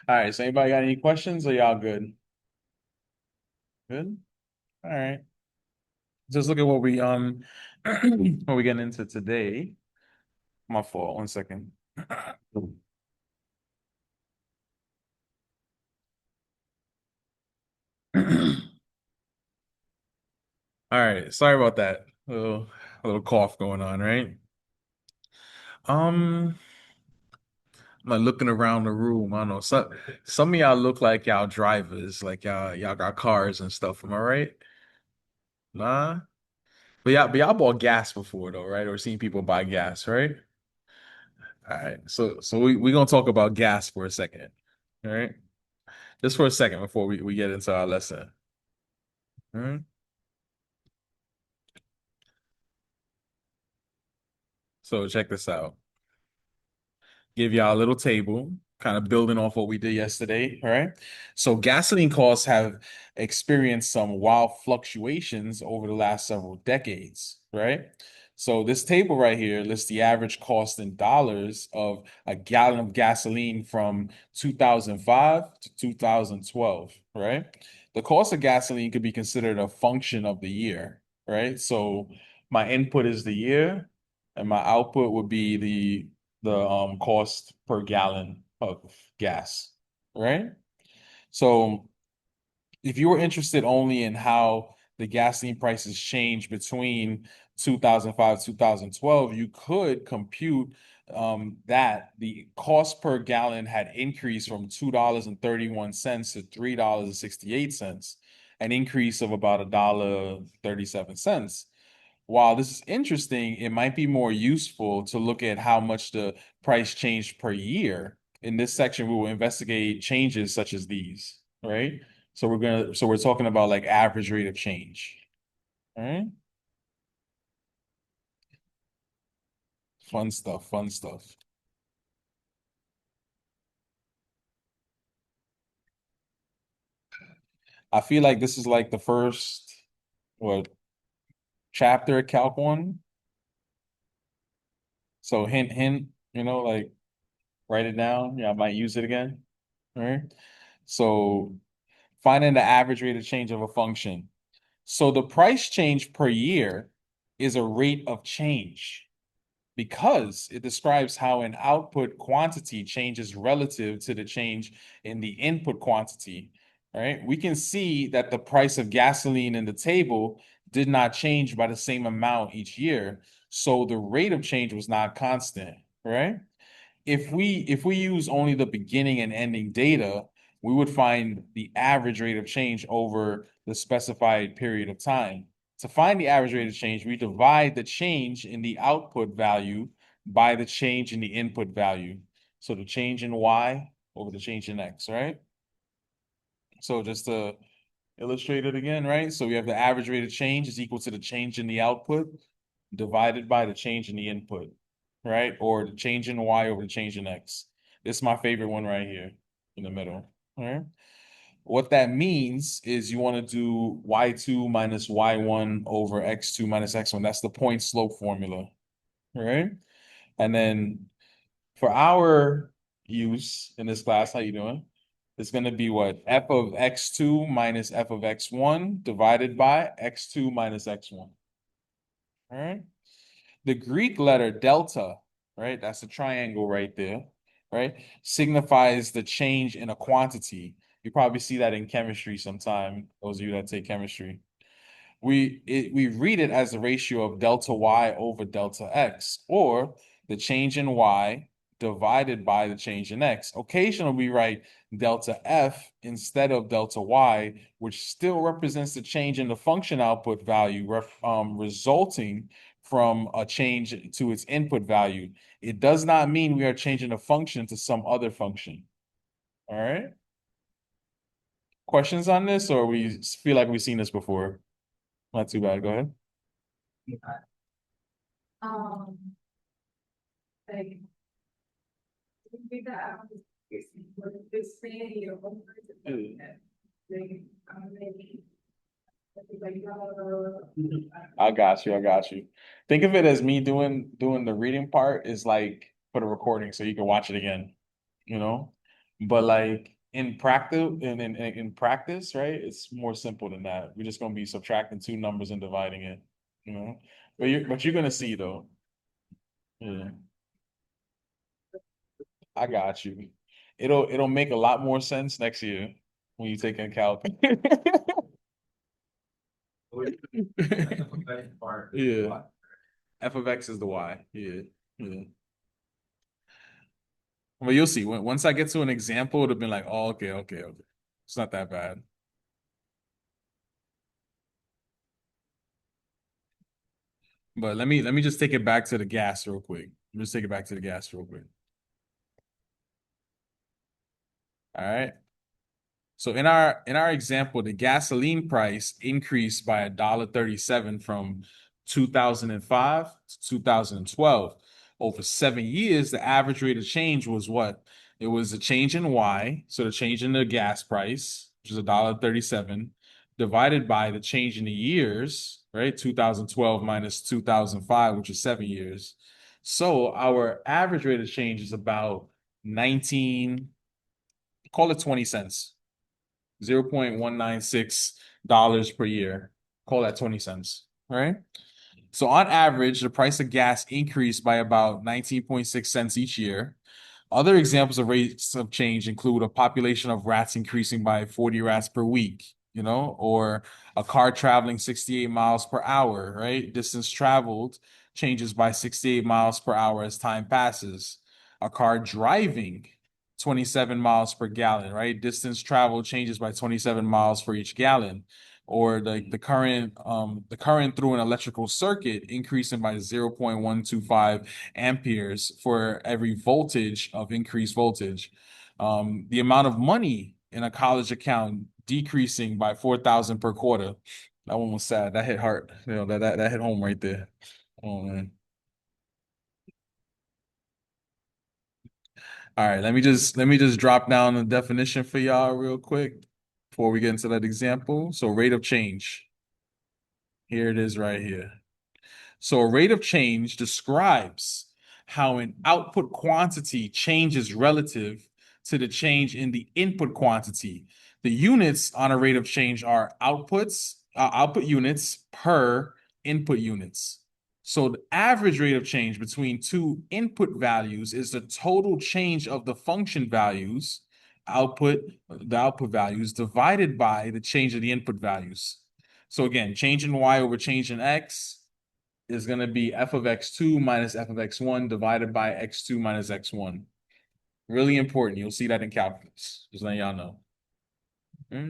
All right, so anybody got any questions or y'all good? Good? All right. Just look at what we what we getting into today. My fault. 1 second. All right, sorry about that. A little cough going on, right? Um, I'm like looking around the room. I don't know. Some of y'all look like y'all drivers, like y'all got cars and stuff. Am I right? Nah. But y'all bought gas before though, right? Or seen people buy gas, right? All right. So we gonna talk about gas for a second. All right. Just for a second before we get into our lesson. All right. So check this out. Give y'all a little table, kind of building off what we did yesterday. All right. So gasoline costs have experienced some wild fluctuations over the last several decades, right? So this table right here lists the average cost in dollars of a gallon of gasoline from 2005 to 2012, right? The cost of gasoline could be considered a function of the year, right? So my input is the year, and my output would be the cost per gallon of gas, right? So if you were interested only in how the gasoline prices changed between 2005 2012, you could compute that the cost per gallon had increased from $2.31 to $3.68, an increase of about $1.37. While this is interesting, it might be more useful to look at how much the price changed per year. In this section, we will investigate changes such as these, right? So we're talking about like average rate of change. All right. Fun stuff, fun stuff. I feel like this is like the first what chapter of Calc 1. So hint, hint, like write it down. Yeah, I might use it again. All right. So finding the average rate of change of a function. So the price change per year is a rate of change because it describes how an output quantity changes relative to the change in the input quantity. Right? We can see that the price of gasoline in the table did not change by the same amount each year. So the rate of change was not constant, right? If we use only the beginning and ending data, we would find the average rate of change over the specified period of time. To find the average rate of change, we divide the change in the output value by the change in the input value. So the change in Y over the change in X, right? So just to illustrate it again, right? So we have the average rate of change is equal to the change in the output divided by the change in the input, right? Or the change in Y over the change in X. This is my favorite one right here in the middle. All right. What that means is you want to do Y2 minus Y1 over X2 minus X1. That's the point slope formula. All right. And then for our use in this class, how you doing? It's going to be what? F of X2 minus F of X1 divided by X2 minus X1. All right. The Greek letter delta, right? That's a triangle right there, right? Signifies the change in a quantity. You probably see that in chemistry sometime, those of you that take chemistry. We read it as the ratio of delta y over delta x, or the change in y divided by the change in x. Occasionally, we write delta f instead of delta y, which still represents the change in the function output value, resulting from a change to its input value. It does not mean we are changing a function to some other function. All right. Questions on this, or we feel like we've seen this before? Not too bad. Go ahead. Um, like, I got you. I got you. Think of it as me doing the reading part is like for the recording so you can watch it again, you know? But like in practice, right? It's more simple than that. We're just gonna be subtracting two numbers and dividing it, you know. But you're gonna see though. Yeah, I got you. It'll make a lot more sense next year when you take in calc. Yeah. F of X is the Y. Yeah. Yeah. Well, you'll see. Once I get to an example, it'll be like, oh, okay, okay, okay. It's not that bad. But let me just take it back to the gas real quick. Let me just take it back to the gas real quick. All right. So in our example, the gasoline price increased by $1.37 from 2005 to 2012. Over 7 years, the average rate of change was what? It was a change in Y, so the change in the gas price, which is $1.37, divided by the change in the years, right? 2012 minus 2005, which is 7 years. So our average rate of change is about 19, call it 20 cents. $0.196 per year. Call that 20 cents. All right. So on average, the price of gas increased by about 19.6 cents each year. Other examples of rates of change include a population of rats increasing by 40 rats per week, or a car traveling 68 miles per hour, right? Distance traveled changes by 68 miles per hour as time passes. A car driving 27 miles per gallon, right? Distance traveled changes by 27 miles for each gallon. Or the current through an electrical circuit increasing by 0.125 amperes for every voltage of increased voltage. The amount of money in a college account decreasing by 4,000 per quarter. That one was sad. That hit hard. That hit home right there. Oh man. All right, let me just drop down the definition for y'all real quick before we get into that example. So rate of change. Here it is right here. So a rate of change describes how an output quantity changes relative to the change in the input quantity. The units on a rate of change are output units per input units. So the average rate of change between two input values is the total change of the function values, the output values divided by the change of the input values. So again, change in Y over change in X is going to be f of x2 minus f of x1 divided by x2 minus x1. Really important. You'll see that in calculus. Just letting y'all know. Hmm?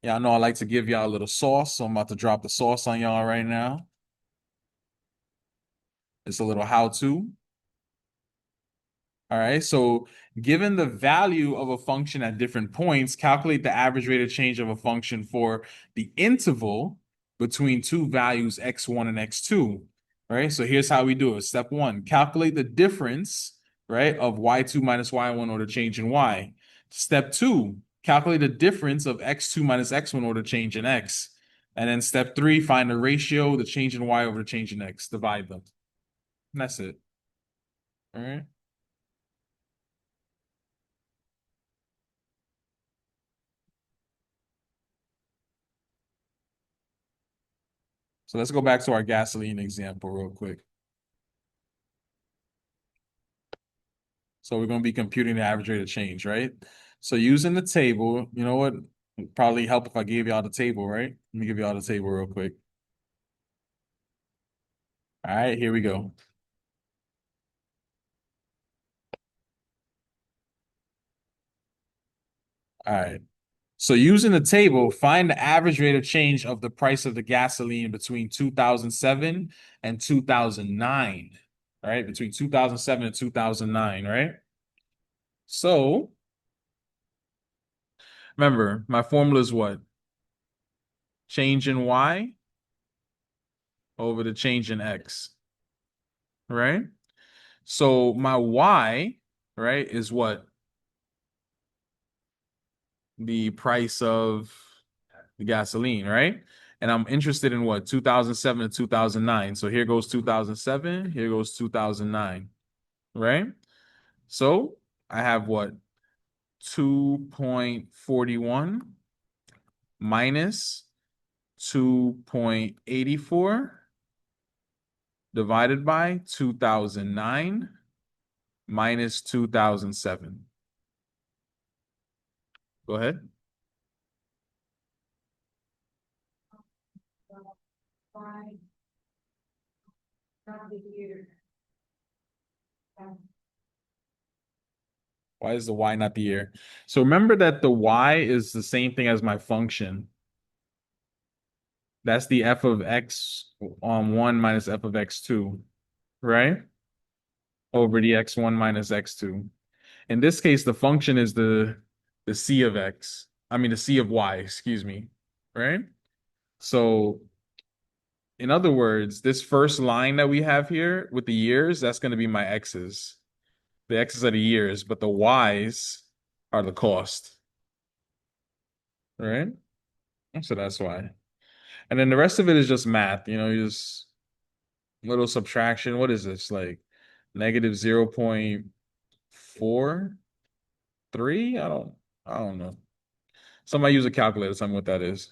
Yeah, I know I like to give y'all a little sauce, so I'm about to drop the sauce on y'all right now. It's a little how-to. All right, so given the value of a function at different points, calculate the average rate of change of a function for the interval between two values x1 and x2. All right, so here's how we do it. Step one, calculate the difference, right, of y2 minus y1 or the change in y. Step two, calculate the difference of x2 minus x1 or the change in x. And then step three, find the ratio, the change in y over the change in x. Divide them. And that's it. All right. So let's go back to our gasoline example real quick. So we're going to be computing the average rate of change, right? So using the table, you know what? It'd probably help if I gave y'all the table, right? Let me give y'all the table real quick. All right, here we go. All right. So using the table, find the average rate of change of the price of the gasoline between 2007 and 2009. All right, between 2007 and 2009, right? So remember, my formula is what? Change in Y over the change in X, right? So my Y, right, is what? The price of the gasoline, right? And I'm interested in what 2007 to 2009. So here goes 2007, here goes 2009, right? So I have what 2.41 minus 2.84 divided by 2009 minus 2007. Go ahead. Why? Not the year. Why is the y not the year? So remember that the y is the same thing as my function. That's the f of x on 1 minus f of x2, right? Over the x1 minus x2. In this case, the function is the c of x. I mean, the c of y, excuse me, right? So in other words, this first line that we have here with the years, that's going to be my x's. The x's are the years, but the y's are the cost, right? So that's why. And then the rest of it is just math, you just little subtraction. What is this? Like negative 0.43? I don't know. Somebody use a calculator, tell me what that is.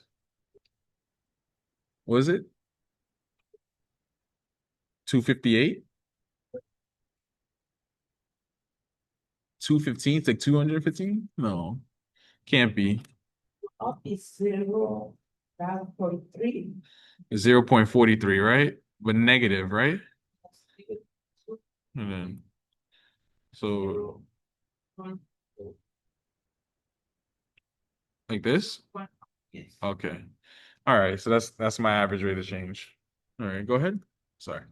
What is it? 258? 215? It's like 215? No, can't be. Up is 0.3. 0.43, right? But negative, right? And then so like this? Yes. Okay. All right. So that's my average rate of change. All right, go ahead. Sorry.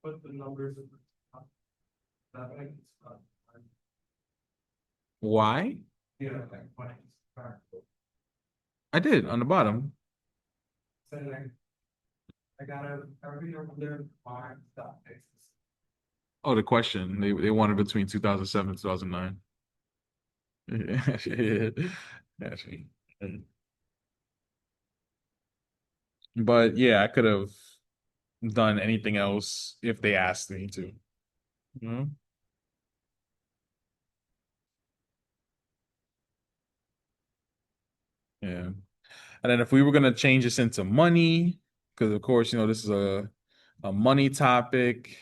Put the numbers at the top. That way it's not. Why? Yeah, like when it's back. I did on the bottom. So I gotta, every year there, why stop fixes. Oh, the question. They wanted between 2007 and 2009. Actually. But yeah, I could have done anything else if they asked me to. You know? Yeah. And then if we were gonna change this into money, because of course, this is a money topic.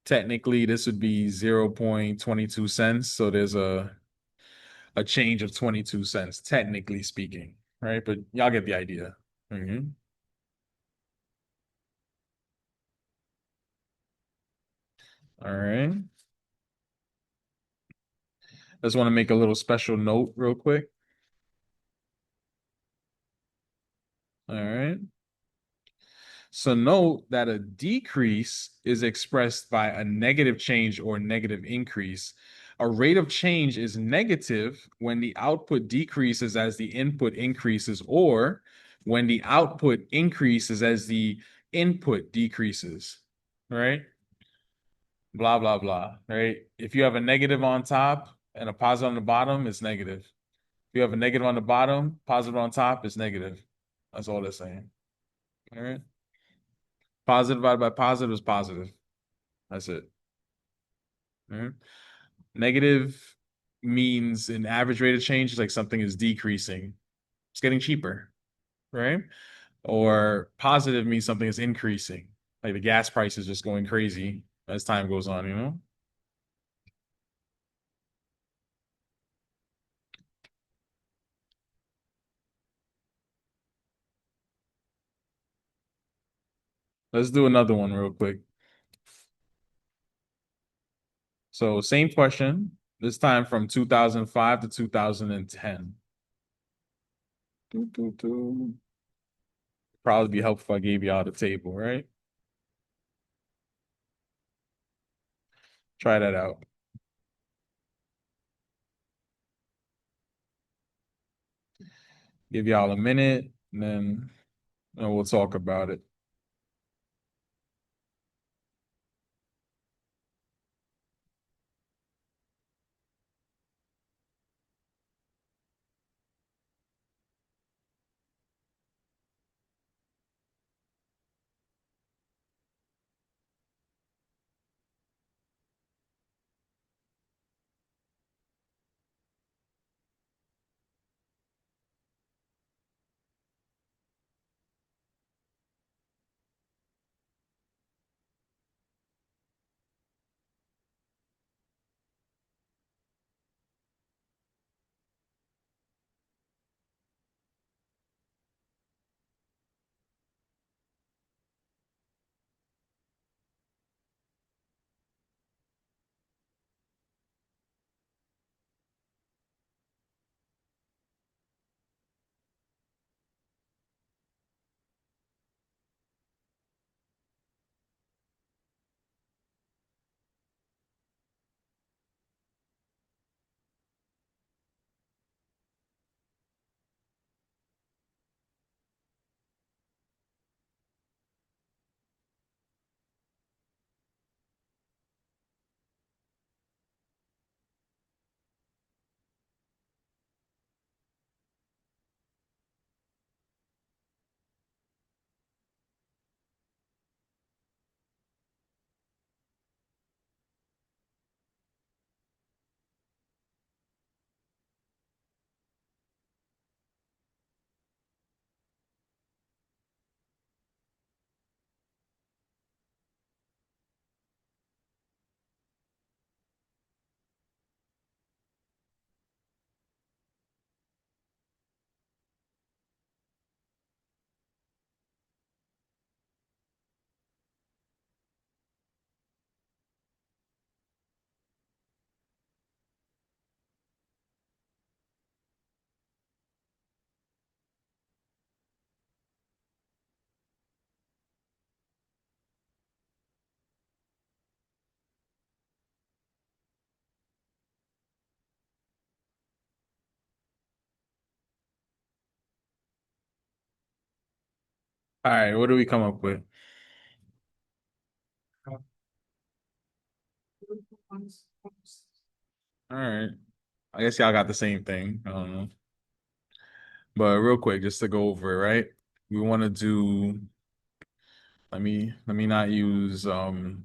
Technically, this would be 0.22 cents. So there's a change of 22 cents, technically speaking, right? But y'all get the idea. Mhm. All right. I just want to make a little special note real quick. All right. So note that a decrease is expressed by a negative change or negative increase. A rate of change is negative when the output decreases as the input increases, or when the output increases as the input decreases, right? Blah, blah, blah, right? If you have a negative on top and a positive on the bottom, it's negative. If you have a negative on the bottom, positive on top, it's negative. That's all they're saying. All right. Positive divided by positive is positive. That's it. All right. Negative means an average rate of change is like something is decreasing. It's getting cheaper, right? Or positive means something is increasing. Like the gas price is just going crazy as time goes on. Let's do another one real quick. So same question, this time from 2005 to 2010. Probably be helpful if I gave you all the table, right? Try that out. Give y'all a minute, and then we'll talk about it. All right, what do we come up with? All right. I guess y'all got the same thing. I don't know. But real quick, just to go over it, right? We want to do, let me not use do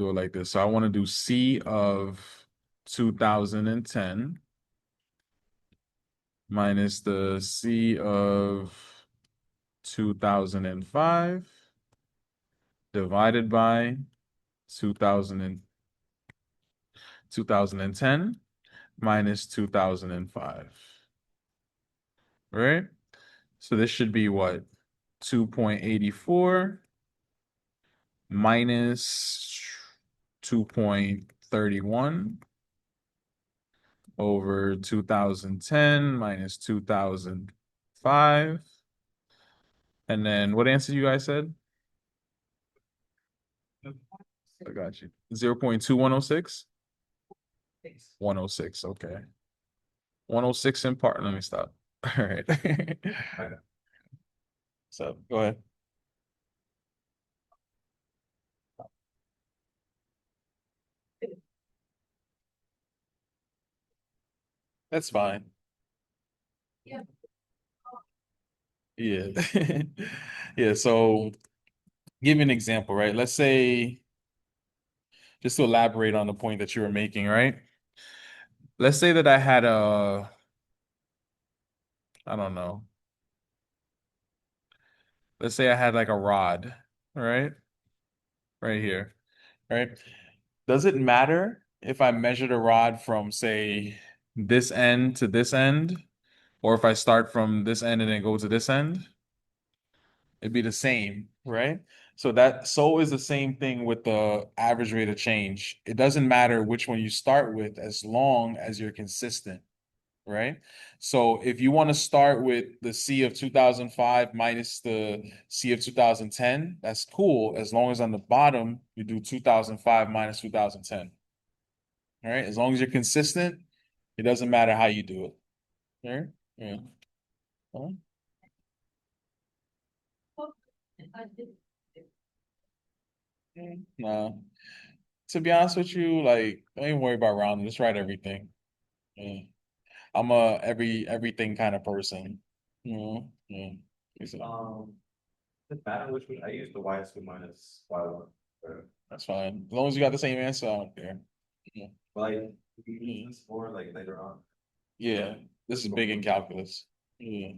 it like this. So I want to do C of 2010 minus the C of 2005 divided by 2000 2010 minus 2005. Right? So this should be what? 2.84 minus 2.31 over 2010 minus 2005. And then what answer you guys said? I got you. 0.2106? 106, okay. 106 in part. Let me stop. All right. So go ahead. That's fine. Yeah. Yeah. Yeah, so give me an example, right? Let's say, just to elaborate on the point that you were making, right? Let's say that I had I don't know. Let's say I had like a rod, right? Right here, right? Does it matter if I measure the rod from, say, this end to this end, or if I start from this end and then go to this end? It'd be the same, right? So is the same thing with the average rate of change. It doesn't matter which one you start with as long as you're consistent, right? So if you want to start with the C of 2005 minus the C of 2010, that's cool as long as on the bottom you do 2005 minus 2010. All right? As long as you're consistent, it doesn't matter how you do it. All right? Yeah. All right. I did. Nah. To be honest with you, like, don't even worry about rounding. Just write everything. Yeah. I'm a everything kind of person. You know? Yeah. So Doesn't matter which one, I use the Y2 minus Y1. that's fine. As long as you got the same answer, I don't care. Yeah. But like, we can use this for like later on. Yeah. This is big in calculus. Yeah.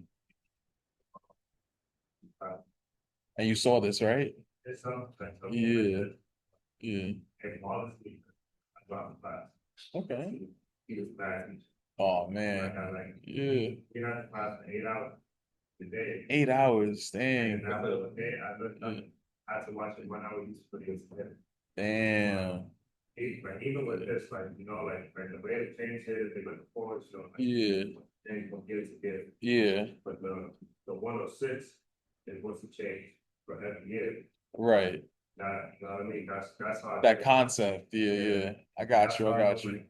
And you saw this, right? It's something. Yeah. Yeah. And honestly, I dropped the class. Okay. He was bad. Oh Like, man. I like, Yeah. you're not in class for 8 hours a day. 8 hours. Dang. And after the day, I looked up, I had to watch it 1 hour each videos. Damn. Like, even with this, like, like the way to change it, they look forward, like, Yeah. then you gonna get it together. Yeah. But the 106 is what's the change for every year. Right. You know what I mean? That's how. That concept. Yeah, yeah. I got you. I got you.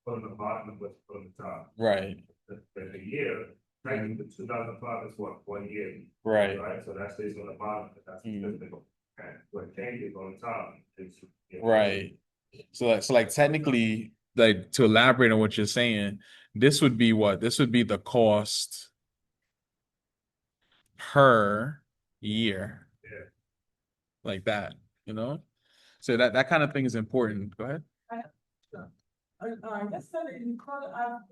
From the bottom and what's from the top. Right. The year, like, the 2005 is what, 1 year. Right. Right, so that stays on the bottom, but that's Mm. statistical. And what changes on the top is. Right. So like technically, like to elaborate on what you're saying, this would be what? This would be the cost per year. Yeah. Like that, you know? So that kind of thing is important. Go ahead. I just said in call us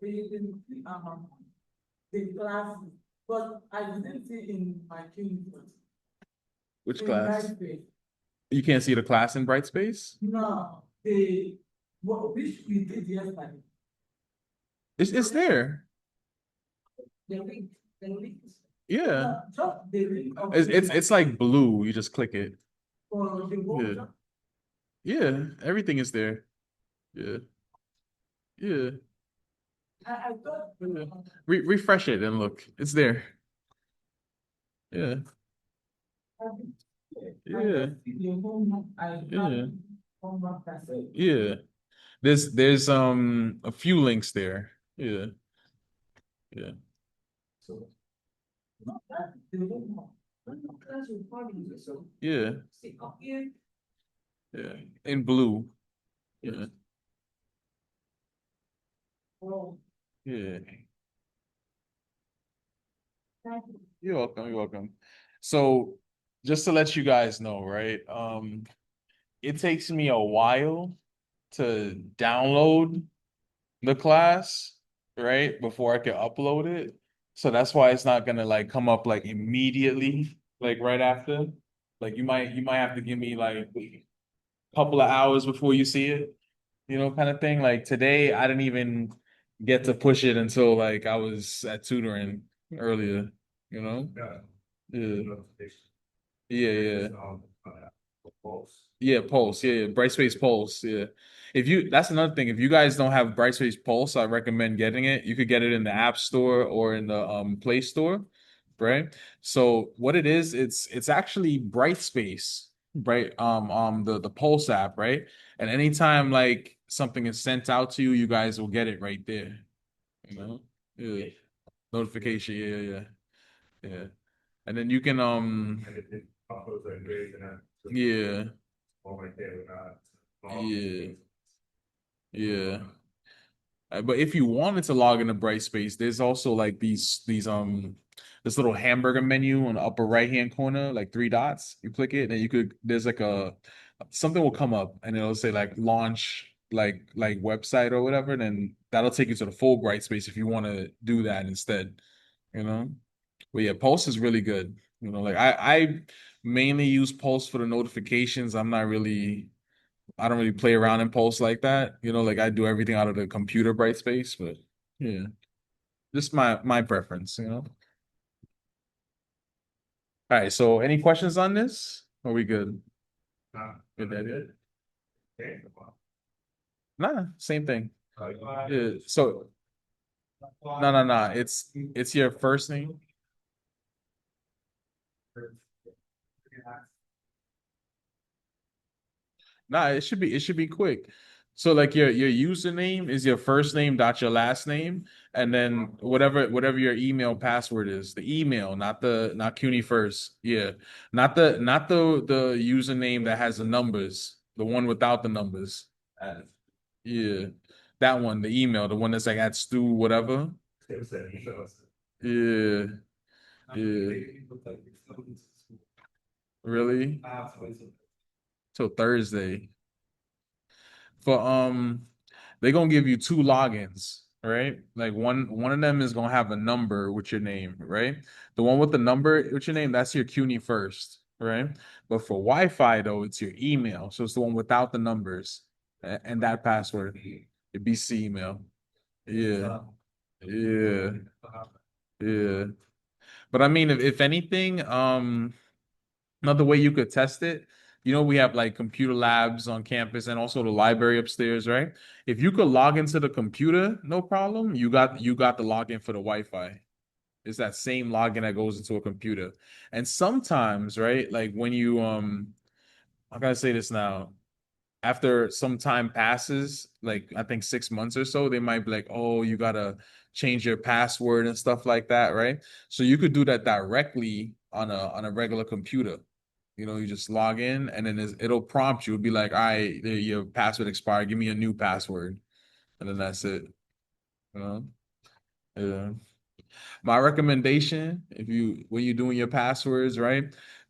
the classes, but I didn't see in my clinic. Which In class? Brightspace. You can't see the class in Brightspace? No, which we did yesterday. It's there. The link. Yeah. No, just the link of It's like blue. You just click it. for the workshop. Yeah, everything is there. Yeah. Yeah. I thought. Yeah. Refresh it and look. It's there. Yeah. Yeah. Yeah. Yeah. There's a few links there. Yeah. Yeah. So. Not that, the homework. That's your party, so Yeah, see up here. yeah, in blue. Yeah, Oh, yeah. thank you. You're welcome. You're welcome. So, just to let you guys know, right? It takes me a while to download the class, right? Before I can upload it. So that's why it's not gonna like come up like immediately, like right after. Like you might have to give me like a couple of hours before you see it, kind of thing. Like today, I didn't even get to push it until like I was at tutoring earlier, you know? Yeah. Yeah. Notification. Yeah, yeah. Pulse. Yeah, Pulse. Yeah, yeah. Brightspace Pulse. Yeah. That's another thing. If you guys don't have Brightspace Pulse, I recommend getting it. You could get it in the App Store or in the Play Store, right? So what it is, it's actually Brightspace, right? The Pulse app, right? And anytime like something is sent out to you, you guys will get it right there. You know? Yeah. Notification. Yeah, yeah, yeah. Yeah. And then you can And it uploads like grades and that. yeah. All right there, Yeah. Yeah. But if you wanted to log into Brightspace, there's also like these this little hamburger menu on the upper right hand corner, like three dots. You click it, and there's like a something will come up and it'll say like launch like website or whatever. Then that'll take you to the full Brightspace if you want to do that instead, you know. But yeah, Pulse is really good. Like I mainly use Pulse for the notifications. I don't really play around in Pulse like that. Like I do everything out of the computer bright space, but yeah, just my preference. All right, so any questions on this? Are we good? Good, that good? Okay. Nah, same thing. Yeah. Yeah, so no. It's your first name. Nah, it should be quick. So like your username is your first name dot your last name, and then whatever your email password is, the email, not CUNY first. Yeah. Not the username that has the numbers, the one without the numbers. Yeah. That one, the email, the one that's like at Stu, whatever. Yeah. Yeah. Really? Till Thursday. For they're gonna give you two logins, right? Like one of them is gonna have a number with your name, right? The one with the number with your name, that's your CUNY first, right? But for Wi-Fi though, it's your email. So it's the one without the numbers and that password. Your BC email. Yeah. Yeah. Yeah. But I mean, if anything, another way you could test it, we have like computer labs on campus and also the library upstairs, right? If you could log into the computer, no problem. You got the login for the Wi-Fi. It's that same login that goes into a computer. And sometimes, right, like when you I gotta say this now, after some time passes, like I think 6 months or so, they might be like, oh, you gotta change your password and stuff like that, right? So you could do that directly on a regular computer. You just log in and then it'll prompt you. It'll be like, all right, your password expired. Give me a new password. And then that's it. You know? Yeah. My recommendation, when you're doing your passwords, right?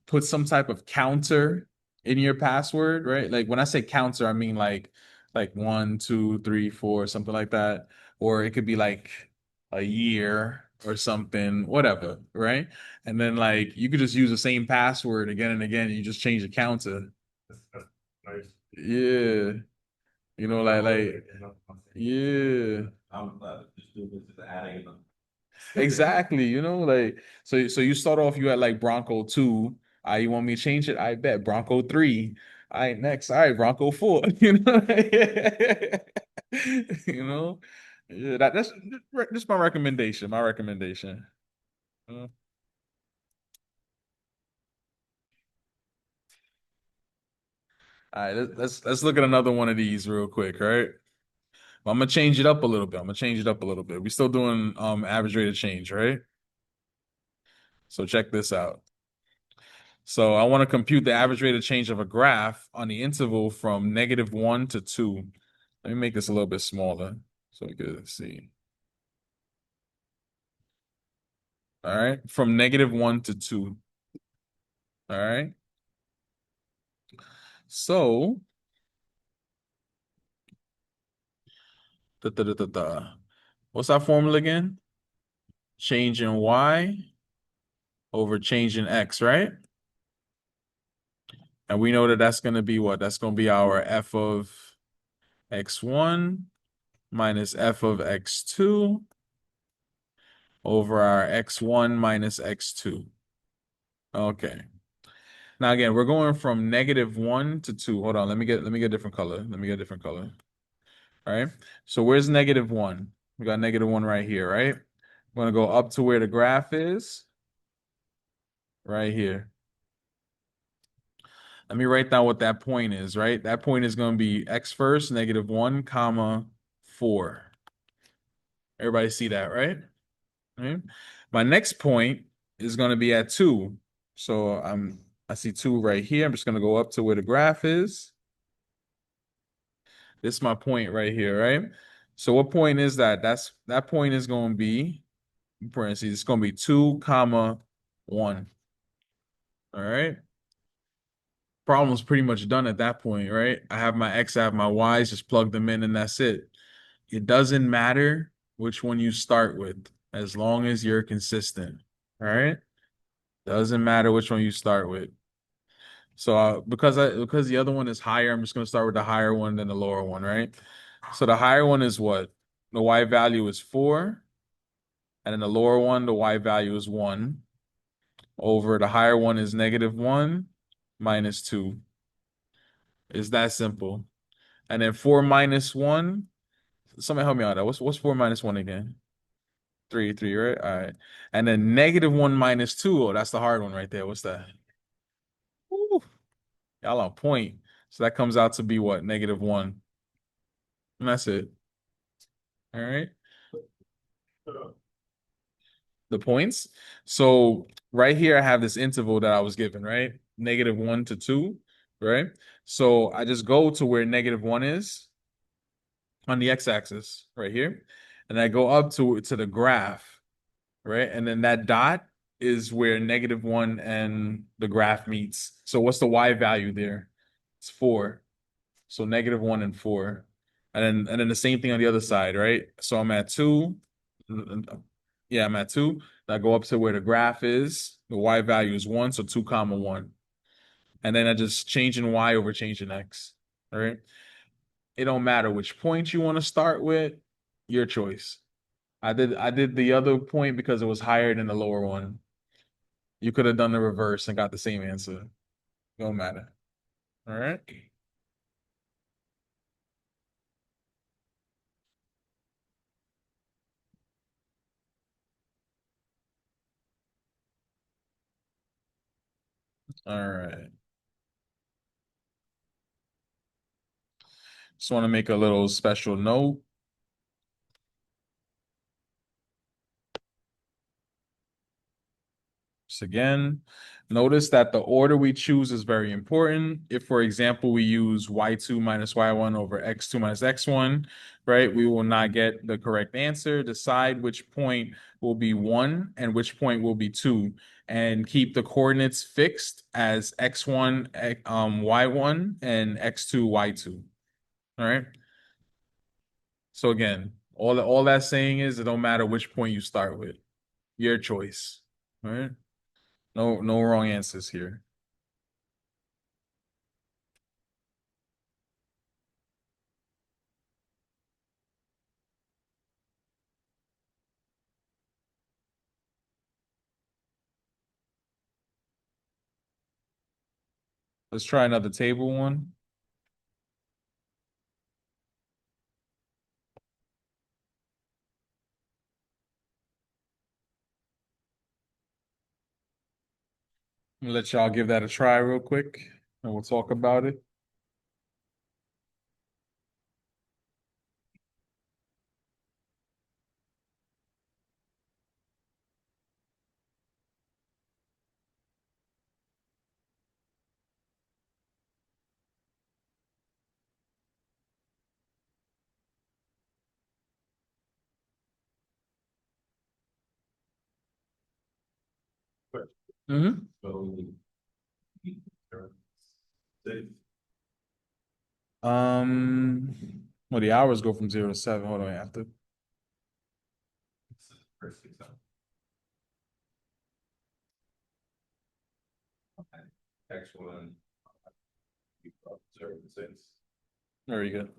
Put some type of counter in your password, right? Like when I say counter, I mean like 1, 2, 3, 4, something like that. Or it could be like a year or something, whatever, right? And then like you could just use the same password again and again, and you just change the counter. Nice. Yeah. Like yeah. I'm just adding them. Exactly, like so you start off you at like Bronco 2. You want me to change it? I bet Bronco 3. All right, next. All right, Bronco 4. You know? Yeah, that's my recommendation. My recommendation. Uh, All right, let's look at another one of these real quick, right? I'm gonna change it up a little bit. I'm gonna change it up a little bit. We're still doing average rate of change, right? So check this out. So I want to compute the average rate of change of a graph on the interval from -1 to 2. Let me make this a little bit smaller so we can see. All right, from -1 to 2. All right. So, what's our formula again? Change in y over change in x, right? And we know that that's going to be what? That's going to be our f of x1 minus f of x2 over our x1 minus x2. Okay. Now again, we're going from -1 to 2. Hold on, let me get a different color. Let me get a different color. All right. So where's -1? We got -1 right here, right? We're gonna go up to where the graph is. Right here. Let me write down what that point is, right? That point is going to be x first, -1, comma 4. Everybody see that, right? Right. My next point is going to be at 2. So I see 2 right here. I'm just going to go up to where the graph is. This is my point right here, right? So what point is that? That point is going to be, in parentheses, it's going to be 2, comma 1. All right. Problem's pretty much done at that point, right? I have my X, I have my Y's, just plug them in and that's it. It doesn't matter which one you start with, as long as you're consistent, all right? Doesn't matter which one you start with. So because the other one is higher, I'm just going to start with the higher one than the lower one, right? So the higher one is what? The Y value is 4, and then the lower one, the Y value is 1, over the higher one is -1 minus 2. It's that simple. And then 4 minus 1, somebody help me out. What's 4 minus 1 again? 3, right? All right. And then -1 minus 2. Oh, that's the hard one right there. What's that? Woo. Y'all on point. So that comes out to be what? -1. And that's it. All right. The points. So right here, I have this interval that I was given, right? -1 to 2, right? So I just go to where -1 is on the x-axis right here, and I go up to the graph, right? And then that dot is where -1 and the graph meets. So what's the y value there? It's 4. So -1 and 4. And then the same thing on the other side, right? So I'm at 2. Yeah, I'm at 2. I go up to where the graph is. The y value is 1, so 2 comma 1. And then I just change in y over change in x. All right. It don't matter which point you want to start with, your choice. I did the other point because it was higher than the lower one. You could have done the reverse and got the same answer. Don't matter. All right. All right. Just want to make a little special note. Again, notice that the order we choose is very important. If, for example, we use y2 minus y1 over x2 minus x1, right, we will not get the correct answer. Decide which point will be 1 and which point will be 2, and keep the coordinates fixed as x1, y1, and x2, y2. All right. So again, all that's saying is it don't matter which point you start with. Your choice. All right. No wrong answers here. Let's try another table one. Let y'all give that a try real quick, and we'll talk about it. Mm-hmm. So. Six. Well, the hours go from 0 to 7. Hold on, I have to. First 6 hours. Okay. Next one. You observe the 6. Very good.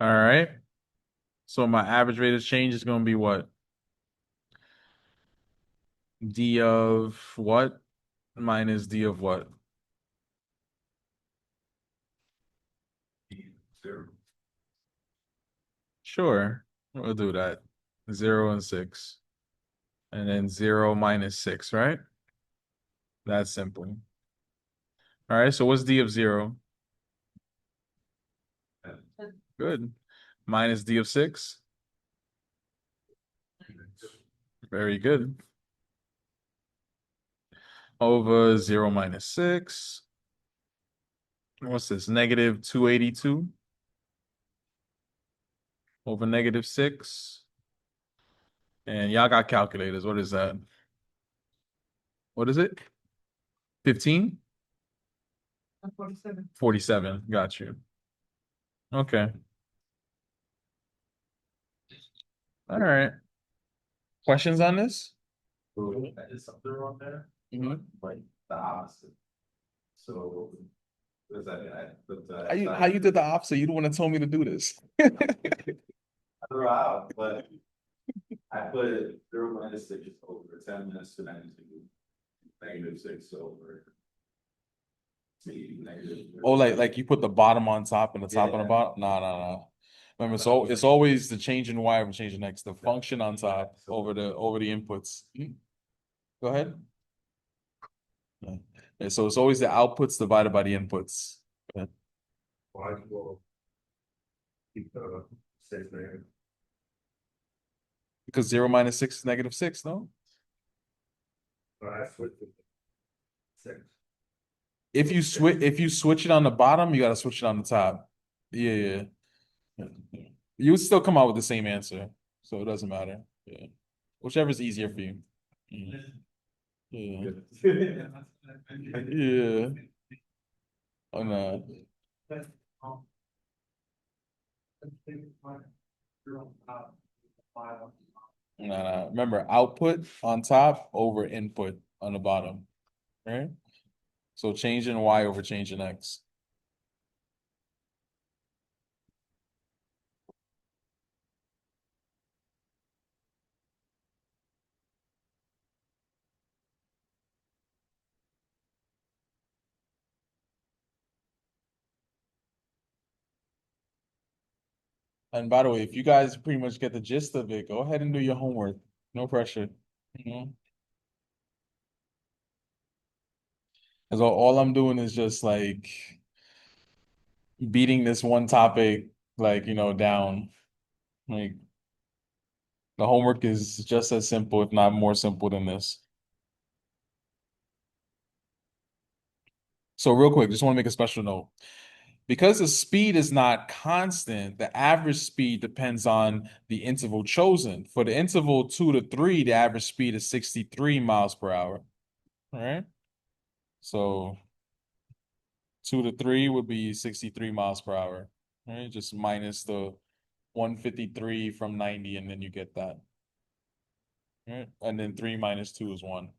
All right. So my average rate of change is going to be what? D of what minus D of what? 0. Sure, we'll do that. 0 and 6. And then 0 minus 6, right? That's simple. All right, so what's D of 0? Good. Minus D of 6? Very good. Over 0 minus 6. What's this? Negative 282 over negative 6. And y'all got calculators. What is that? What is it? 15? 47. 47. Got you. Okay. All right. Questions on this? I did something wrong there. Like the opposite. So. What does that mean? I put the. How you did the opposite? You don't want to tell me to do this. I threw out, but I put 0 minus 6 over 10 minus to 92. -6 over. Oh, like you put the bottom on top and the top on the Yeah. bottom? No. Remember, so it's always the change in y over change in x, the function on top over the inputs. Go ahead. Yeah, so it's always the outputs divided by the inputs. Go ahead. Why will keep the 6 there? Because 0 minus 6 is negative 6, no? I switched it. 6. If you switch it on the bottom, you gotta switch it on the top. Yeah. You would still come out with the same answer, so it doesn't matter. Yeah. Whichever's easier for you. Yeah. Yeah. Oh no. Nah. Remember, output on top over input on the bottom. Right? So change in y over change in x. And by the way, if you guys pretty much get the gist of it, go ahead and do your homework. No pressure. As all I'm doing is just like beating this one topic, like, down. Like the homework is just as simple, if not more simple than this. So real quick, just want to make a special note. Because the speed is not constant, the average speed depends on the interval chosen. For the interval 2 to 3, the average speed is 63 miles per hour. All right. So 2 to 3 would be 63 miles per hour. Right? Just minus the 153 from 90, and then you get that. Right? And then 3 minus 2 is 1.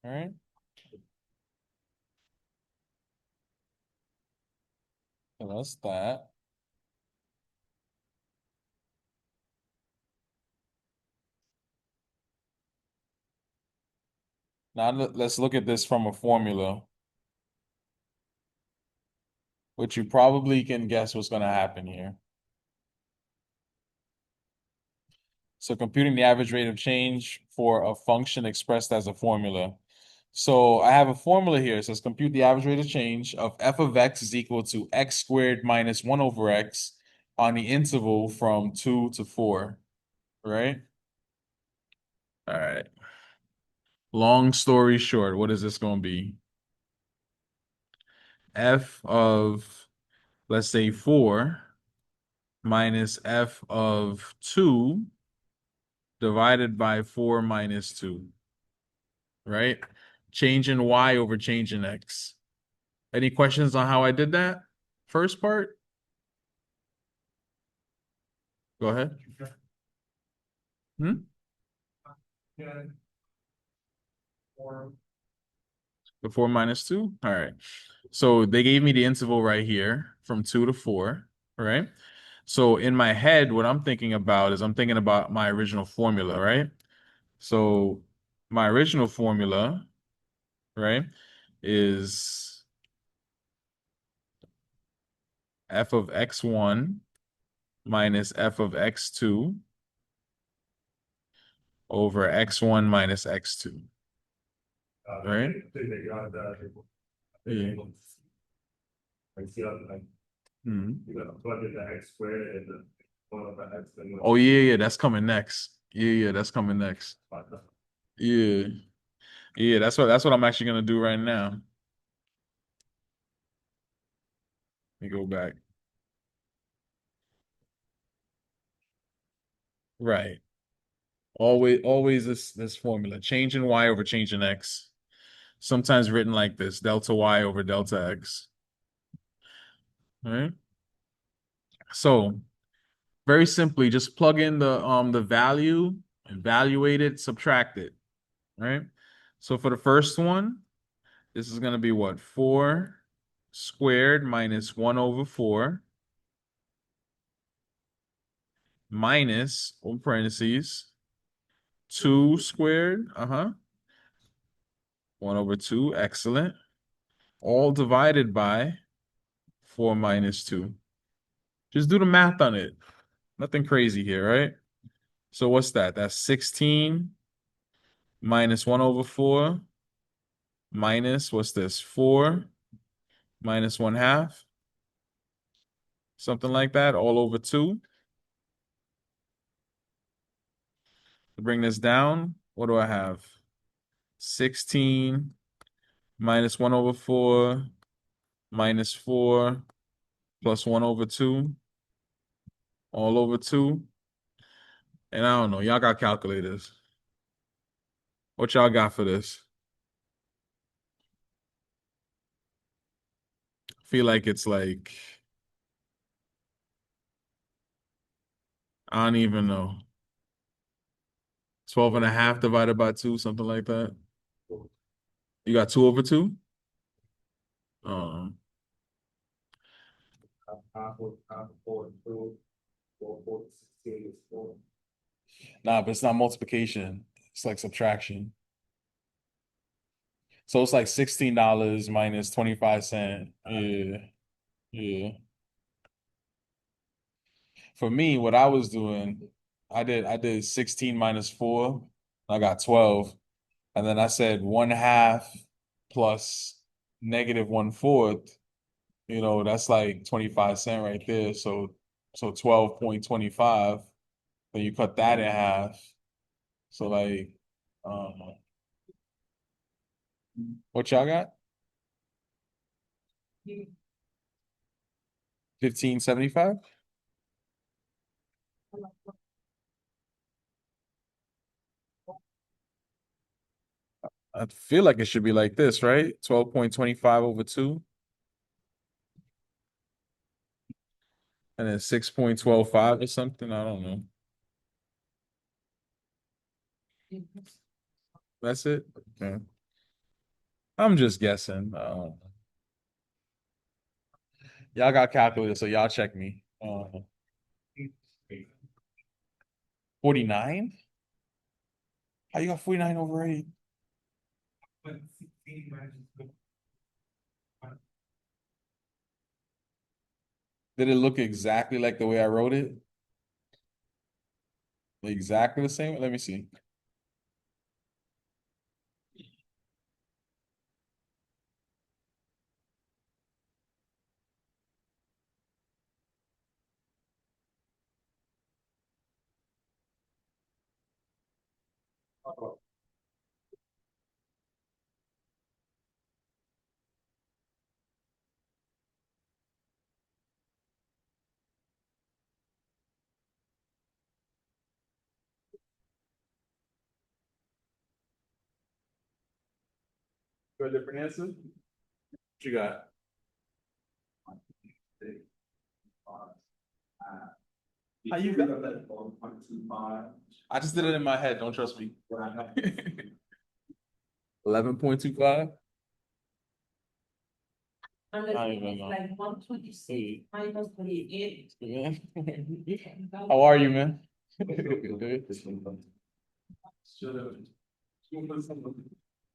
All right. So that's that. Now let's look at this from a formula, which you probably can guess what's going to happen here. So computing the average rate of change for a function expressed as a formula. So I have a formula here. It says compute the average rate of change of f of x is equal to x squared minus 1 over x on the interval from 2 to 4, right? All right. Long story short, what is this going to be? F of, let's say, 4 minus f of 2 divided by 4 minus 2, right? Change in y over change in x. Any questions on how I did that? First part? Go ahead. Hmm? Yeah. Or The 4 minus 2? All right. So they gave me the interval right here from 2 to 4, right? So in my head, what I'm thinking about is I'm thinking about my original formula, right? So my original formula, right, is f of x1 minus f of x2 over x1 minus x2. Right? Yeah. Mhm. Oh yeah, that's coming next. Yeah, that's coming next. Yeah. Yeah, that's what I'm actually gonna do right now. Let me go back. Right. Always this formula. Change in y over change in x. Sometimes written like this, delta y over delta x. All right. So very simply, just plug in the value, evaluate it, subtract it. Right. So for the first one, this is gonna be what? 4 squared minus 1 over 4 minus, open parentheses, 2 squared, 1 over 2, excellent. All divided by 4 minus 2. Just do the math on it. Nothing crazy here, right? So what's that? That's 16 minus 1 over 4 minus, what's this? 4 minus 1/2. Something like that, all over 2. To bring this down, what do I have? 16 minus 1 over 4 minus 4 plus 1 over 2, all over 2. And I don't know, y'all got calculators. What y'all got for this? Feel like it's like, I don't even know. 12.5 divided by 2, something like that. You got 2 over 2? Um, nah, but it's not multiplication. It's like subtraction. So it's like $16 minus 25 cents. Yeah. Yeah. For me, what I was doing, I did 16 minus 4. I got 12. And then I said 1/2 plus negative 1/4. That's like 25 cents right there. So 12.25. Then you cut that in half. So like um what y'all got? 15.75? I feel like it should be like this, right? 12.25 over 2. And then 6.125 or something. I don't know. That's it? Okay. I'm just guessing. Y'all got calculators, so y'all check me. 49? How you got 49 over 8? But C minus. Did it look exactly like the way I wrote it? Exactly the same? Let me see. For a different answer? What you got? How you got that? 1.25. I just did it in my head. Don't trust me. 11.25. And I don't then even it's know. like 126 minus 28. How are you, man?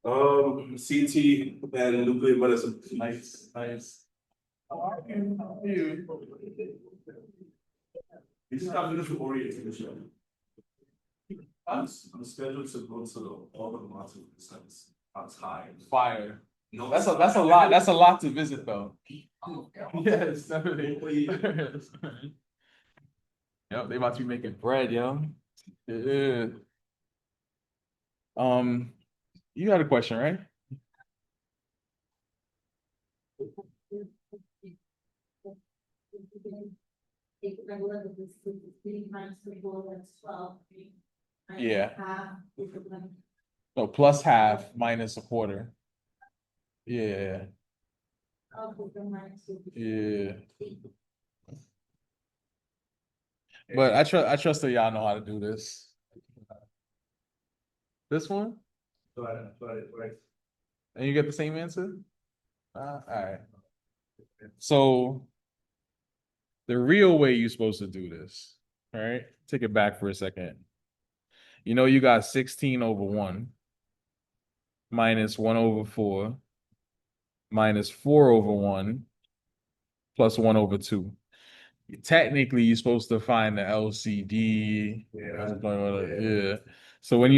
CT and nuclear medicine. Nice, nice. How are you? How are you? You just got finished with orientation. I'm scheduled to go to all the mountain sites outside. Fire. No, That's a lot. That's a lot to visit though. Yes, definitely. Yep, they about to be making bread, yo. Yeah. You had a question, right? Take regular, this is 3 minus 24, that's 12. Minus Yeah. half, is like, No, plus half minus a quarter. Yeah, oh, the minus. yeah. But I trust that y'all know how to do this. This one? And you get the same answer? All right. So the real way you're supposed to do this, all right? Take it back for a second. You know, you got 16 over 1 minus 1 over 4 minus 4 over 1 plus 1 over 2. Technically, you're supposed to find the LCD. Yeah. So when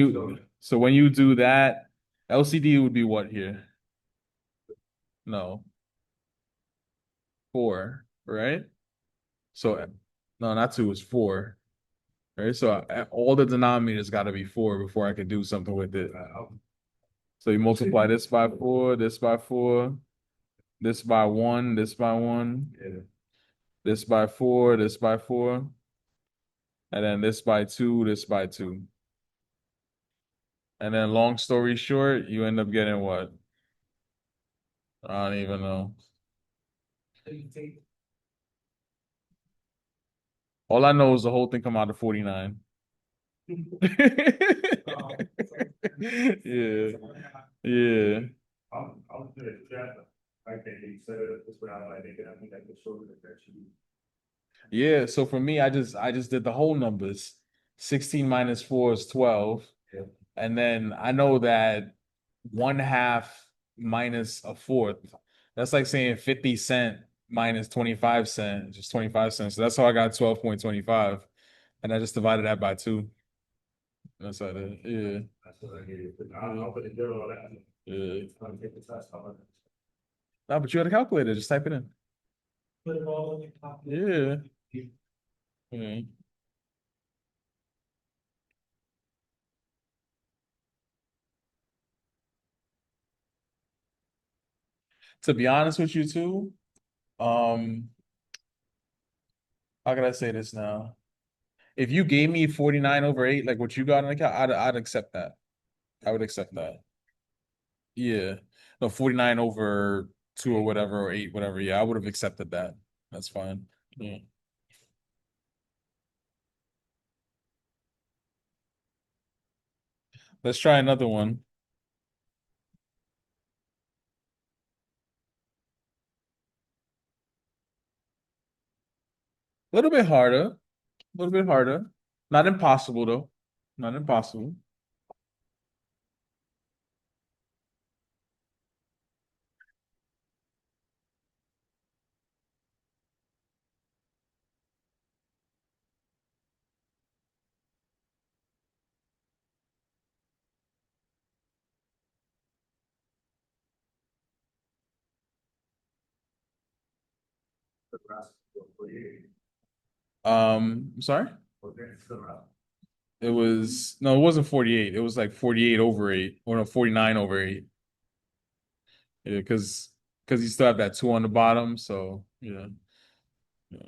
you do that, LCD would be what here? No. 4, right? So no, not 2, it's 4. Right? So all the denominators got to be 4 before I can do something with it. So you multiply this by 4, this by 4, this by 1, this by 1, this by 4, this by 4, and then this by 2, this by 2. And then long story short, you end up getting what? I don't even know. All I know is the whole thing come out of 49. Yeah. Yeah. I'll do it, yeah. Okay, you said it this way, I think I can show you that actually. Yeah, so for me, I just did the whole numbers. 16 minus 4 is 12. Yeah. And then I know that 1/2 minus a fourth. That's like saying 50 cent minus 25 cent, just 25 cents. So that's how I got 12.25. And I just divided that by 2. That's how I did. Yeah. That's what I needed, but I'll put a zero on that. Yeah. I'll take the test, I'll No, but you had a calculator, just type it in. put it all in the top. Yeah. Yeah. To be honest with you too, how can I say this now? If you gave me 49 over 8, like what you got in the cal, I'd accept that. I would accept that. Yeah. No, 49 over 2 or whatever, or 8, whatever. Yeah, I would have accepted that. That's fine. Yeah. Let's try another one. A little bit harder. A little bit harder. Not impossible though. Not impossible. The rest of the 48. I'm sorry? Okay, still out. It was no, it wasn't 48. It was like 48 over 8 or no, 49 over 8. Yeah, because you still have that 2 on the bottom, so yeah. Yeah.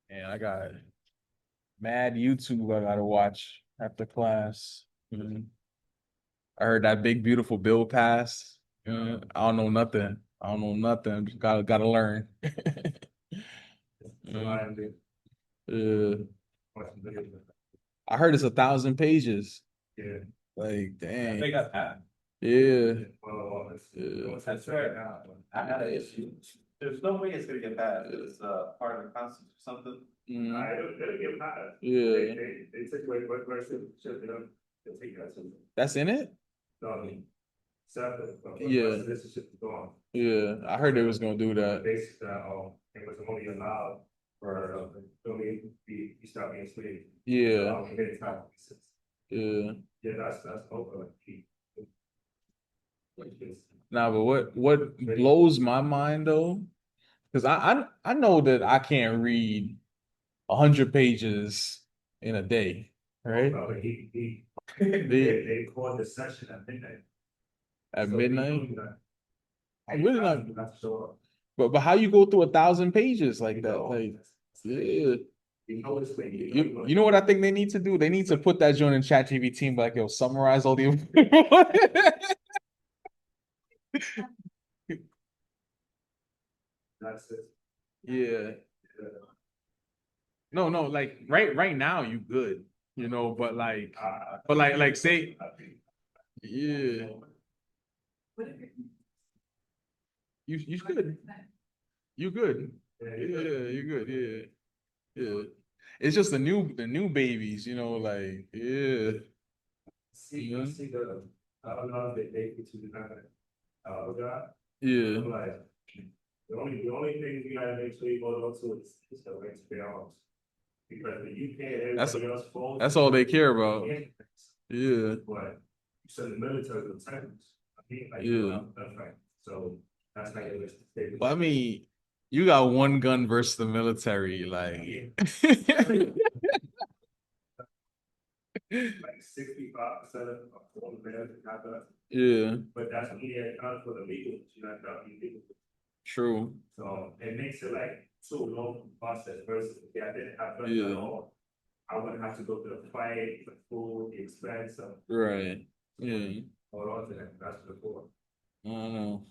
And I got mad YouTube I gotta watch after class. Mhm. I heard that big beautiful bill pass. I don't know nothing. I don't know nothing. Just gotta learn. So I did Uh, watch the video. I heard it's 1,000 pages. Yeah. Like, They dang. got that. Yeah. Well, Yeah. That's right. I had an issue. There's no way it's gonna get passed. It's part of the constitution or something. Mhm. It'll get passed. Yeah. They take away what version should they don't take that to. That's in it? No, I mean, separate, but Yeah. this is just gone. Yeah. I heard they was gonna do that. Basically, it was only allowed for, only be, you start being slave. Yeah. Anytime. Yeah. Yeah, that's open. Nah, but what blows my mind though, because I know that I can't read 100 pages in a day, right? They called the session at midnight. At So midnight. I Really not. Not sure. But how you go through 1,000 pages like that? Like, yeah. You know it's like, You know what I think they need to do? They need to put that joint in ChatGPT and be like, yo, summarize all the That's it. Yeah. No, like right now you good, but like say, yeah, you good. You good. Yeah, you good. Yeah. Yeah. It's just the new babies, like, yeah. You see I know they to the God. Yeah. Like, the only thing you gotta make sure you hold on to is the right to balance. Because the UK and everybody else falls. That's all they care about. Yeah. But you said the military of Texas. Yeah. That's right. So that's how it is. Well, I mean, you got one gun versus the military, like. Like 65% of all the Americans got that. Yeah. But that's only accounts for the legal, not the illegal. True. So it makes it like so long process versus if I didn't have that Yeah. at all. I wouldn't have to go to the fight, the food, the expense of Right. Yeah. all of that. That's the point. I don't know.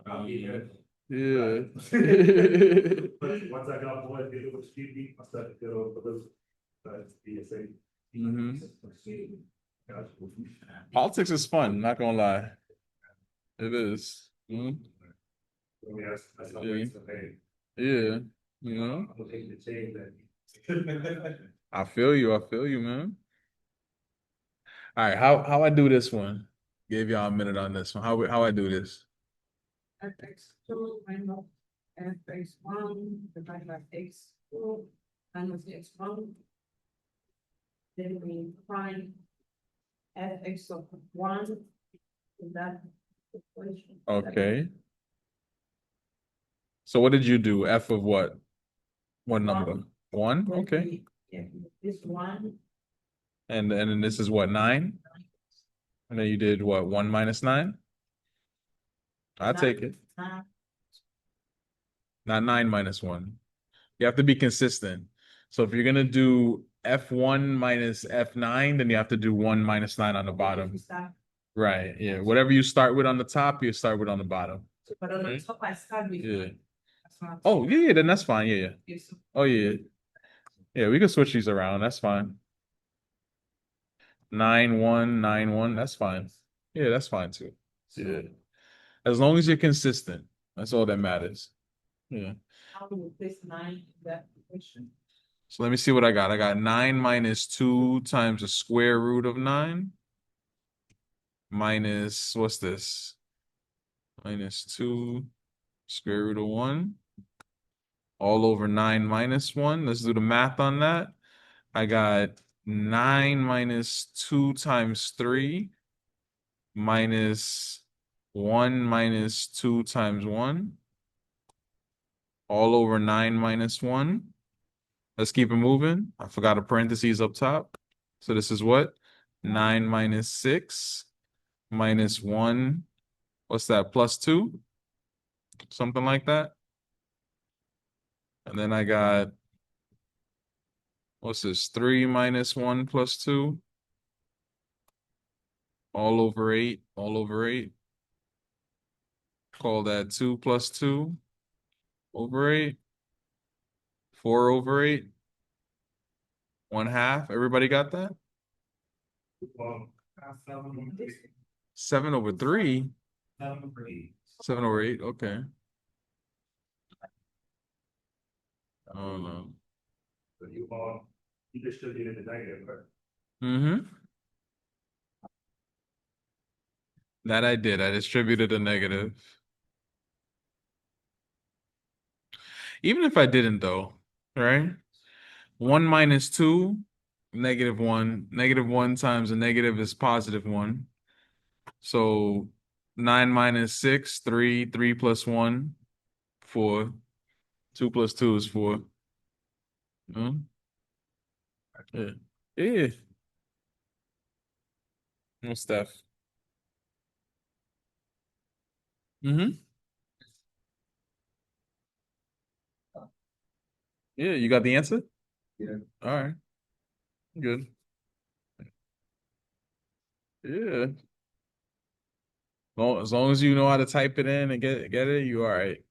I'll be here. Yeah. But once I got more, it was cheap, I started to get over those. BSA. Mhm. Politics is fun, not gonna lie. It is. Mhm. I mean, that's how Yeah. it's the pay. Yeah. I'm taking the change that. I feel you, man. All right, how I do this one? Gave y'all a minute on this one. How I do this? X2 minus Fx1 divided by X2 minus X1. Then we find Fx of 1 in that equation. Okay. So what did you do? F of what? What number? 1? Then Okay. we- Yeah, this 1. And then this is what, 9? And then you did what, 1 minus 9? I'll take it. not 9 minus 1. You have to be consistent. So if you're gonna do F1 minus F9, then you have to do 1 minus 9 on the bottom. Right, yeah. Whatever you start with on the top, you start with on the bottom. But on the top, I start with. Yeah. That's not- Oh, yeah, then that's fine. Yeah, yeah. Yes. Oh, yeah. Yeah, we can switch these around. That's fine. 9, 1, 9, 1. That's fine. Yeah, that's fine too. Yeah. As long as you're consistent, that's all that matters. Yeah. How do we place 9 in that equation? So let me see what I got. I got 9 minus 2 times the square root of 9. Minus, what's this? Minus 2 square root of 1. All over 9 minus 1. Let's do the math on that. I got 9 minus 2 times 3 minus 1 minus 2 times 1. All over 9 minus 1. Let's keep it moving. I forgot a parentheses up top. So this is what? 9 minus 6 minus 1. What's that? Plus 2? Something like that. And then I got, what's this? 3 minus 1 plus 2. All over 8. All over 8. Call that 2 plus 2 over 8. 4 over 8. 1/2. Everybody got that? Well, 7 over 3. 7 over 8. 7 over 8. Okay. Oh no. So you distributed the negative, but Mm-hmm. That I did. I distributed a negative. Even if I didn't though, right? 1 minus 2, -1. -1 times a negative is +1. So 9 minus 6, 3. 3 plus 1, 4. 2 plus 2 is 4. Yeah. Yeah. No stuff. Mm-hmm. Yeah, you got the answer? Yeah. All right. Good. Yeah. Well, as long as you know how to type it in and get it, you all right.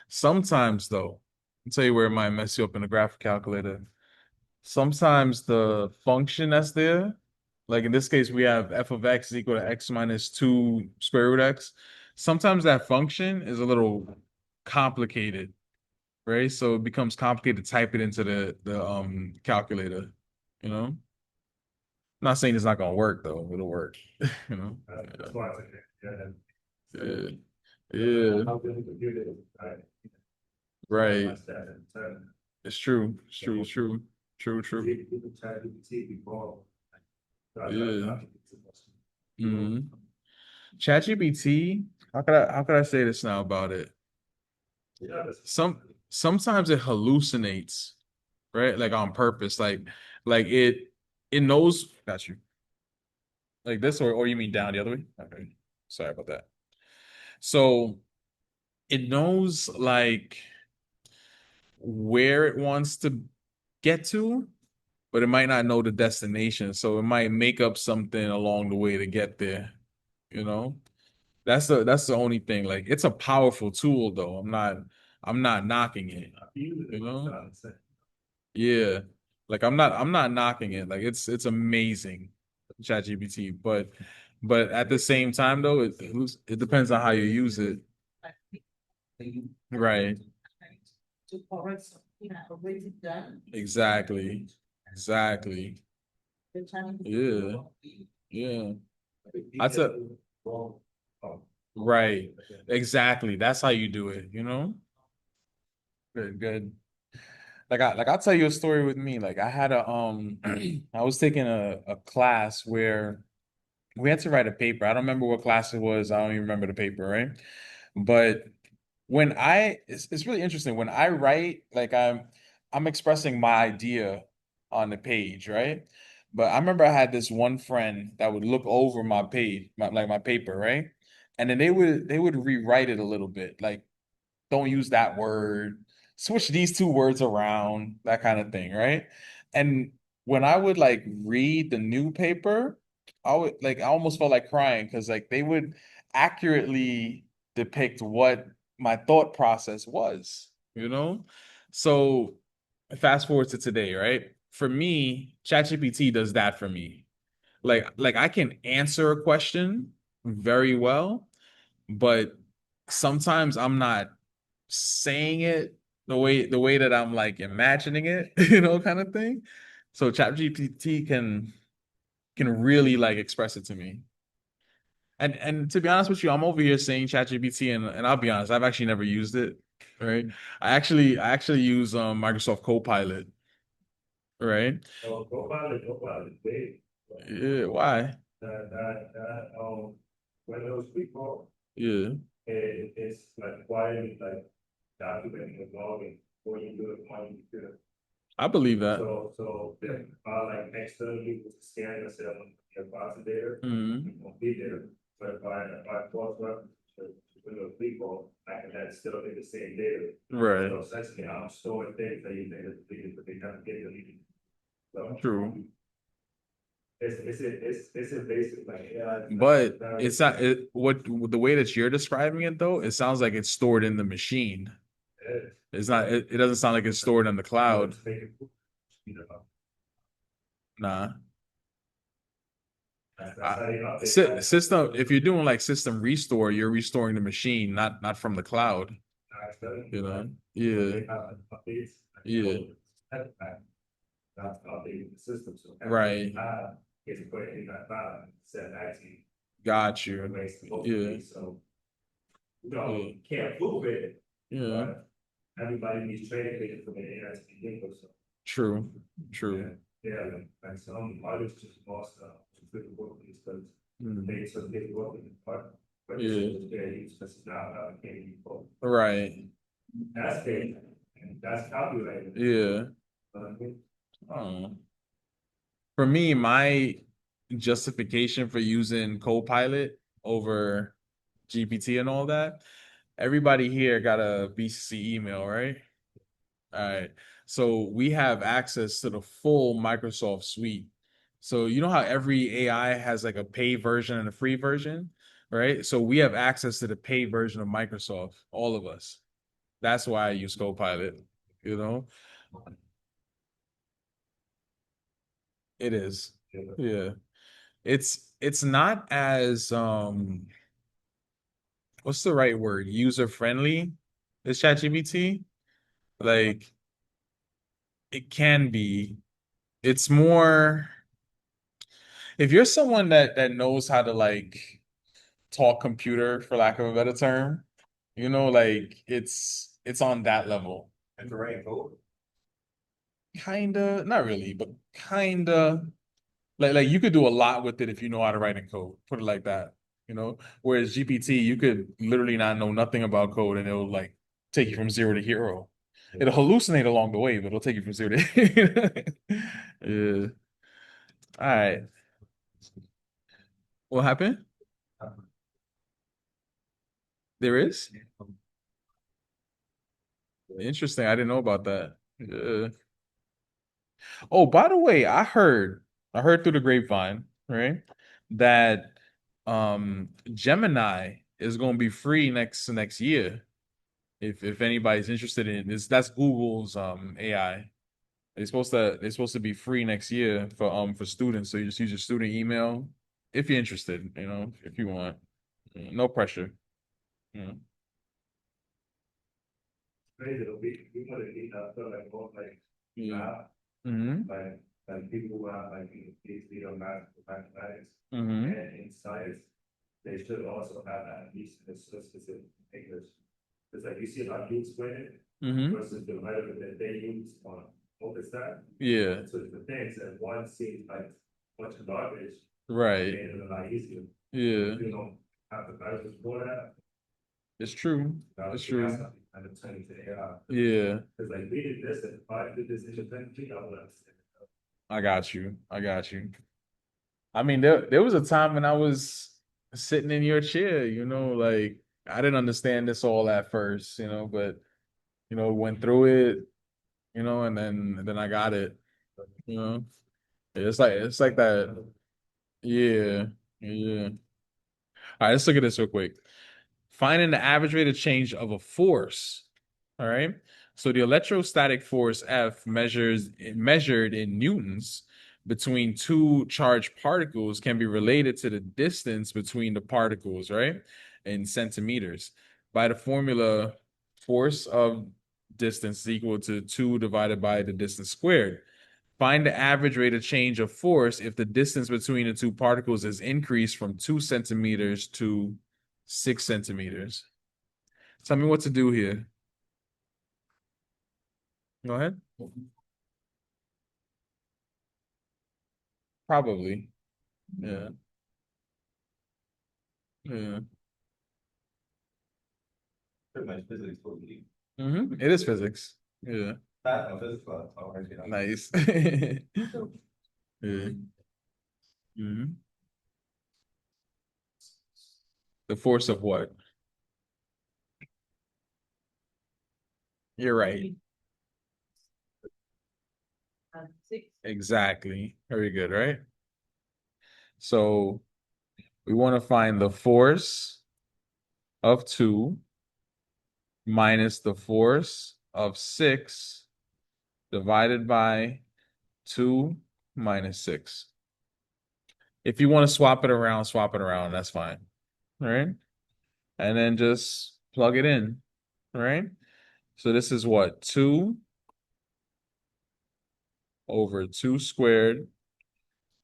Sometimes though, I'll tell you where it might mess you up in the graph calculator. Sometimes the function that's there, like in this case, we have f of x is equal to x minus 2 square root x. Sometimes that function is a little complicated, right? So it becomes complicated to type it into the calculator, you know? I'm not saying it's not gonna work though, it'll work, you know? that's why I said, Yeah. Yeah. How good the computer is, right? Right. That's that in turn. It's true. It's true. It's true. True. True. People try to be before. Yeah. Mm-hmm. ChatGPT, how could I say this now about it? Sometimes it hallucinates, right? Like on purpose. Like it knows, got you. Like this, or you mean down the other way? Okay. Sorry about that. So it knows like where it wants to get to, but it might not know the destination. So it might make up something along the way to get there, you know? That's the only thing. Like it's a powerful tool though. I'm not knocking it. You know? Yeah. Like I'm not knocking it. Like it's amazing, ChatGPT. But at the same time though, it depends on how you use it. Right. To correct something already done. Exactly. Exactly. The Chinese Yeah. people Yeah. That's a right. Exactly. That's how you do it, you know? Good, good. I'll tell you a story with me. Like I had I was taking a class where we had to write a paper. I don't remember what class it was. I don't even remember the paper, right? But it's really interesting. When I write, like I'm expressing my idea on the page, right? But I remember I had this one friend that would look over my page, my paper, right? And then they would rewrite it a little bit. Like don't use that word, switch these two words around, that kind of thing, right? And when I would like read the new paper, I would like I almost felt like crying because like they would accurately depict what my thought process was, you know? So fast forward to today, right? For me, ChatGPT does that for me. Like I can answer a question very well, but sometimes I'm not saying it the way that I'm like imagining it, kind of thing. So ChatGPT can really like express it to me. And to be honest with you, I'm over here saying ChatGPT, and I'll be honest, I've actually never used it. Right. I actually use Microsoft Copilot, right? So go about it, they, Yeah, why? when those people, Yeah. it's like quietly like documenting and logging before you do it, when you do it. I believe that. So, like externally with the scan yourself, your box is there, Mhm. it won't be there. But if I cross reference to those people, I can add still in the same data. Right. So essentially, I'm storing things that you think is deleted, but they never get deleted. So. True. It's a basic, like, yeah. But it's not what the way that you're describing it though, it sounds like it's stored in the machine. It's not it doesn't sound like it's stored in the cloud. Nah. System, if you're doing like system restore, you're restoring the machine, not from the cloud. Yeah. Yeah. That's updating the system, so. Right. It's put in that file, set that to. Got you. Yeah. So. Yeah. Can't prove it. Yeah. But everybody needs training data for the AI to be able, so. True. True. Yeah, like some artists just lost, different work with because Mm. they took their work in part. But Yeah. it's just now, can't be both. Right. That's data, and that's calculated. Yeah. But Oh. For me, my justification for using Copilot over GPT and all that, everybody here got a BCC email, right? All right. So we have access to the full Microsoft suite. So you know how every AI has like a paid version and a free version, right? So we have access to the paid version of Microsoft, all of us. That's why I use Copilot, you know? It is. Yeah. It's not as what's the right word? User friendly as ChatGPT. Like it can be. It's more if you're someone that knows how to like talk computer for lack of a better term, like it's on that level. And the right code. Kinda, not really, but kinda like you could do a lot with it if you know how to write in code. Put it like that, Whereas GPT, you could literally not know nothing about code and it'll like take you from zero to hero. It'll hallucinate along the way, but it'll take you from zero to hero. Yeah. All right. What happened? There is? Interesting. I didn't know about that. Yeah. Oh, by the way, I heard through the grapevine, right, that Gemini is going to be free next year. If anybody's interested in this, that's Google's AI. They're supposed to be free next year for students. So you just use your student email if you're interested, if you want. No pressure. Yeah. Crazy, we want to need that, feel like, both like, Yeah. Mm-hmm. like people who have like, PhD or mathematics. Mm-hmm. And in science, they should also have at least a specific English. It's like you see how you explain it Mm-hmm. versus the rhetoric that they use on OpenStack. Yeah. So the things that one seems like a bunch of garbage, Right. made it a lot easier. Yeah. You don't have the values for that. It's true. It's true. And it's turning to AI. Yeah. Cause like we did this, and if I did this independently, I would understand. I got you. I got you. I mean, there was a time when I was sitting in your chair, like I didn't understand this all at first, but went through it, and then I got it, you know. It's like that. Yeah, yeah. All right, let's look at this real quick. Finding the average rate of change of a force. All right. So the electrostatic force F measured in newtons between two charged particles can be related to the distance between the particles, right? In centimeters. By the formula, force of distance is equal to 2 divided by the distance squared. Find the average rate of change of force if the distance between the two particles is increased from 2 centimeters to 6 centimeters. Tell me what to do here. Go ahead. Probably. Yeah. Yeah. Pretty much physics will be. It is physics. Yeah. Not a physics class, already. Nice. Yeah. The force of what? You're right. 6. Exactly. Very good, right? So we want to find the force of 2 minus the force of 6 divided by 2 minus 6. If you want to swap it around, that's fine. All right. And then just plug it in. All right. So this is what? 2 over 2 squared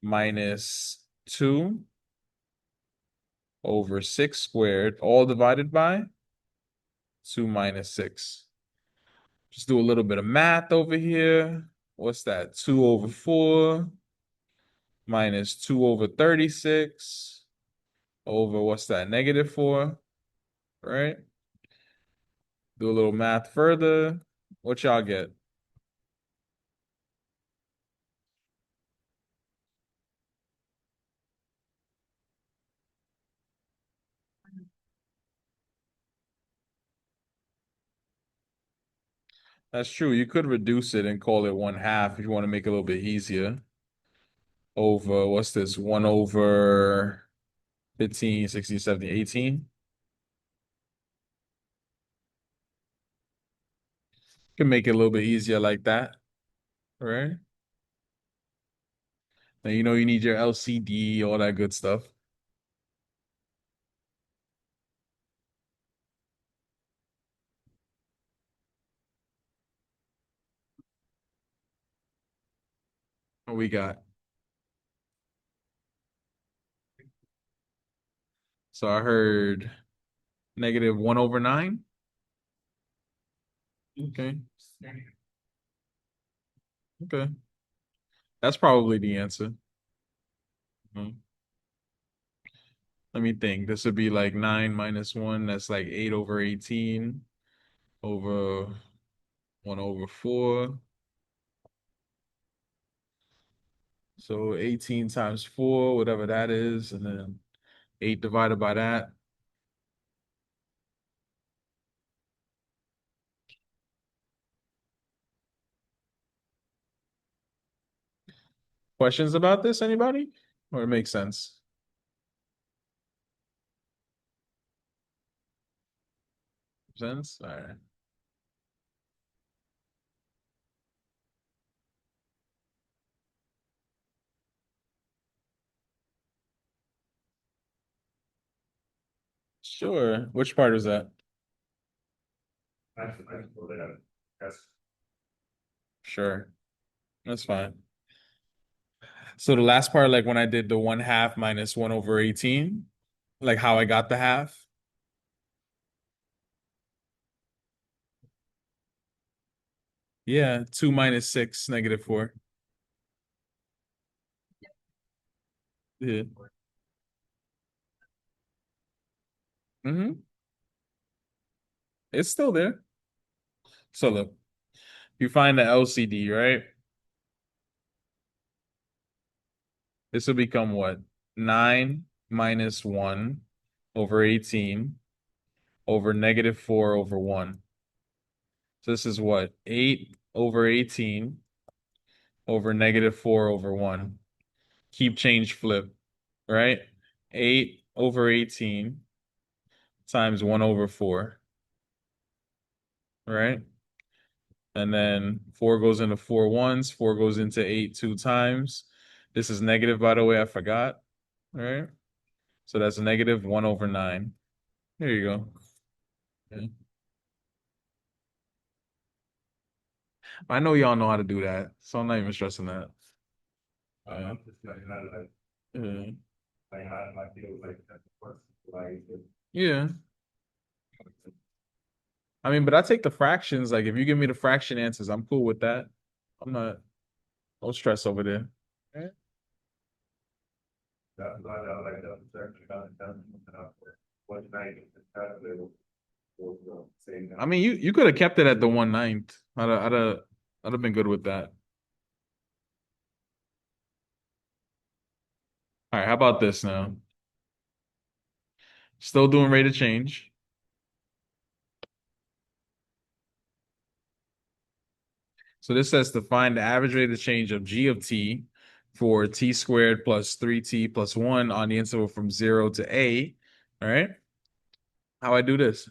minus 2 over 6 squared, all divided by 2 minus 6. Just do a little bit of math over here. What's that? 2 over 4 minus 2 over 36 over what's that? Negative 4, right? Do a little math further. What y'all get? That's true. You could reduce it and call it 1/2 if you want to make it a little bit easier. Over, what's this? 1 over 15, 16, 17, 18. Can make it a little bit easier like that, right? And you need your LCD, all that good stuff. What we got? So I heard negative 1 over 9. Okay. Okay. That's probably the answer. Mhm. Let me think. This would be like 9 minus 1. That's like 8 over 18 over 1 over 4. So 18 times 4, whatever that is, and then 8 divided by that. Questions about this, anybody? Or it makes sense? Sense? All right. Sure. Which part is that? That's Sure. That's fine. So the last part, like when I did the 1/2 minus 1 over 18, like how I got the half. Yeah, 2 minus 6, negative 4. Yeah. It's still there. So look, you find the LCD, right? This will become what? 9 minus 1 over 18 over -4/1. So this is what? 8/18 over -4/1. Keep change flip, right? 8/18 times 1/4, right? And then 4 goes into 4 ones, 4 goes into 8 2 times. This is negative, by the way, I forgot, right? So that's -1/9. There you go. Yeah. I know y'all know how to do that, so I'm not even stressing that. I'm just like, Yeah. I feel like that's the first, like, Yeah. I mean, but I take the fractions. Like, if you give me the fraction answers, I'm cool with that. I'm not, no stress over there. that's why I like that, section, what night is calculated. I mean, you could have kept it at the 1/9. I'd have been good with that. All right, how about this now? Still doing rate of change. So this says to find the average rate of change of g of t for t squared plus 3t plus 1 on the interval from 0 to a. All right. How I do this?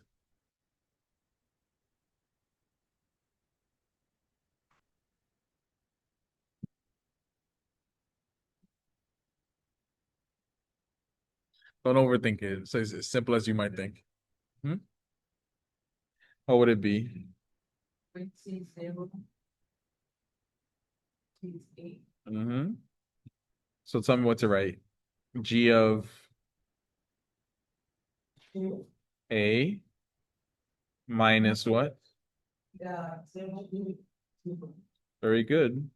Don't overthink it. It's as simple as you might think. Hmm? What would it be? T zero. T is 8. Mm-hmm. So tell me what to write. G of Two. a minus what? Yeah, 0 2. Very good.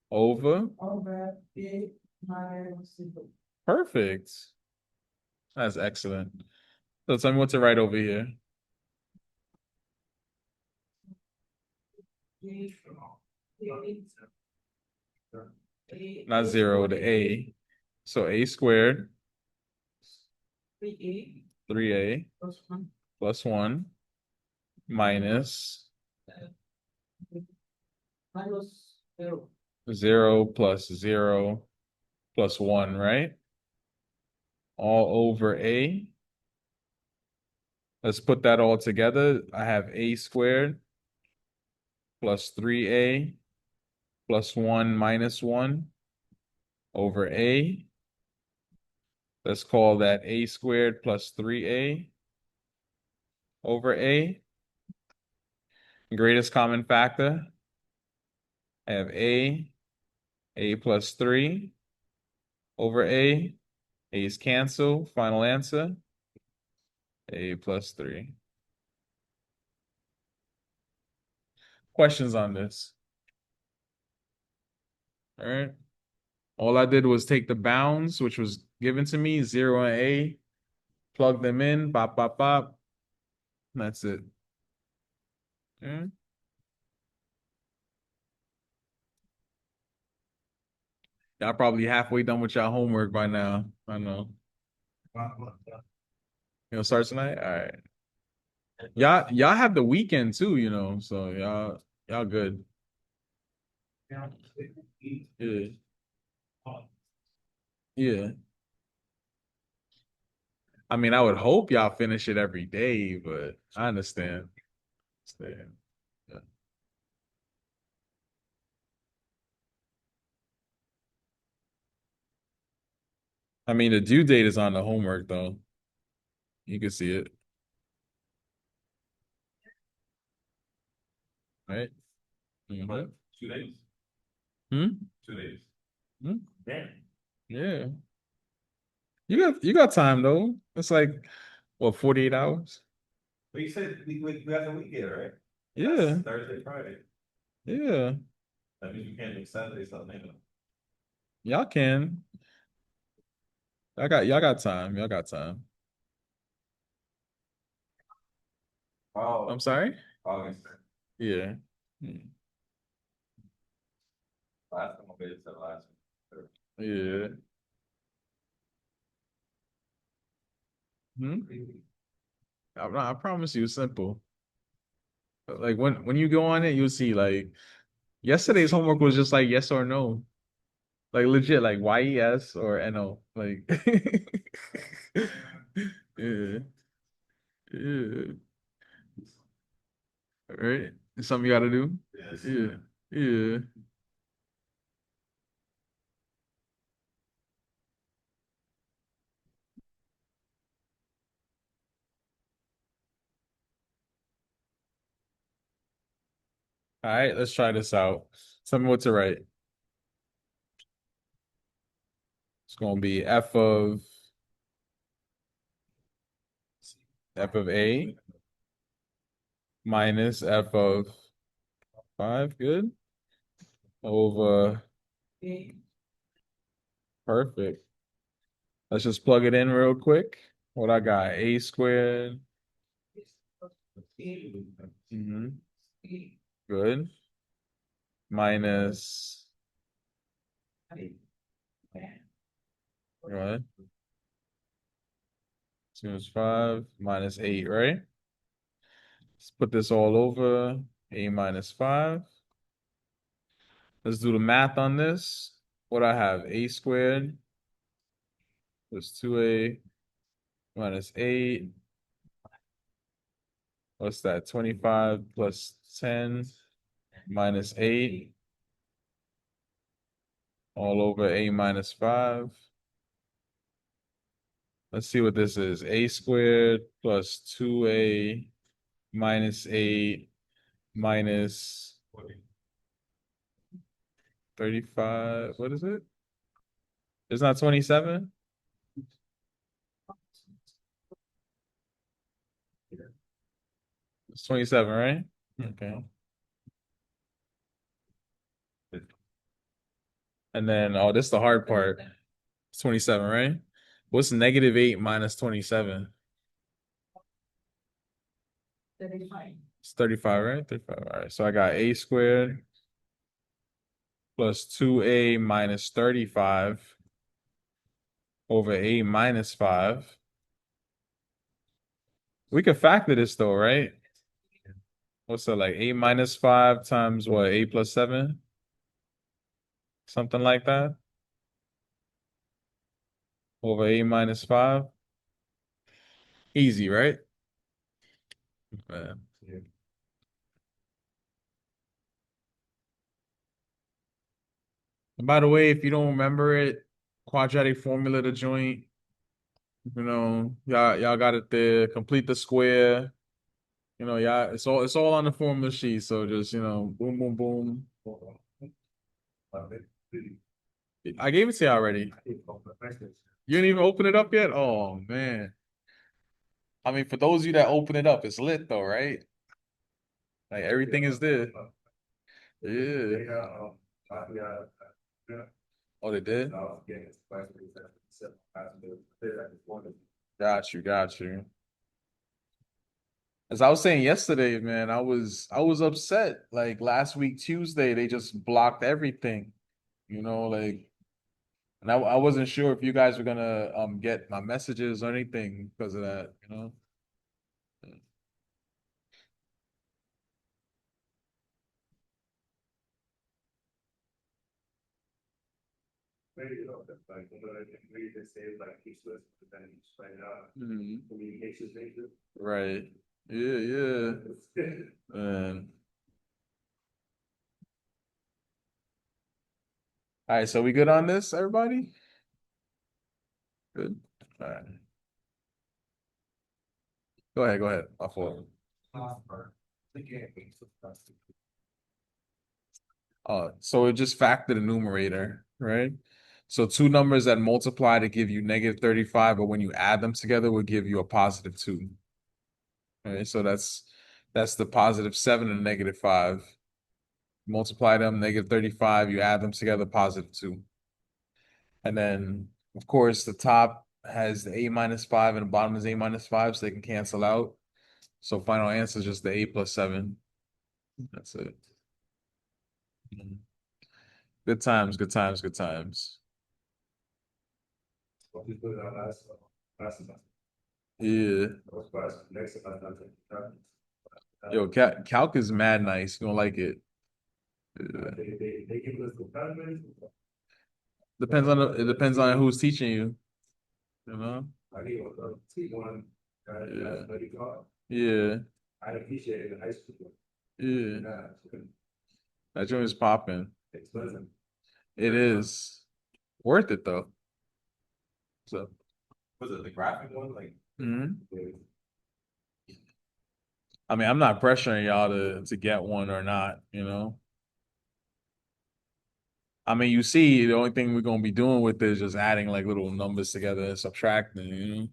Over. Over 8 minus 0. Perfect. That's excellent. So tell me what to write over here. Not 0, the a. So a squared, 3A 3a plus 1. plus 1 minus Minus 0. 0 plus 0 plus 1, right? All over a. Let's put that all together. I have a squared plus 3a plus 1 minus 1 over a. Let's call that a squared plus 3a over a. Greatest common factor. I have a plus 3 over a. A's cancel. Final answer. A plus 3. Questions on this? All right. All I did was take the bounds, which was given to me, 0 and a, plug them in, bop, bop, bop. That's it. Yeah. Y'all probably halfway done with y'all homework by now. I know. You know, start tonight? All right. Y'all have the weekend too, so y'all good. Yeah. Yeah. I mean, I would hope y'all finish it every day, but I understand. Understand. Yeah. I mean, the due date is on the homework though. You can see it. Right? What, 2 days? Hmm? 2 days. Hmm? Damn. Yeah. You got time though. It's like what, 48 hours? But you said we got the weekend, right? Yeah. That's Thursday, Friday. Yeah. That means you can't make Saturday something. Y'all can. Y'all got time. Y'all got time. Oh, I'm sorry? August. Yeah. Hmm. Last time I waited till last one. Yeah. Hmm? I promise you, it's simple. Like when you go on it, you'll see like yesterday's homework was just like yes or no. Like legit, like YES or NO. Like yeah. Yeah. Right? It's something you gotta do. Yes. Yeah. Yeah. All right, let's try this out. Tell me what to write. It's gonna be f of a minus f of 5, good, over perfect. Let's just plug it in real quick. What I got? A squared. Hmm. Good. Minus, right? 2 is 5 minus 8, right? Let's put this all over a minus 5. Let's do the math on this. What I have? A squared plus 2a minus 8. What's that? 25 plus 10 minus 8 all over a minus 5. Let's see what this is. A squared plus 2a minus 8 minus 35. What is it? It's not 27? It's 27, right? Okay. And then, oh, this is the hard part. It's 27, right? What's negative 8 minus 27? It's 35, right? 35. All right. So I got a squared plus 2a minus 35 over a minus 5. We could factor this though, right? What's that, like a minus 5 times what? A plus 7? Something like that? Over a minus 5. Easy, right? Man. And by the way, if you don't remember it, quadratic formula to joint, y'all got it there. Complete the square. Yeah, it's all on the formula sheet. So just, boom, boom, boom. I gave it to you already. You didn't even open it up yet? Oh man. I mean, for those of you that open it up, it's lit though, right? Like everything is there. Yeah. Oh, they did? Got you. As I was saying yesterday, man, I was upset. Like last week, Tuesday, they just blocked everything. Like, and I wasn't sure if you guys were gonna get my messages or anything because of that. Maybe, that's like, maybe they say like each list, but then each like, Mhm. communications nature. Right. Yeah, yeah. And all right, so we good on this, everybody? Good. All right. Go ahead. My fault. So it just factor the numerator, right? So two numbers that multiply to give you negative 35, but when you add them together will give you a positive 2. All right, so that's the positive 7 and negative 5. Multiply them, negative 35, you add them together, positive 2. And then, of course, the top has the a minus 5 and the bottom is a minus 5, so they can cancel out. So final answer is just the a plus 7. That's it. Good times, good times, good times. What you put it on last semester. Yeah. That's why next time Yo, calc is mad nice. You don't like it. Yeah. they give us the comments. It depends on who's teaching you. You know? I gave a T1, Yeah. what you call Yeah. it? I appreciate it in high school. Yeah. Yeah, That joint is popping. expensive. It is worth it though. So. Was it the graphic one? Like, Mhm. I mean, I'm not pressuring y'all to get one or not, you know. I mean, you see, the only thing we're gonna be doing with it is just adding like little numbers together and subtracting, you know.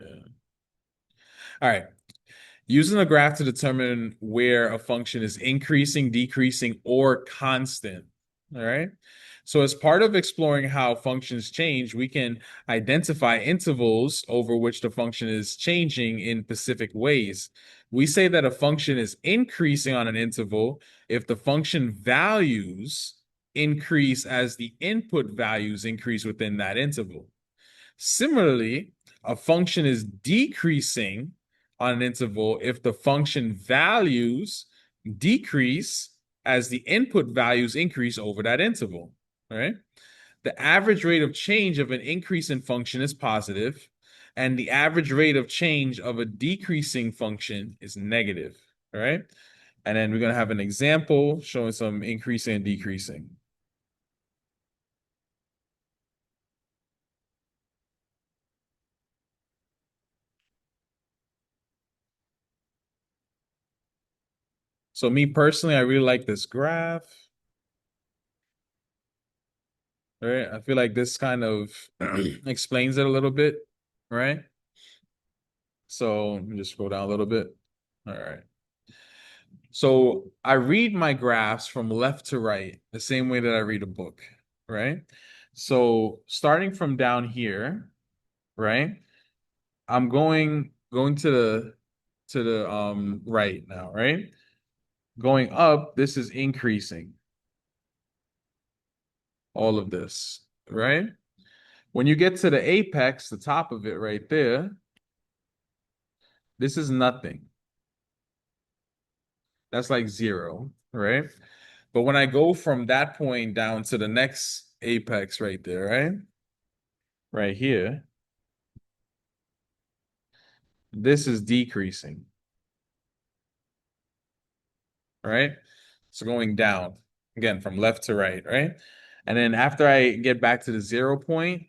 Yeah. All right. Using a graph to determine where a function is increasing, decreasing, or constant. All right. So, as part of exploring how functions change, we can identify intervals over which the function is changing in specific ways. We say that a function is increasing on an interval if the function values increase as the input values increase within that interval. Similarly, a function is decreasing on an interval if the function values decrease as the input values increase over that interval, right? The average rate of change of an increase in function is positive, and the average rate of change of a decreasing function is negative, right? And then we're going to have an example showing some increasing and decreasing. So me personally, I really like this graph. Right? I feel like this kind of explains it a little bit, right? So let me just scroll down a little bit. All right. So I read my graphs from left to right, the same way that I read a book, right? So starting from down here, right? I'm going to the right now, right? Going up, this is increasing. All of this, right? When you get to the apex, the top of it right there, this is nothing. That's like 0, right? But when I go from that point down to the next apex right there, right? Right here, this is decreasing, right? So going down again from left to right, right? And then after I get back to the 0 point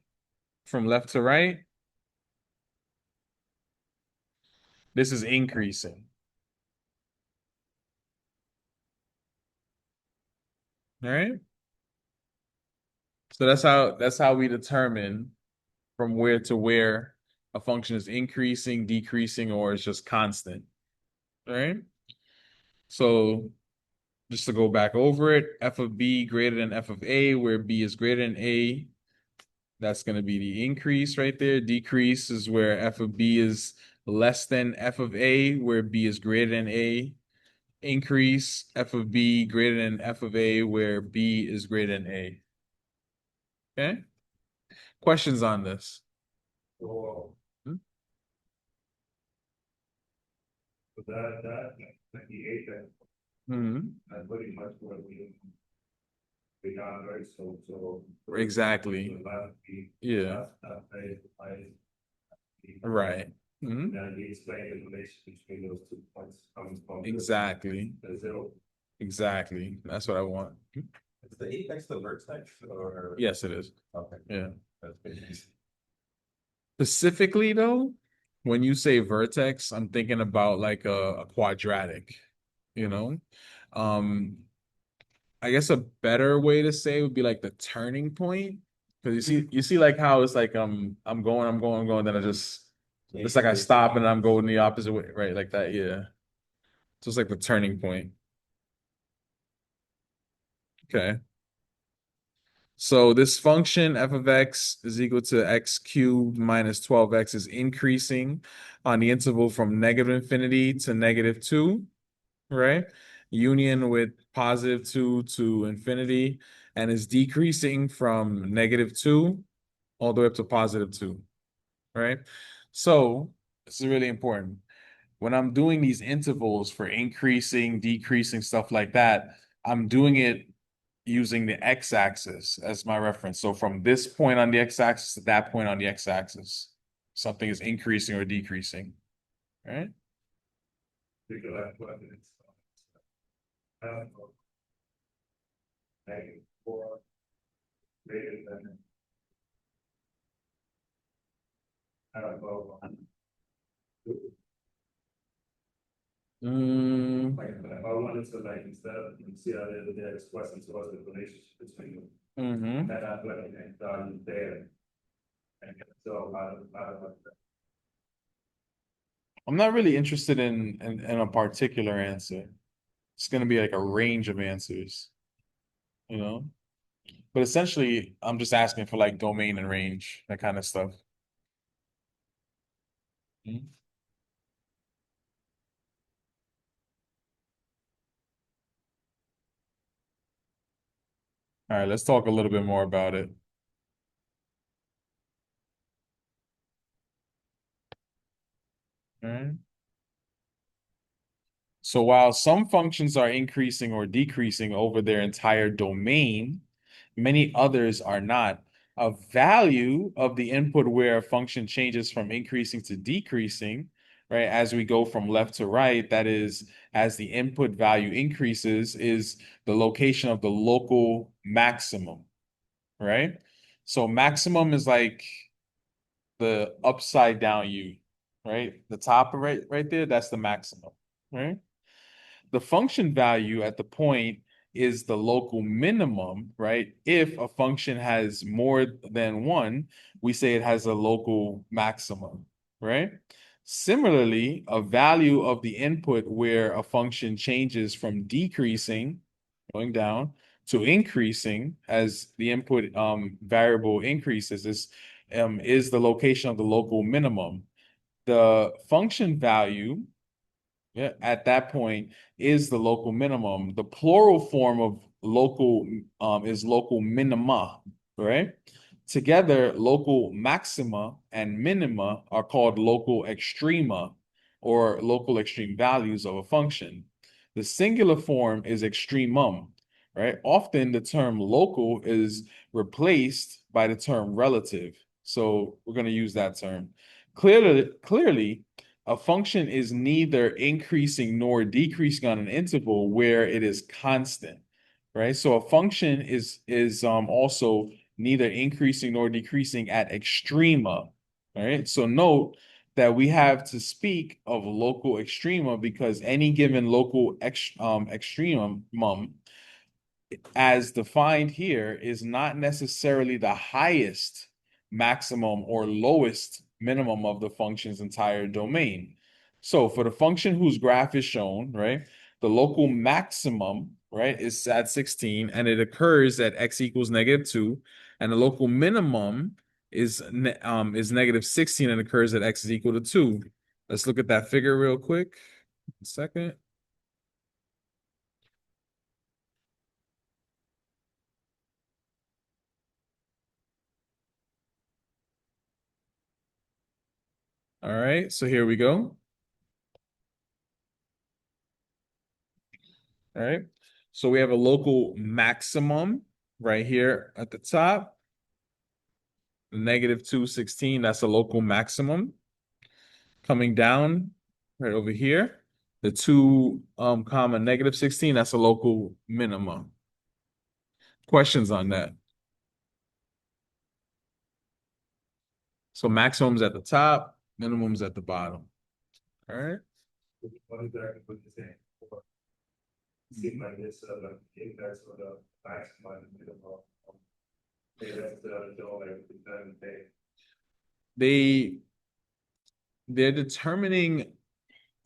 from left to right, this is increasing. All right? So that's how we determine from where to where a function is increasing, decreasing, or it's just constant. All right? So just to go back over it, f of b greater than f of a, where b is greater than a, that's going to be the increase right there. Decrease is where f of b is less than f of a, where b is greater than a. Increase, f of b greater than f of a, where b is greater than a. Okay? Questions on this? So, Hmm? that, like the eight, that, Mhm. that's pretty much what we got, right? So. Exactly. The last piece, Yeah. that's Right. Mhm. Now you explain the relation between those 2 points coming from. Exactly. The 0. Exactly. That's what I want. is the apex the vertex or? Yes, it is. Okay, Yeah. that's pretty easy. Specifically, though, when you say vertex, I'm thinking about like a quadratic, you know? I guess a better way to say would be like the turning point. Because you see like how it's like I'm going, then I just it's like I stop and I'm going the opposite way, right? Like that, yeah. So it's like the turning point. Okay. So this function f of x is equal to x cubed minus 12x is increasing on the interval from negative infinity to -2, right? Union with +2 to infinity, and is decreasing from -2 all the way up to +2, right? So This is really important. When I'm doing these intervals for increasing, decreasing, stuff like that, I'm doing it using the x-axis as my reference. So from this point on the x-axis to that point on the x-axis, something is increasing or decreasing, right? Because that's what it's. -4 greater than. I don't know. Like, if I wanted to, like, instead of, you see how the other day expressing to us the relationship between that athletic and value there. And so I'm not really interested in a particular answer. It's gonna be like a range of answers, you know? But essentially, I'm just asking for like domain and range, that kind of stuff. Mhm. All right, let's talk a little bit more about it. All right. So while some functions are increasing or decreasing over their entire domain, many others are not. A value of the input where a function changes from increasing to decreasing, right, as we go from left to right, that is, as the input value increases, is the location of the local maximum, right? So maximum is like the upside down U, right? The top right there, that's the maximum, right? The function value at the point is the local minimum, right? If a function has more than one, we say it has a local maximum, right? Similarly, a value of the input where a function changes from decreasing, going down, to increasing as the input variable increases is the location of the local minimum. The function value, yeah, at that point is the local minimum. The plural form of local is local minima, right? Together, local maxima and minima are called local extrema or local extreme values of a function. The singular form is extremum, right? Often the term local is replaced by the term relative. So we're going to use that term. Clearly, a function is neither increasing nor decreasing on an interval where it is constant, right? So a function is also neither increasing nor decreasing at extrema, right? So note that we have to speak of local extrema because any given local extremum as defined here is not necessarily the highest maximum or lowest minimum of the function's entire domain. So for the function whose graph is shown, right, the local maximum, right, is at 16 and it occurs at x equals -2, and the local minimum is negative 16 and occurs at x is equal to 2. Let's look at that figure real quick. A second. All right, so here we go. All right. So we have a local maximum right here at the top. -216, that's a local maximum. Coming down right over here, the 2 comma -16, that's a local minimum. Questions on that? So maximum's at the top, minimum's at the bottom. All right. What is that, what you saying? Seem like this, like, that's what the maximum, maybe that's the, like, They're determining,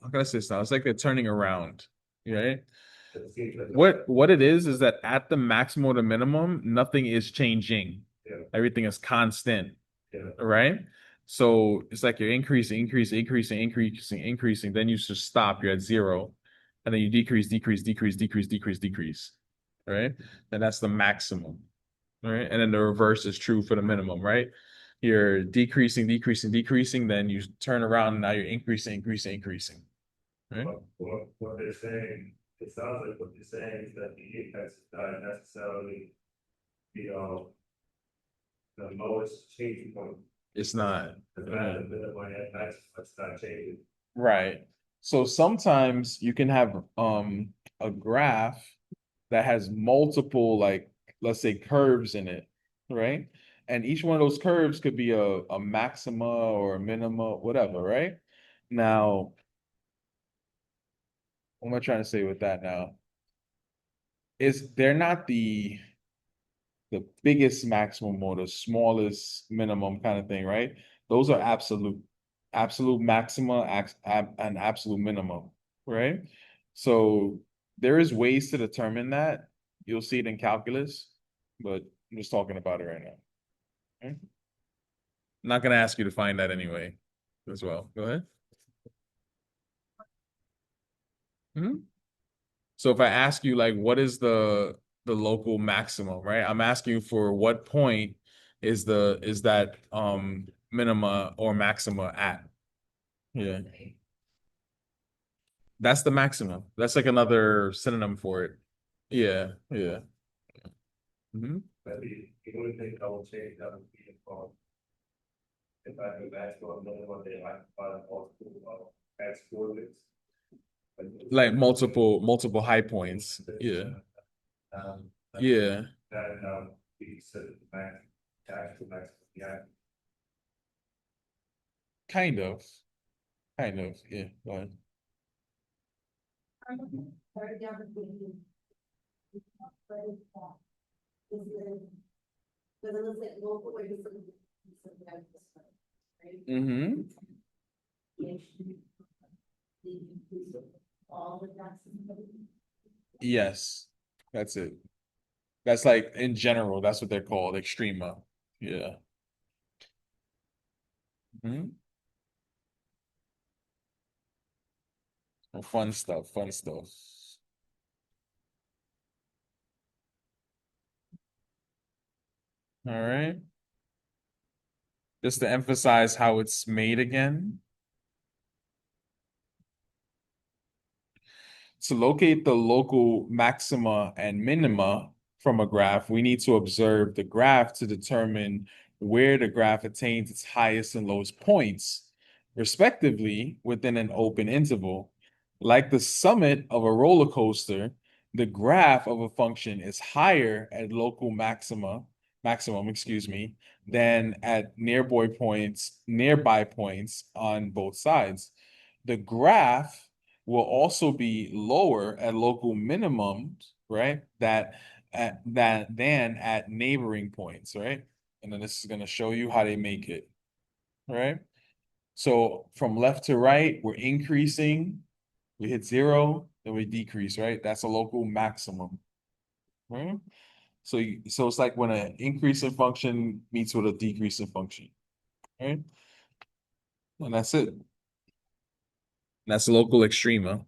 how can I say this now? It's like they're turning around, right? What it is that at the maximum or the minimum, nothing is changing. Yeah. Everything is constant, Yeah. right? So it's like you're increasing, then you should stop. You're at 0, and then you decrease, right? And that's the maximum, right? And then the reverse is true for the minimum, right? you're decreasing, decreasing, decreasing, then you turn around and now you're increasing, increasing, increasing. Right? What they're saying, it sounds like what they're saying is that the apex is not necessarily the, the lowest change point. It's not. The minimum at max, that's not changing. Right. So sometimes you can have a graph that has multiple, like, let's say, curves in it, right? And each one of those curves could be a maxima or a minima, whatever, right? Now, what am I trying to say with that now? Is they're not the biggest maximum or the smallest minimum kind of thing, right? Those are absolute maxima and absolute minimum, right? So there is ways to determine that. You'll see it in calculus, but I'm just talking about it right now. Okay? I'm not gonna ask you to find that anyway, as well. Go ahead. Mhm. So if I ask you like what is the local maximum, right? I'm asking you for what point is that minima or maxima at? Yeah. That's the maximum. That's like another synonym for it. Yeah, yeah. Hmm. But the only thing that will change that would be if I go back to a minimum, they like find multiple, X coordinates. Like multiple high points. Yeah. Um, Yeah. that, we set the max, actual max, yeah. Kind of. Kind of. Yeah. Go ahead. Very down the beginning. But it's not. Is it? But it looks like local way to. Right? Mm-hmm. All the maximum. Yes. That's it. That's like in general, that's what they're called, extrema. Yeah. Mhm. Well, fun stuff, fun stuff. All right. Just to emphasize how it's made again. To locate the local maxima and minima from a graph, we need to observe the graph to determine where the graph attains its highest and lowest points, respectively, within an open interval. Like the summit of a roller coaster, the graph of a function is higher at local maximum, excuse me, than at nearby points on both sides. The graph will also be lower at local minimums, right? Than at neighboring points, right? And then this is going to show you how they make it, right? So from left to right, we're increasing. We hit 0, then we decrease, right? That's a local maximum, right? So it's like when an increasing function meets with a decreasing function, right? And that's it. That's local extrema.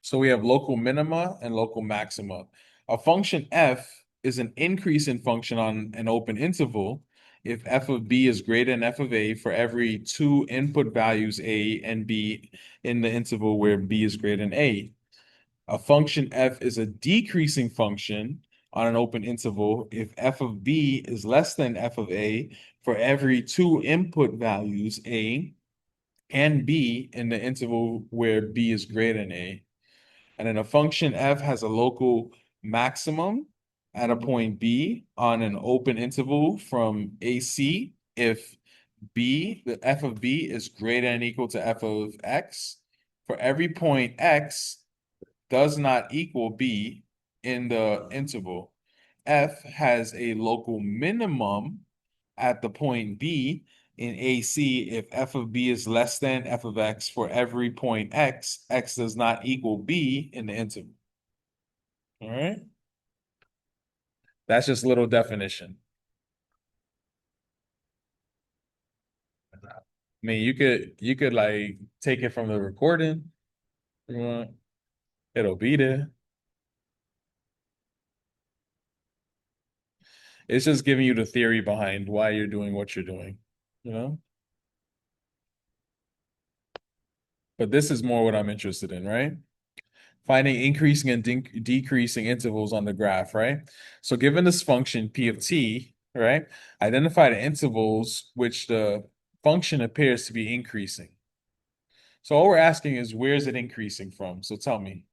So we have local minima and local maxima. A function f is an increasing function on an open interval if f of b is greater than f of a for every two input values a and b in the interval where b is greater than a. A function f is a decreasing function on an open interval if f of b is less than f of a for every two input values a and b in the interval where b is greater than a. And then a function f has a local maximum at a point B on an open interval from AC if the f of B is greater than equal to f of x. For every point x does not equal B in the interval, f has a local minimum at the point B in AC if f of b is less than f of x for every point x, x does not equal b in the interval. All right? That's just a little definition. I mean, you could like take it from the recording. If you want. It'll be there. It's just giving you the theory behind why you're doing what you're doing, you know? But this is more what I'm interested in, right? Finding increasing and decreasing intervals on the graph, right? So given this function p of t, right? Identify the intervals which the function appears to be increasing. So all we're asking is where is it increasing from? So tell me.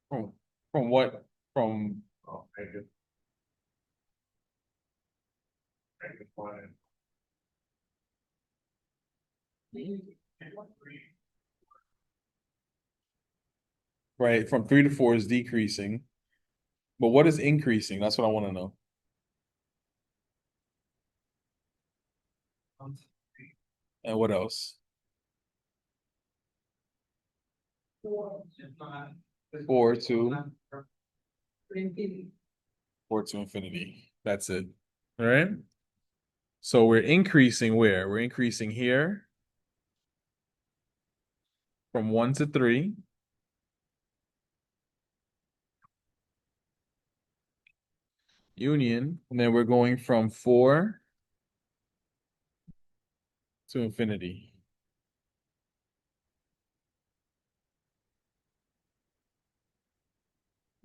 From from what? From Oh, negative one. right, from 3 to 4 is decreasing. But what is increasing? That's what I want to know. And what else? 4 to 4 to infinity. That's it. All right. So we're increasing where? We're increasing here from 1 to 3. Union. And then we're going from 4 to infinity.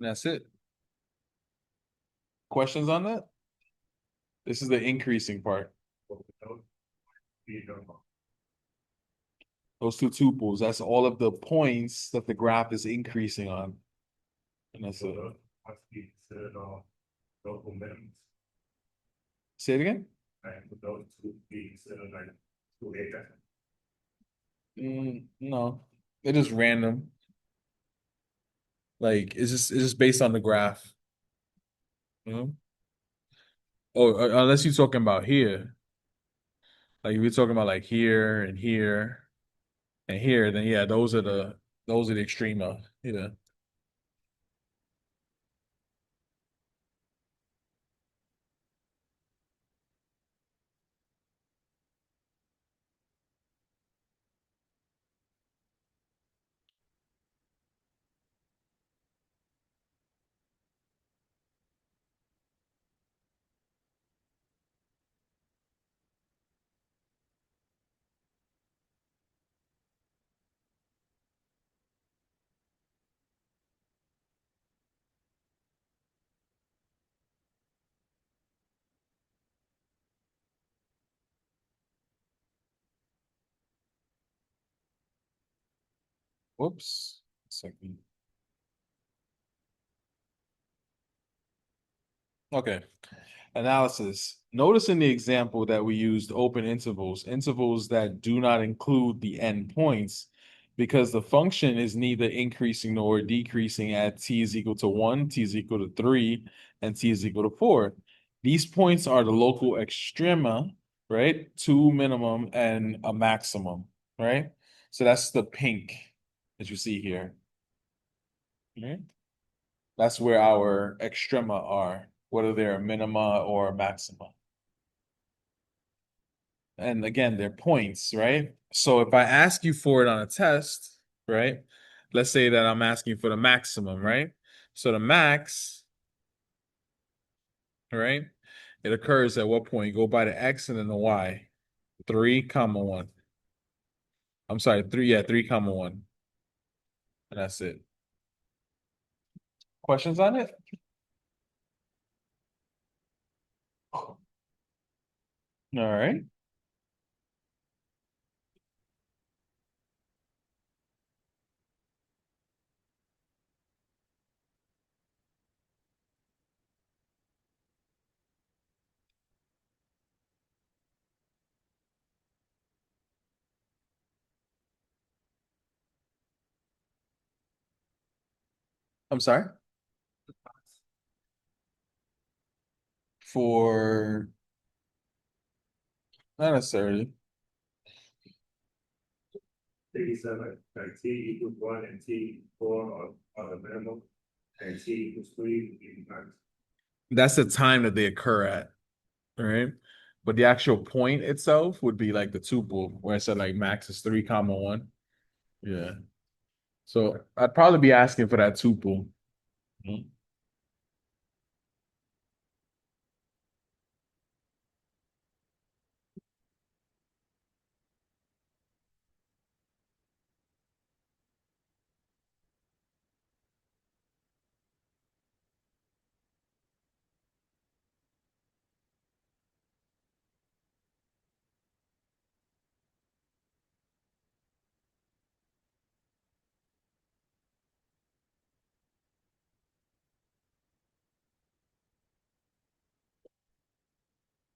And that's it. Questions on that? This is the increasing part. Those two tuples, that's all of the points that the graph is increasing on. And that's it. Must be considered local minimums, Say it again? and for those to be considered like two acres. No, they're just random. Like it's just based on the graph. You know? Oh, unless you're talking about here. Like if you're talking about like here and here and here, then yeah, those are the extrema. Yeah. Whoops. Second. Okay. Analysis. Notice in the example that we used open intervals, intervals that do not include the endpoints, because the function is neither increasing nor decreasing at t is equal to 1, t is equal to 3, and t is equal to 4. These points are the local extrema, right? Two minimum and a maximum, right? So that's the pink that you see here. Okay? That's where our extrema are, whether they're a minima or a maxima. And again, they're points, right? So if I ask you for it on a test, right? Let's say that I'm asking for the maximum, right? So the max, right? It occurs at what point? You go by the x and then the y. 3 comma 1. I'm sorry, 3 comma 1. And that's it. Questions on it? All right. I'm sorry. for not necessarily. 87, like T equals 1 and T equals 4 are the minimum, and T equals 3 would be the max. That's the time that they occur at, right? But the actual point itself would be like the tuple, where I said like max is 3 comma 1. Yeah. So I'd probably be asking for that tuple. Mhm.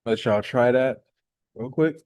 Let y'all try that real quick.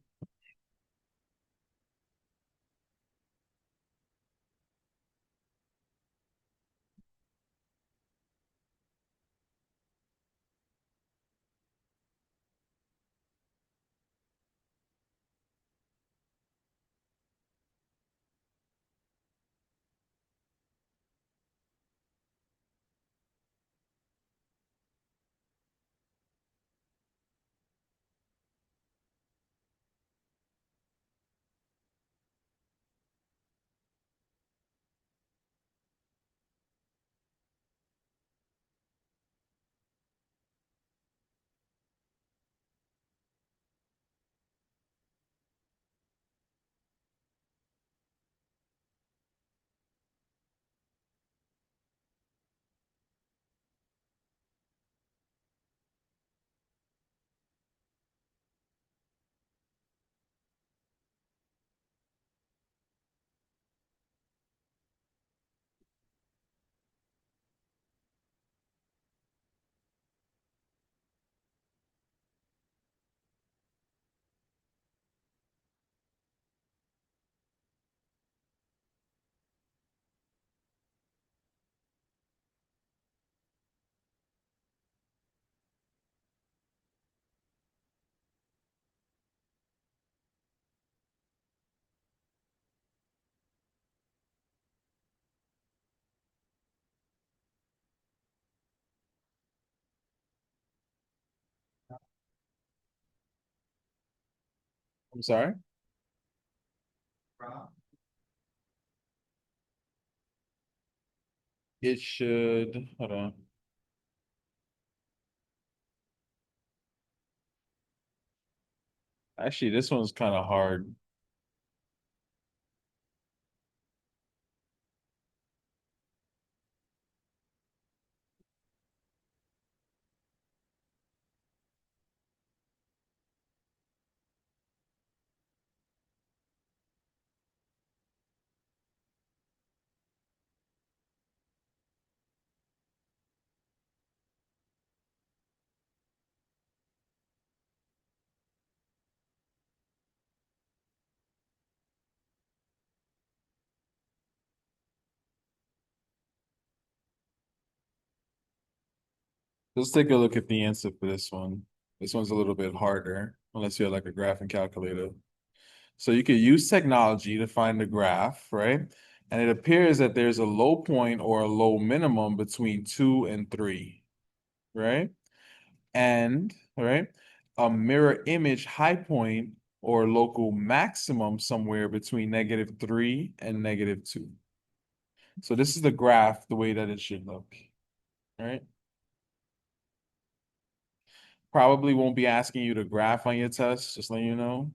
I'm sorry. It should, hold on. Actually, this one's kind of hard. Let's take a look at the answer for this one. This one's a little bit harder, unless you have like a graphing calculator. So you could use technology to find the graph, right? And it appears that there's a low point or a low minimum between 2 and 3, right? And, right, a mirror image high point or local maximum somewhere between -3 and -2. So this is the graph, the way that it should look, right? Probably won't be asking you to graph on your test, just letting you know.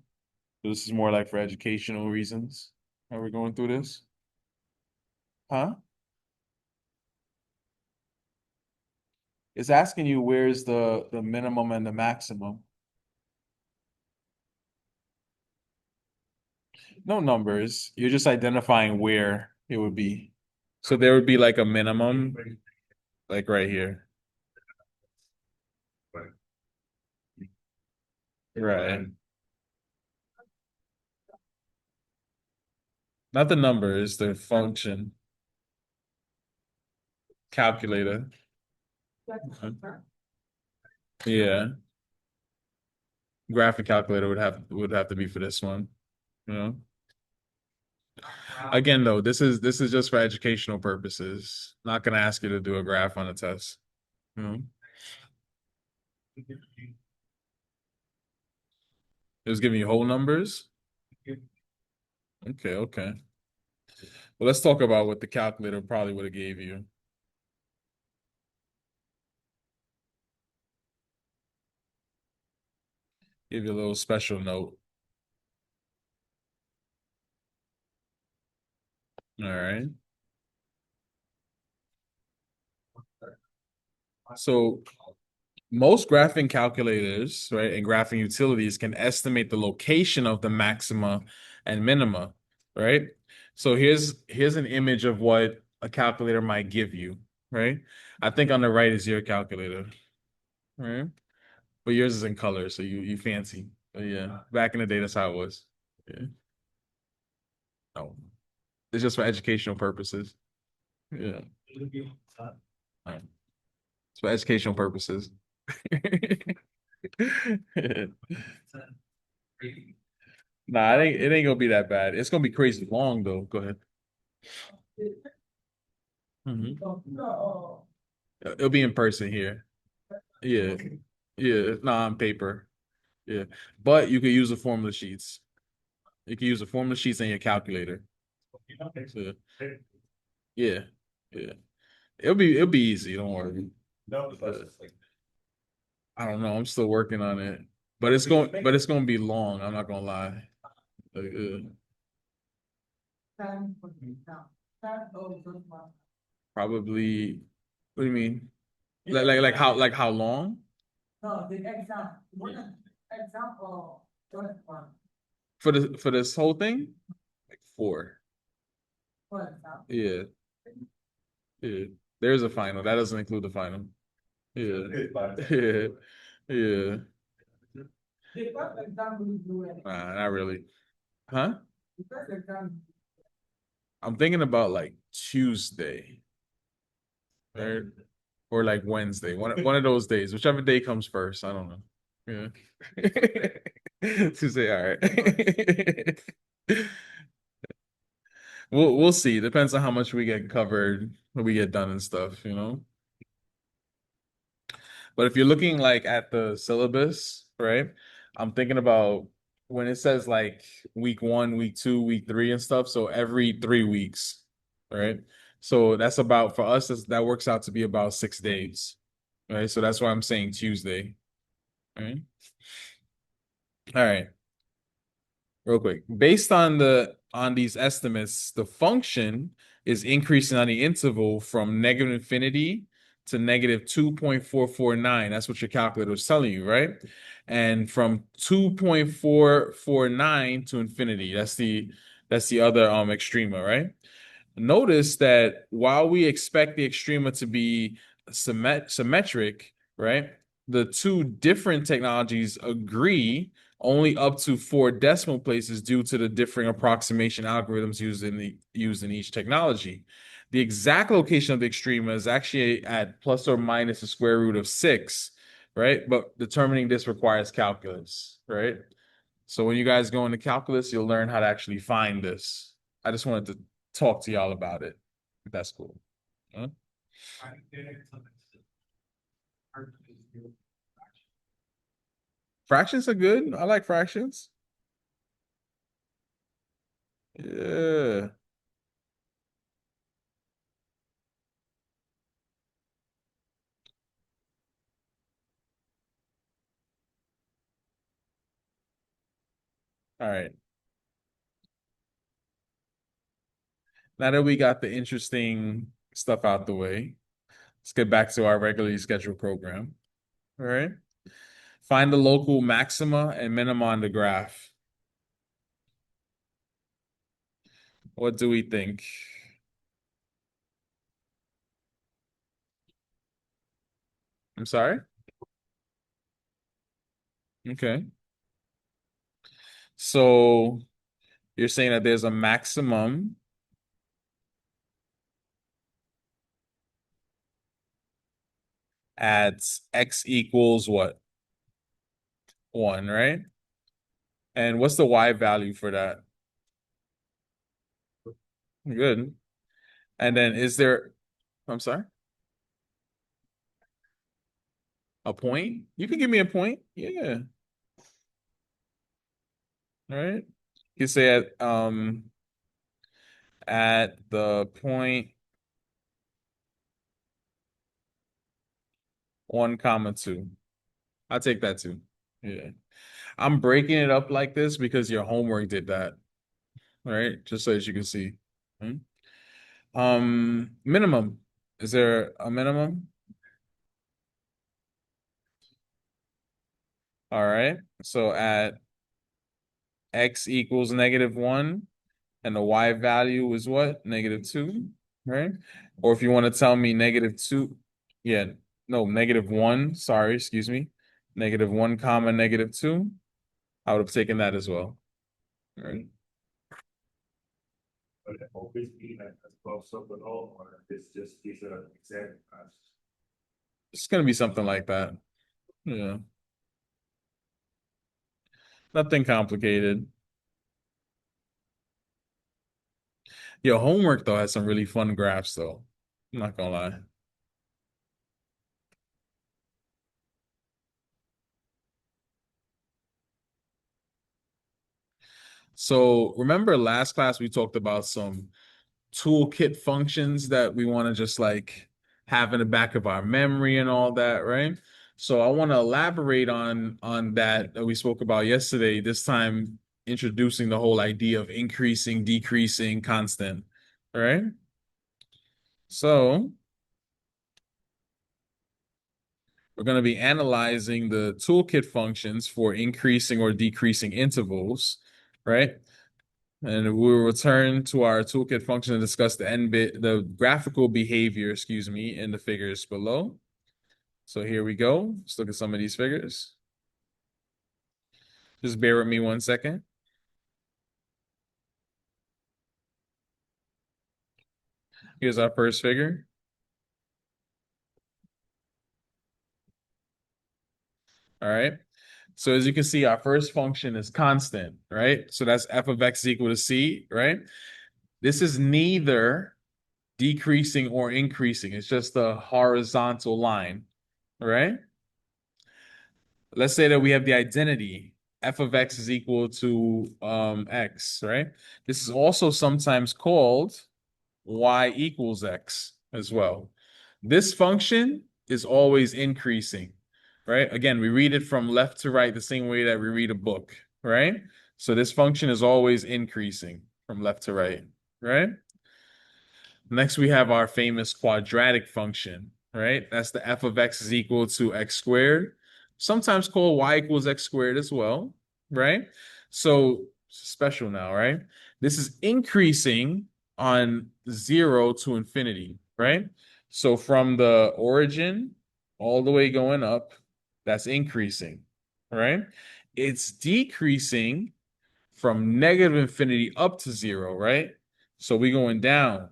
This is more like for educational reasons. How we're going through this? Huh? It's asking you where's the minimum and the maximum. No numbers. You're just identifying where it would be. So there would be like a minimum, like right here. Right. Not the numbers, the function. Calculator. Yeah. Graphic calculator would have to be for this one. You know. Again, though, this is just for educational purposes. Not gonna ask you to do a graph on a test. You know. It was giving you whole numbers. Okay, okay. Well, let's talk about what the calculator probably would have gave you. Give you a little special note. All right. So most graphing calculators, right, and graphing utilities can estimate the location of the maxima and minima, right? So here's an image of what a calculator might give you, right? I think on the right is your calculator, right? But yours is in color, so you fancy. But yeah, back in the day, that's how it was. Yeah. No, it's just for educational purposes. Yeah. All right. It's for educational purposes. Nah, it ain't gonna be that bad. It's gonna be crazy long though. Go ahead. Mhm. No. It'll be in person here. Yeah. Yeah. Nah, on paper. Yeah. But you could use the formula sheets. You can use the formula sheets and your calculator. So, yeah. Yeah. It'll be easy, don't worry. I don't know. I'm still working on it. But it's gonna be long, I'm not gonna lie. Like, Time for the exam. Time of the month. probably what do you mean? Like how long? No, the exam, one example, first one, For this whole thing? Like 4. for example. Yeah. Yeah. There's a final. That doesn't include the final. Yeah. Yeah. Yeah. The first exam will do it. Nah, not really. Huh? The first exam, I'm thinking about like Tuesday. Right? Or like Wednesday. One of those days. Whichever day comes first. I don't know. Yeah. Tuesday, all right. We'll see. Depends on how much we get covered, when we get done and stuff, you know. But if you're looking like at the syllabus, right? I'm thinking about when it says like week 1, week 2, week 3 and stuff. So every 3 weeks, right? So that's about for us, that works out to be about 6 days. Right. So that's why I'm saying Tuesday. Right. All right. Real quick. Based on these estimates, the function is increasing on the interval from negative infinity to negative 2.449. That's what your calculator is telling you, right? And from 2.449 to infinity. That's the other extrema, right? Notice that while we expect the extrema to be symmetric, right? The two different technologies agree only up to 4 decimal places due to the differing approximation algorithms used in each technology. The exact location of the extrema is actually at plus or minus the square root of 6, right? But determining this requires calculus, right? So when you guys go into calculus, you'll learn how to actually find this. I just wanted to talk to y'all about it. That's cool. Huh? Fractions are good. I like fractions. Yeah. All right. Now that we got the interesting stuff out the way, let's get back to our regularly scheduled program. All right. Find the local maxima and minima on the graph. What do we think? I'm sorry? Okay. So you're saying that there's a maximum at x equals what? 1, right? And what's the y value for that? Good. And then is there, I'm sorry? A point? You can give me a point. Yeah. All right. You say at the point 1 comma 2. I'll take that too. Yeah. I'm breaking it up like this because your homework did that. All right. Just so as you can see. Hmm? Minimum. Is there a minimum? All right. So at x equals -1 and the y value is what? -2, right? Or if you want to tell me -2, yeah, no, -1, sorry, excuse me. -1 comma -2, I would have taken that as well. All right. But it always be like as close up at all, or it's just these are exact. It's gonna be something like that. Yeah. Nothing complicated. Your homework though has some really fun graphs though. I'm not gonna lie. So remember last class we talked about some toolkit functions that we want to just like have in the back of our memory and all that, right? So I want to elaborate on that we spoke about yesterday, this time introducing the whole idea of increasing, decreasing, constant, all right? So we're going to be analyzing the toolkit functions for increasing or decreasing intervals, right? And we'll return to our toolkit function and discuss the graphical behavior, excuse me, in the figures below. So here we go. Let's look at some of these figures. Just bear with me 1 second. Here's our first figure. All right. So as you can see, our first function is constant, right? So that's f of x is equal to c, right? This is neither decreasing or increasing. It's just a horizontal line, right? Let's say that we have the identity f of x is equal to x, right? This is also sometimes called y equals x as well. This function is always increasing, right? Again, we read it from left to right the same way that we read a book, right? So this function is always increasing from left to right, right? Next, we have our famous quadratic function, right? That's the f of x is equal to x squared, sometimes called y equals x squared as well, right? So special now, right? This is increasing on 0 to infinity, right? So from the origin all the way going up, that's increasing, right? It's decreasing from -infinity up to 0, right? So we going down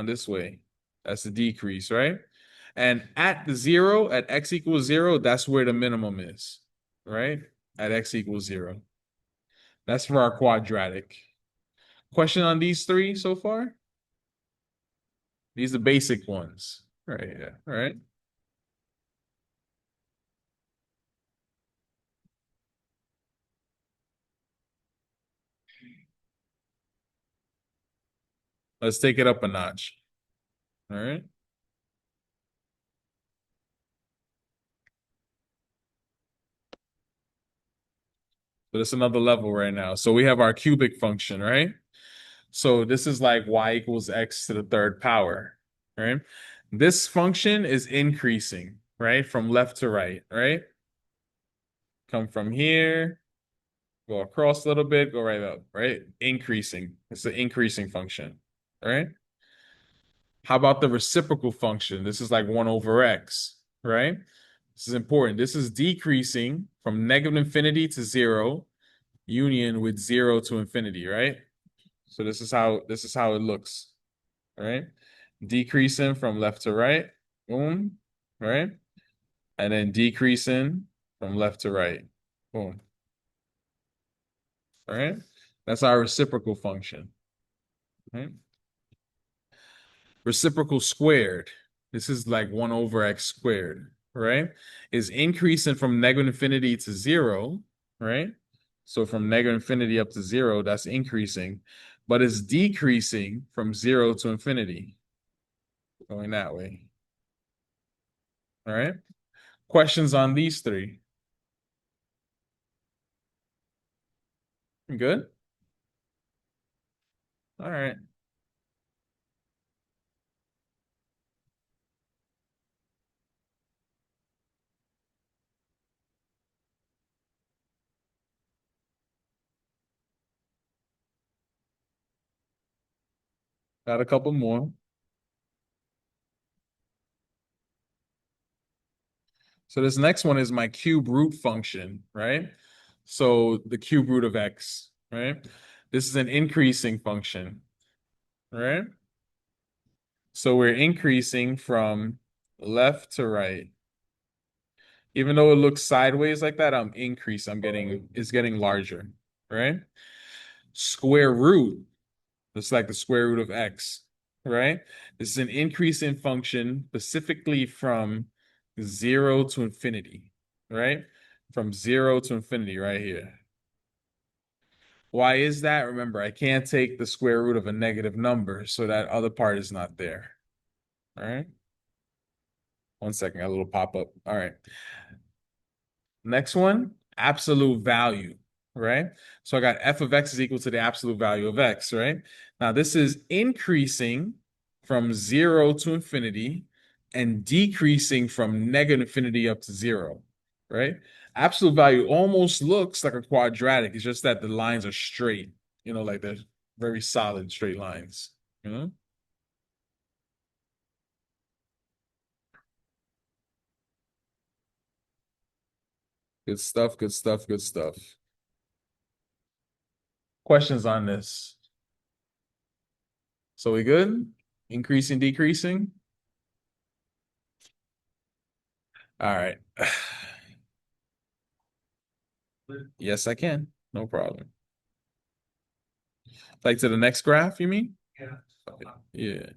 this way. That's the decrease, right? And at the 0, at x equals 0, that's where the minimum is, right? At x equals 0. That's for our quadratic. Question on these three so far? These are the basic ones. Right, yeah, all right. Let's take it up a notch. All right. So that's another level right now. So we have our cubic function, right? So this is like y equals x to the third power, right? This function is increasing, right? From left to right, right? Come from here, go across a little bit, go right up, right? Increasing. It's the increasing function, right? How about the reciprocal function? This is like 1 over x, right? This is important. This is decreasing from -infinity to 0, union with 0 to infinity, right? So this is how it looks, right? Decreasing from left to right, boom, right? And then decreasing from left to right. Boom. All right. That's our reciprocal function. Right? Reciprocal squared. This is like 1 over x squared, right? Is increasing from negative infinity to 0, right? So from negative infinity up to 0, that's increasing, but it's decreasing from 0 to infinity, going that way. All right. Questions on these three? Good? All right. Got a couple more. So this next one is my cube root function, right? So the cube root of x, right? This is an increasing function, right? So we're increasing from left to right. Even though it looks sideways like that, I'm it's getting larger, right? Square root, it's like the square root of x, right? This is an increasing function specifically from 0 to infinity, right? From 0 to infinity right here. Why is that? Remember, I can't take the square root of a negative number, so that other part is not there. All right. 1 second, got a little pop-up. All right. Next one, absolute value, right? So I got f of x is equal to the absolute value of x, right? Now this is increasing from 0 to infinity and decreasing from negative infinity up to 0, right? Absolute value almost looks like a quadratic. It's just that the lines are straight, like they're very solid straight lines, you know? Good stuff, good stuff, good stuff. Questions on this? So we good? Increasing, decreasing? All right. Yes, I can. No problem. Like to the next graph, you mean? Yeah. Okay. Yeah.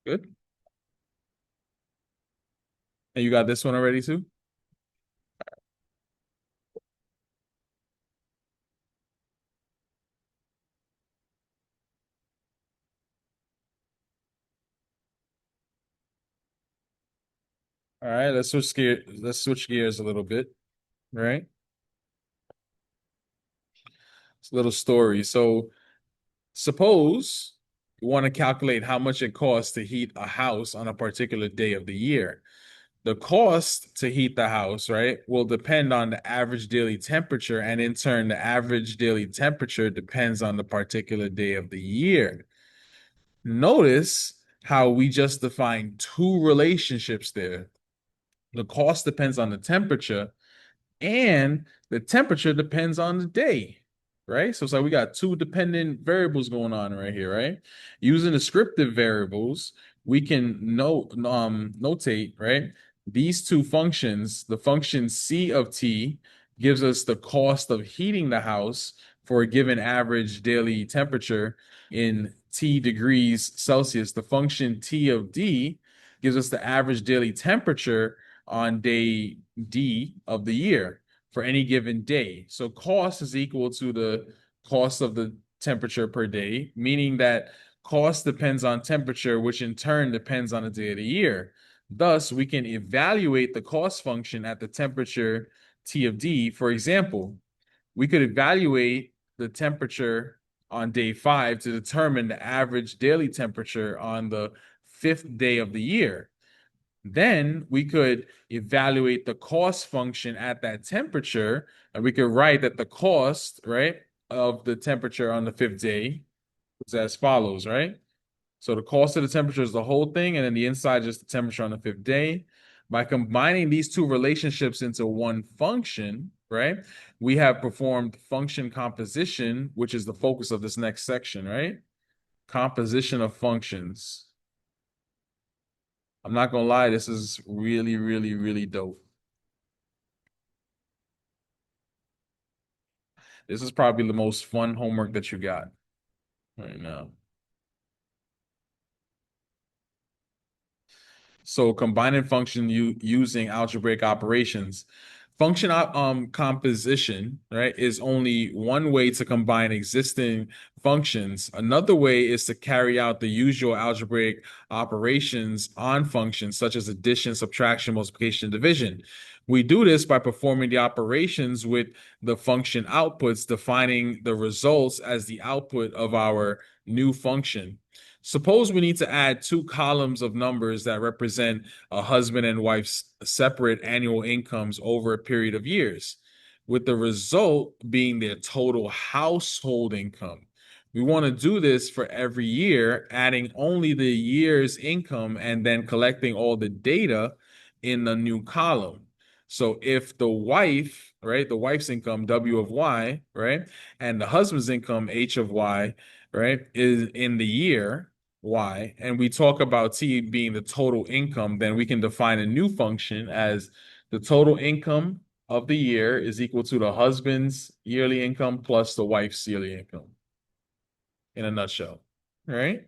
Good. And you got this one already too? All right, let's switch gears a little bit, right? It's a little story. So suppose you want to calculate how much it costs to heat a house on a particular day of the year. The cost to heat the house, right, will depend on the average daily temperature, and in turn, the average daily temperature depends on the particular day of the year. Notice how we just defined two relationships there. The cost depends on the temperature, and the temperature depends on the day, right? So it's like we got two dependent variables going on right here, right? Using descriptive variables, we can notate, right? These two functions, the function C of t gives us the cost of heating the house for a given average daily temperature in T degrees Celsius. The function T of D gives us the average daily temperature on day D of the year for any given day. So cost is equal to the cost of the temperature per day, meaning that cost depends on temperature, which in turn depends on the day of the year. Thus, we can evaluate the cost function at the temperature T of D. For example, we could evaluate the temperature on day 5 to determine the average daily temperature on the 5th day of the year. Then we could evaluate the cost function at that temperature, and we could write that the cost, right, of the temperature on the 5th day is as follows, right? So the cost of the temperature is the whole thing, and then the inside is just the temperature on the fifth day. By combining these two relationships into one function, right, we have performed function composition, which is the focus of this next section, right? Composition of functions. I'm not gonna lie, this is really, really, really dope. This is probably the most fun homework that you got right now. So combining function using algebraic operations. Function composition, right, is only one way to combine existing functions. Another way is to carry out the usual algebraic operations on functions such as addition, subtraction, multiplication, division. We do this by performing the operations with the function outputs, defining the results as the output of our new function. Suppose we need to add two columns of numbers that represent a husband and wife's separate annual incomes over a period of years, with the result being their total household income. We want to do this for every year, adding only the year's income and then collecting all the data in the new column. So if the wife, right, the wife's income, W of Y, right, and the husband's income, H of Y, right, is in the year, Y, and we talk about T being the total income, then we can define a new function as the total income of the year is equal to the husband's yearly income plus the wife's yearly income. In a nutshell, right?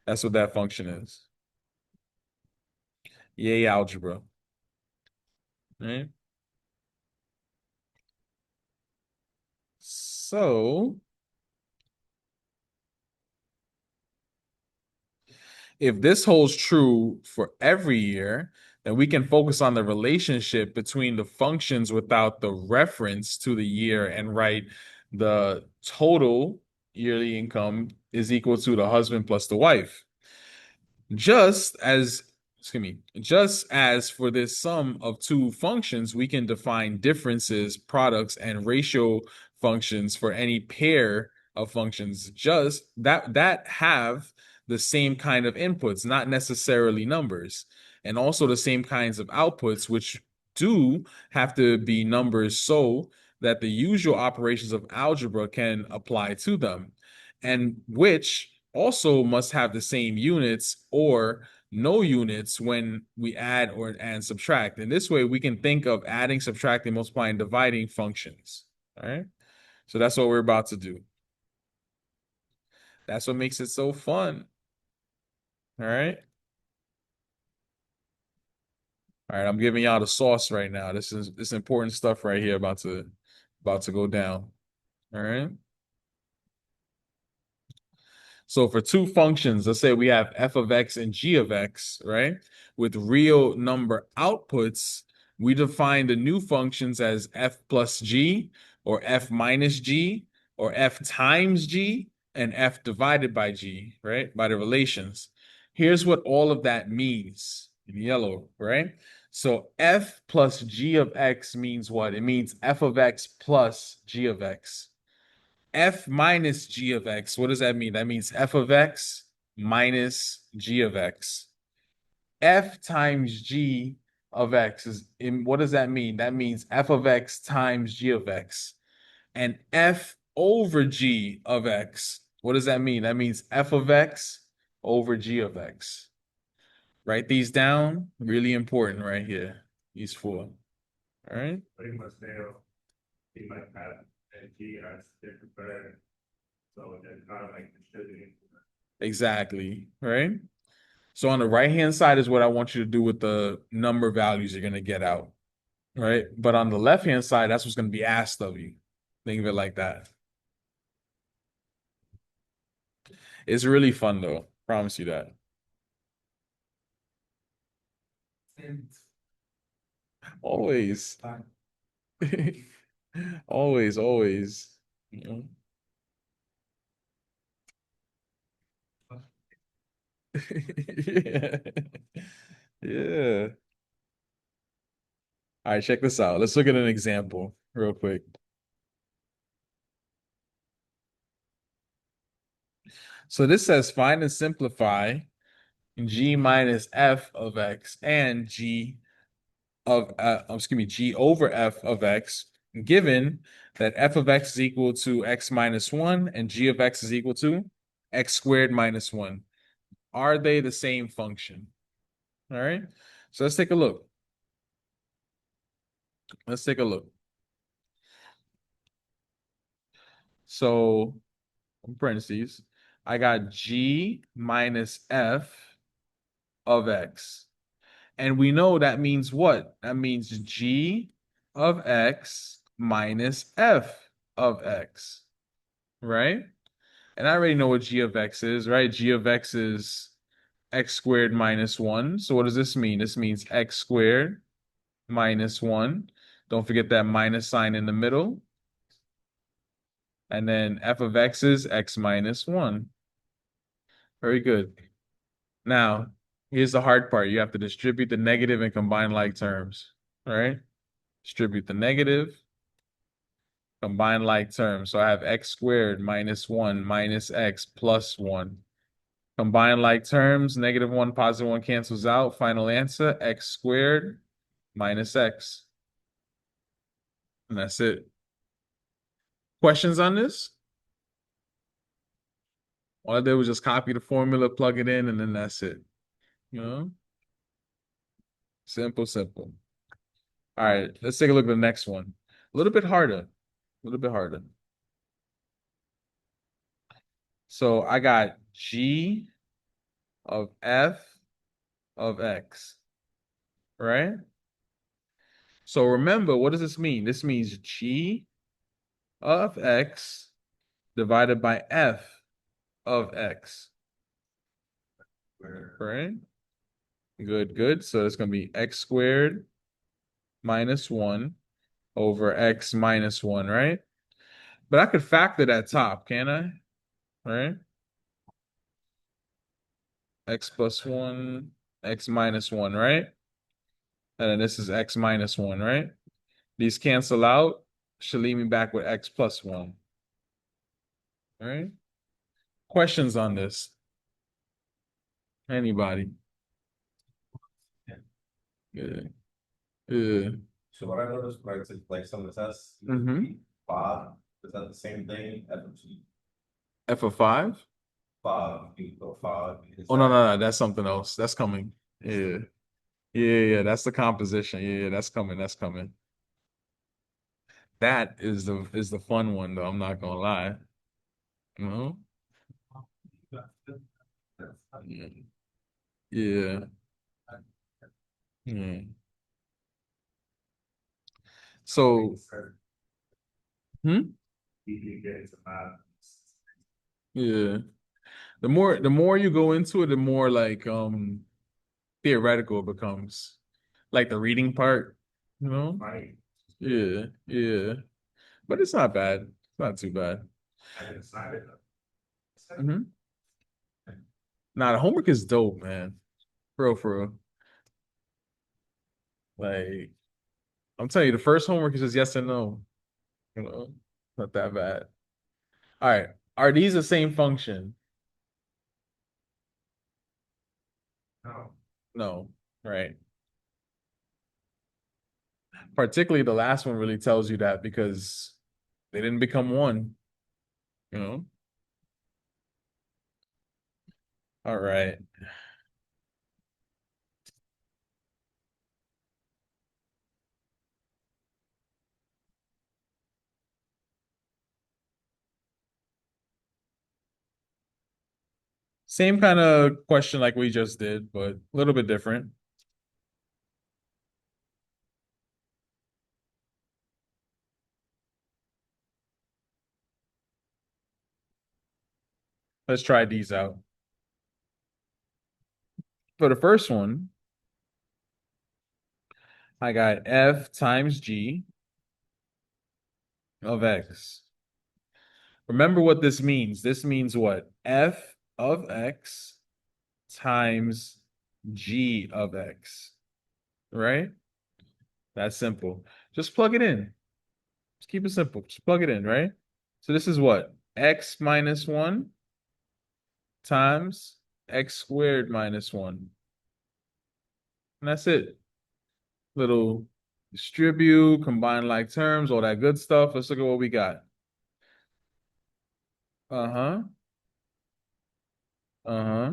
That's what that function is. Yay, algebra. Right? So if this holds true for every year, then we can focus on the relationship between the functions without the reference to the year and write the total yearly income is equal to the husband plus the wife. Just as for this sum of two functions, we can define differences, products, and ratio functions for any pair of functions just that have the same kind of inputs, not necessarily numbers, and also the same kinds of outputs, which do have to be numbers so that the usual operations of algebra can apply to them, and which also must have the same units or no units when we add and subtract. And this way we can think of adding, subtracting, multiplying, dividing functions. All right. So that's what we're about to do. That's what makes it so fun. All right. All right, I'm giving y'all the sauce right now. This important stuff right here about to go down. All right. So for two functions, let's say we have f of x and g of x, right? With real number outputs, we define the new functions as f plus g, or f minus g, or f times g, and f divided by g, right? By the relations. Here's what all of that means in yellow, right? So f plus g of x means what? It means f of x plus g of x. F minus g of x, what does that mean? That means f of x minus g of x. F times g of x what does that mean? That means f of x times g of x. And f over g of x, what does that mean? That means f of x over g of x. Write these down. Really important right here. These four. All right. Pretty much now, he might have and G as different variables. So it's kind of like distributing. Exactly. Right. So on the right-hand side is what I want you to do with the number values you're going to get out. Right. But on the left-hand side, that's what's going to be asked of you. Think of it like that. It's really fun though. Promise you that. Always. Always, always. You know? Yeah. Yeah. All right, check this out. Let's look at an example real quick. So this says find and simplify g minus f of x and g over f of x, given that f of x is equal to x minus 1 and g of x is equal to x squared minus 1. Are they the same function? All right. So let's take a look. Let's take a look. So, in parentheses, I got g minus f of x. And we know that means what? That means g of x minus f of x, right? And I already know what g of x is, right? G of x is x squared minus 1. So what does this mean? This means x squared minus 1. Don't forget that minus sign in the middle. And then f of x is x minus 1. Very good. Now, here's the hard part. You have to distribute the negative and combine like terms. All right? Distribute the negative, combine like terms. So I have x squared minus 1 minus x plus 1. Combine like terms, negative 1, positive 1 cancels out. Final answer, x squared minus x. And that's it. Questions on this? All I did was just copy the formula, plug it in, and then that's it. You know? Simple, simple. All right, let's take a look at the next one. A little bit harder. A little bit harder. So I got g of f of x, right? So remember, what does this mean? This means g of x divided by f of x, right? Good, good. So it's going to be x squared minus 1 over x minus 1, right? But I could factor that top, can I? Right? X plus 1, x minus 1, right? And then this is x minus 1, right? These cancel out. Should leave me back with x plus 1. All right? Questions on this? Anybody? Yeah. Yeah. So what I noticed, like some of the tests, Mhm. Bob, is that the same thing? F of 5? Bob, equal 5. Oh, no. That's something else. That's coming. Yeah. Yeah. That's the composition. Yeah. That's coming. That's coming. That is the fun one, though. I'm not gonna lie. You know? Yeah. Yeah. Yeah. So, You get into math. yeah. The more you go into it, the more like theoretical it becomes. Like the reading part, you know? Right. Yeah, yeah. But it's not bad. It's not too bad. I decided. Mm-hmm. Nah, the homework is dope, man. For real. Like, I'm telling you, the first homework is just yes and no. You know, not that bad. All right. Are these the same function? No. No, right. Particularly the last one really tells you that because they didn't become one, you know? All right. Same kind of question like we just did, but a little bit different. Let's try these out. For the first one, I got f times g of x. Remember what this means. This means what? F of x times g of x, right? That's simple. Just plug it in. Just keep it simple. Just plug it in, right? So this is what? X minus 1 times x squared minus 1. And that's it. Little distribute, combine like terms, all that good stuff. Let's look at what we got. Uh-huh. Uh-huh.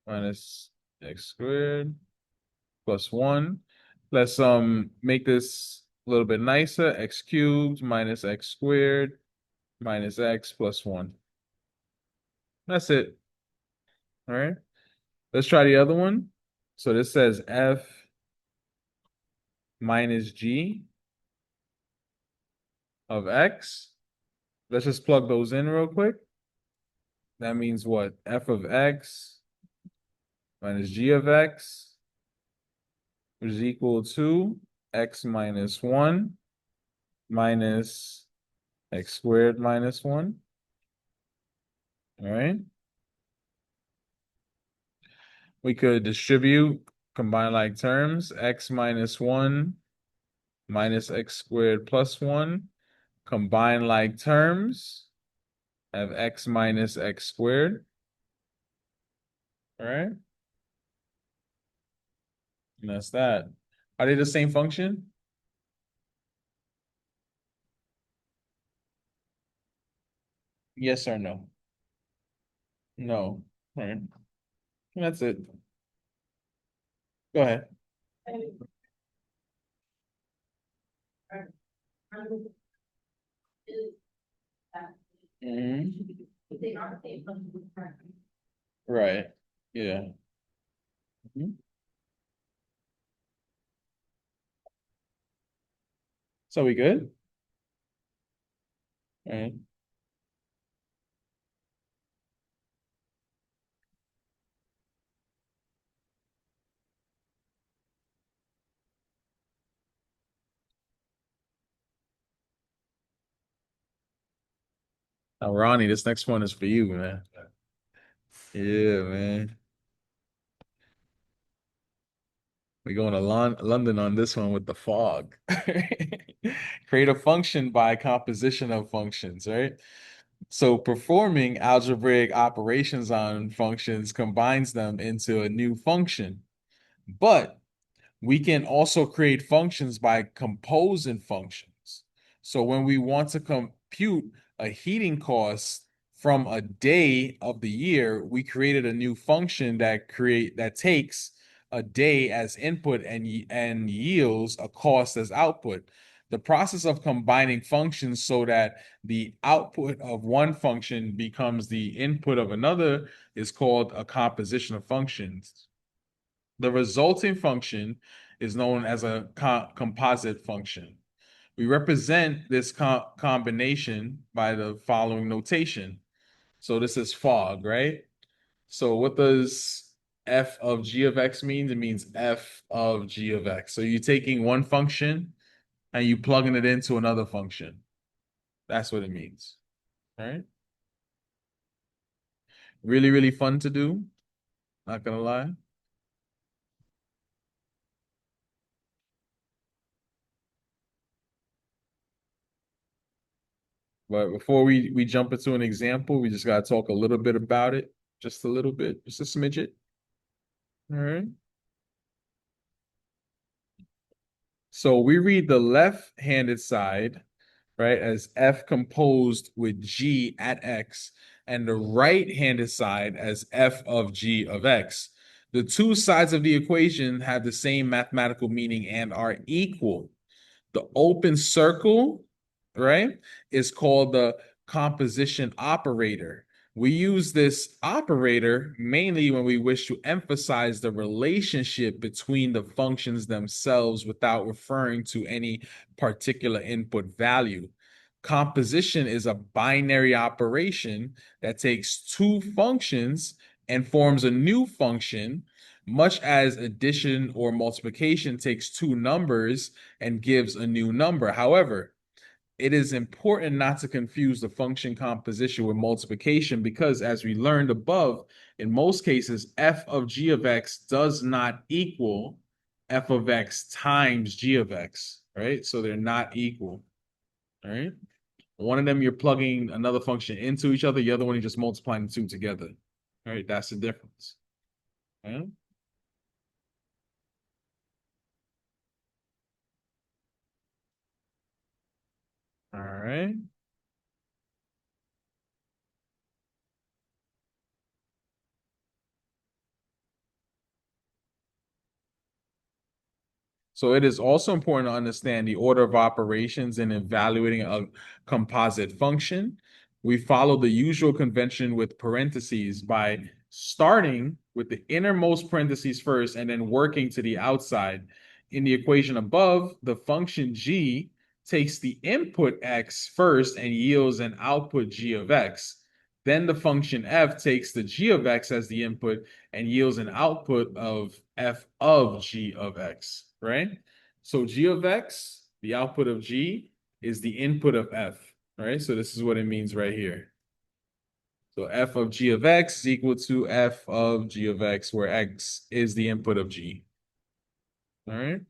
Minus x squared plus 1. Let's make this a little bit nicer. X cubed minus x squared minus x plus 1. That's it. All right. Let's try the other one. So this says f minus g of x. Let's just plug those in real quick. That means what? F of x minus g of x, which is equal to x minus 1 minus x squared minus 1. All right. We could distribute, combine like terms, x minus 1 minus x squared plus 1. Combine like terms, have x minus x squared. All right. And that's that. Are they the same function? Yes or no? No. All right. That's it. Go ahead. Mhm. They are the same function. Right. Yeah. Mhm. So we good? All right. Now, Ronnie, this next one is for you, man. Yeah, man. We're going to London on this one with the fog. Create a function by composition of functions, right? So performing algebraic operations on functions combines them into a new function. But we can also create functions by composing functions. So when we want to compute a heating cost from a day of the year, we created a new function that takes a day as input and yields a cost as output. The process of combining functions so that the output of one function becomes the input of another is called a composition of functions. The resulting function is known as a composite function. We represent this combination by the following notation. So this is fog, right? So what does f of g of x mean? It means f of g of x. So you're taking one function and you plugging it into another function. That's what it means. All right. Really, really fun to do. Not gonna lie. But before we jump into an example, we just gotta talk a little bit about it. Just a little bit, just a smidget. All right. So we read the left-handed side, right, as f composed with g at x, and the right-handed side as f of g of x. The two sides of the equation have the same mathematical meaning and are equal. The open circle, right, is called the composition operator. We use this operator mainly when we wish to emphasize the relationship between the functions themselves without referring to any particular input value. Composition is a binary operation that takes two functions and forms a new function, much as addition or multiplication takes two numbers and gives a new number. However, it is important not to confuse the function composition with multiplication because, as we learned above, in most cases, f of g of x does not equal f of x times g of x, right? So they're not equal, all right? One of them, you're plugging another function into each other. The other one, you're just multiplying the two together. All right, that's the difference. Okay? All right. So it is also important to understand the order of operations in evaluating a composite function. We follow the usual convention with parentheses by starting with the innermost parentheses first and then working to the outside. In the equation above, the function g takes the input x first and yields an output g of x. Then the function f takes the g of x as the input and yields an output of f of g of x, right? So g of x, the output of g, is the input of f, right? So this is what it means right here. So f of g of x is equal to f of g of x, where x is the input of g. All right?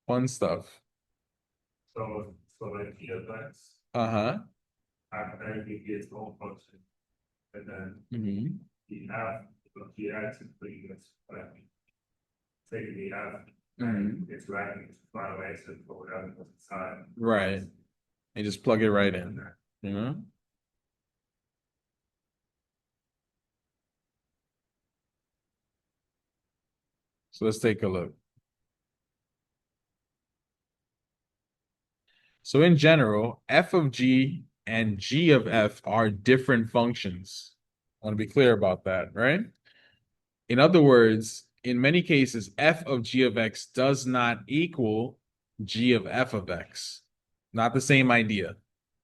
Fun stuff. So like G of X, Uh-huh. everything gets own function. And then Mm-hmm. the F of G X is pretty much like taking the F Mhm. and it's writing it to final answer for whatever was inside. Right. And just plug it right in. You know? So let's take a look. So in general, f of g and g of f are different functions. I want to be clear about that, right? In other words, in many cases, f of g of x does not equal g of f of x. Not the same idea,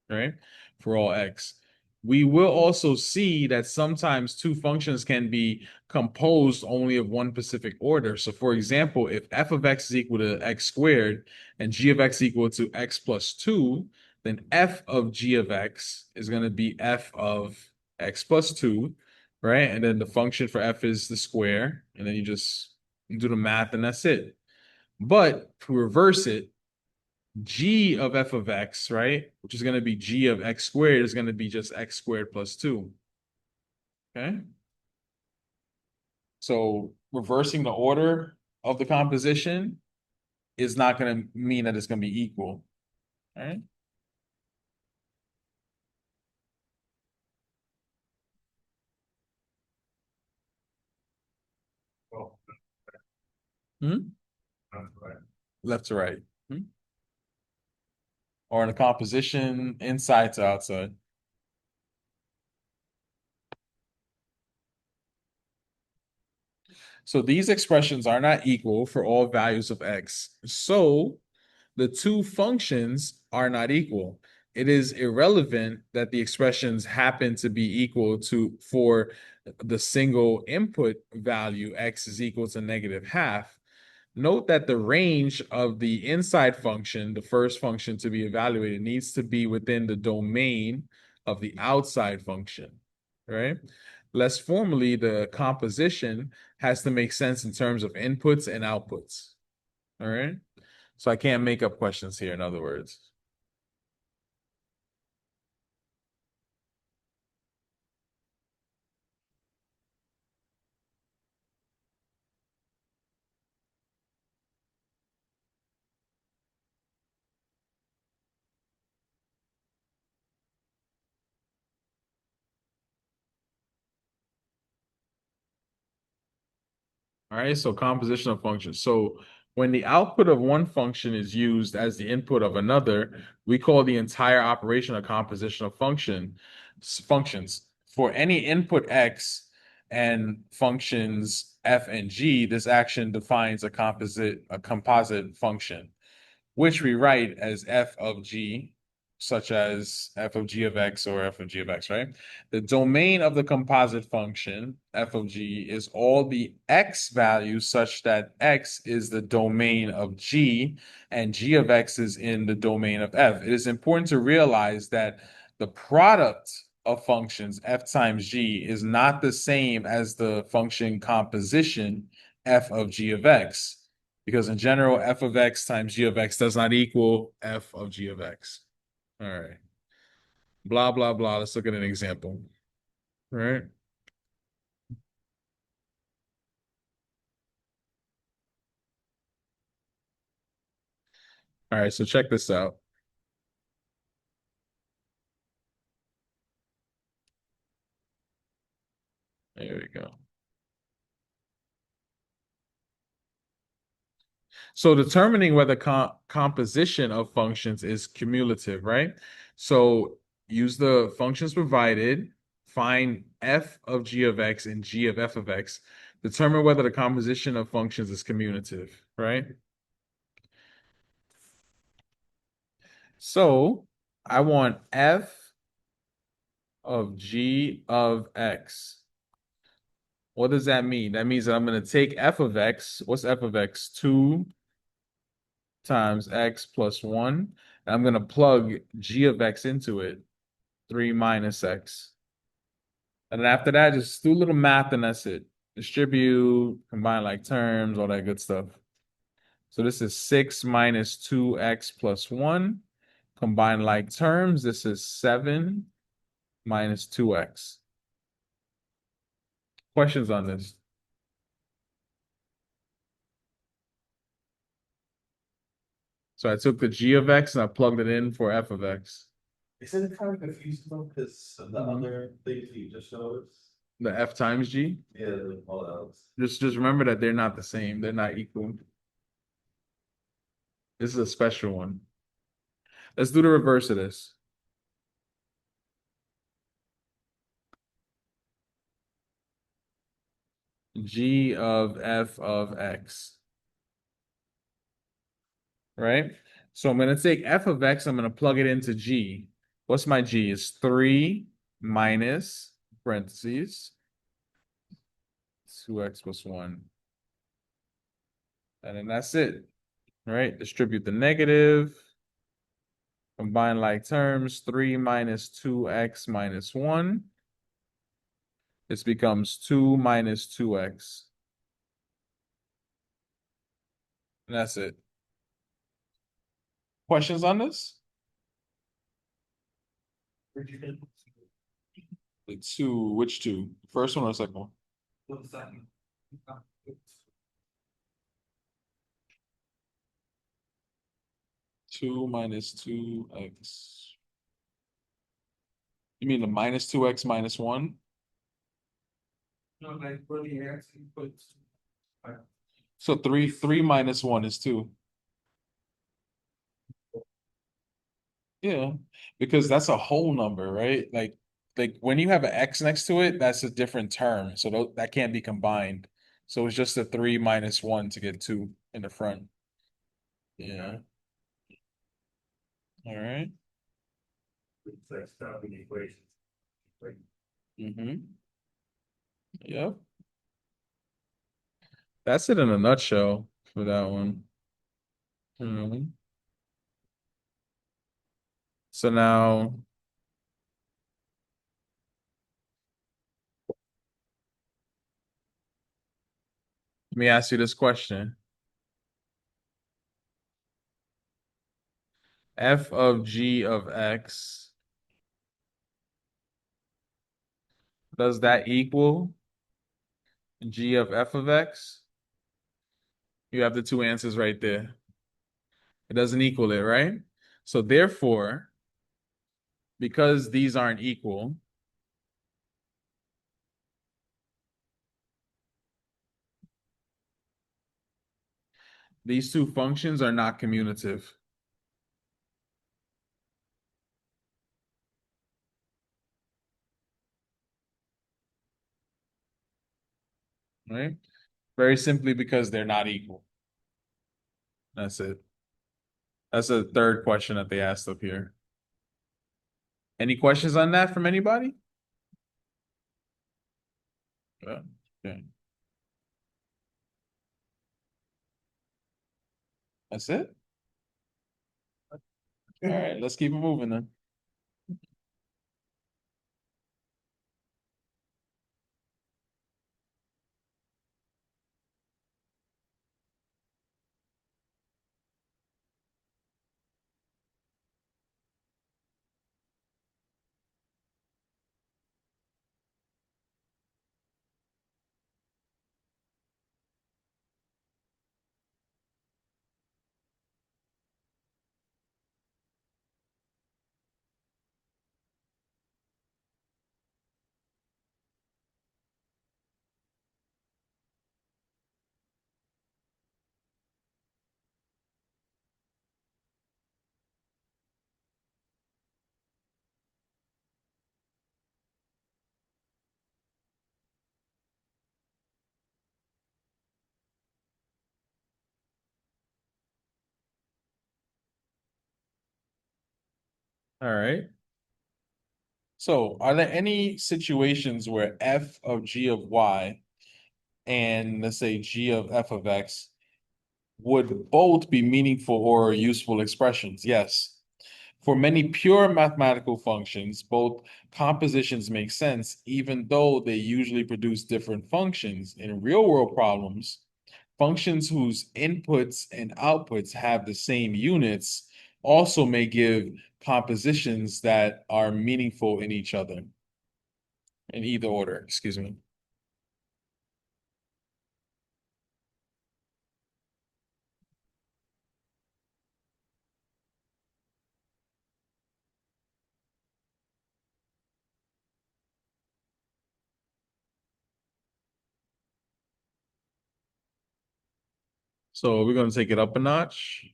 right? For all x. We will also see that sometimes two functions can be composed only of one specific order. So for example, if f of x is equal to x squared and g of x equal to x plus 2, then f of g of x is going to be f of x plus 2, right? And then the function for f is the square, and then you just do the math and that's it. But to reverse it, g of f of x, right, which is going to be g of x squared, is going to be just x squared plus 2. Okay? So reversing the order of the composition is not going to mean that it's going to be equal. All right? Oh, Hmm? that's right. Left to right. Hmm? Or in the composition, inside to outside. So these expressions are not equal for all values of x. So the two functions are not equal. It is irrelevant that the expressions happen to be equal to for the single input value x is equal to negative half. Note that the range of the inside function, the first function to be evaluated, needs to be within the domain of the outside function, right? Less formally, the composition has to make sense in terms of inputs and outputs, all right? So I can't make up questions here, in other words. All right, so composition of functions. So when the output of one function is used as the input of another, we call the entire operation a composition of functions. For any input x and functions f and g, this action defines a composite function, which we write as f of g, such as f of g of x or f of g of x, right? The domain of the composite function, f of g, is all the x values such that x is the domain of g and g of x is in the domain of f. It is important to realize that the product of functions f times g is not the same as the function composition f of g of x. Because in general, f of x times g of x does not equal f of g of x. All right. Blah, blah, blah. Let's look at an example. right? All right, so check this out. There we go. So determining whether composition of functions is cumulative, right? So use the functions provided, find f of g of x and g of f of x. Determine whether the composition of functions is commutative, right? So I want f of g of x. What does that mean? That means that I'm going to take f of x. What's f of x? 2 times x plus 1. And I'm going to plug g of x into it. 3 minus x. And then after that, just do a little math and that's it. Distribute, combine like terms, all that good stuff. So this is 6 minus 2x plus 1. Combine like terms, this is 7 minus 2x. Questions on this? So I took the g of x and I plugged it in for f of x. Isn't it kind of confusing though, because of the other things you just showed us? The f times g. Yeah, all else. Just remember that they're not the same. They're not equal. This is a special one. Let's do the reverse of this. G of f of x. Right? So I'm going to take f of x, I'm going to plug it into g. What's my g? It's 3 minus parentheses 2x plus 1. And then that's it. Right? Distribute the negative. Combine like terms. 3 minus 2x minus 1. This becomes 2 minus 2x. And that's it. Questions on this? The two, which two? First one or second one? Two minus 2x. You mean the minus 2x minus 1? No, like, for the x, you put. So 3 minus 1 is 2. Yeah, because that's a whole number, right? Like when you have an x next to it, that's a different term. So that can't be combined. So it's just a 3 minus 1 to get 2 in the front. Yeah. All right. It's like stopping equations. Like, Mm-hmm. Yep. That's it in a nutshell for that one. Mhm. So now let me ask you this question. F of g of x, does that equal g of f of x? You have the two answers right there. It doesn't equal it, right? So therefore, because these aren't equal, these two functions are not commutative. Right? Very simply because they're not equal. That's it. That's a third question that they asked up here. Any questions on that from anybody? Okay. That's it. All right, let's keep it moving then. All right. So are there any situations where f of g of y and let's say g of f of x would both be meaningful or useful expressions? Yes. For many pure mathematical functions, both compositions make sense, even though they usually produce different functions. In real world problems, functions whose inputs and outputs have the same units also may give compositions that are meaningful in each other, in either order, excuse me. So we're going to take it up a notch.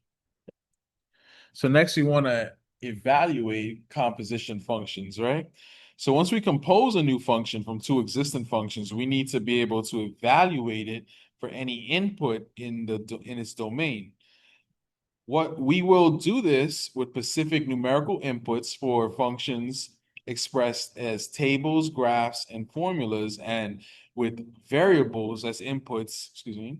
So next we want to evaluate composition functions, right? So once we compose a new function from two existing functions, we need to be able to evaluate it for any input in its domain. What we will do this with specific numerical inputs for functions expressed as tables, graphs, and formulas, and with variables as inputs, excuse me,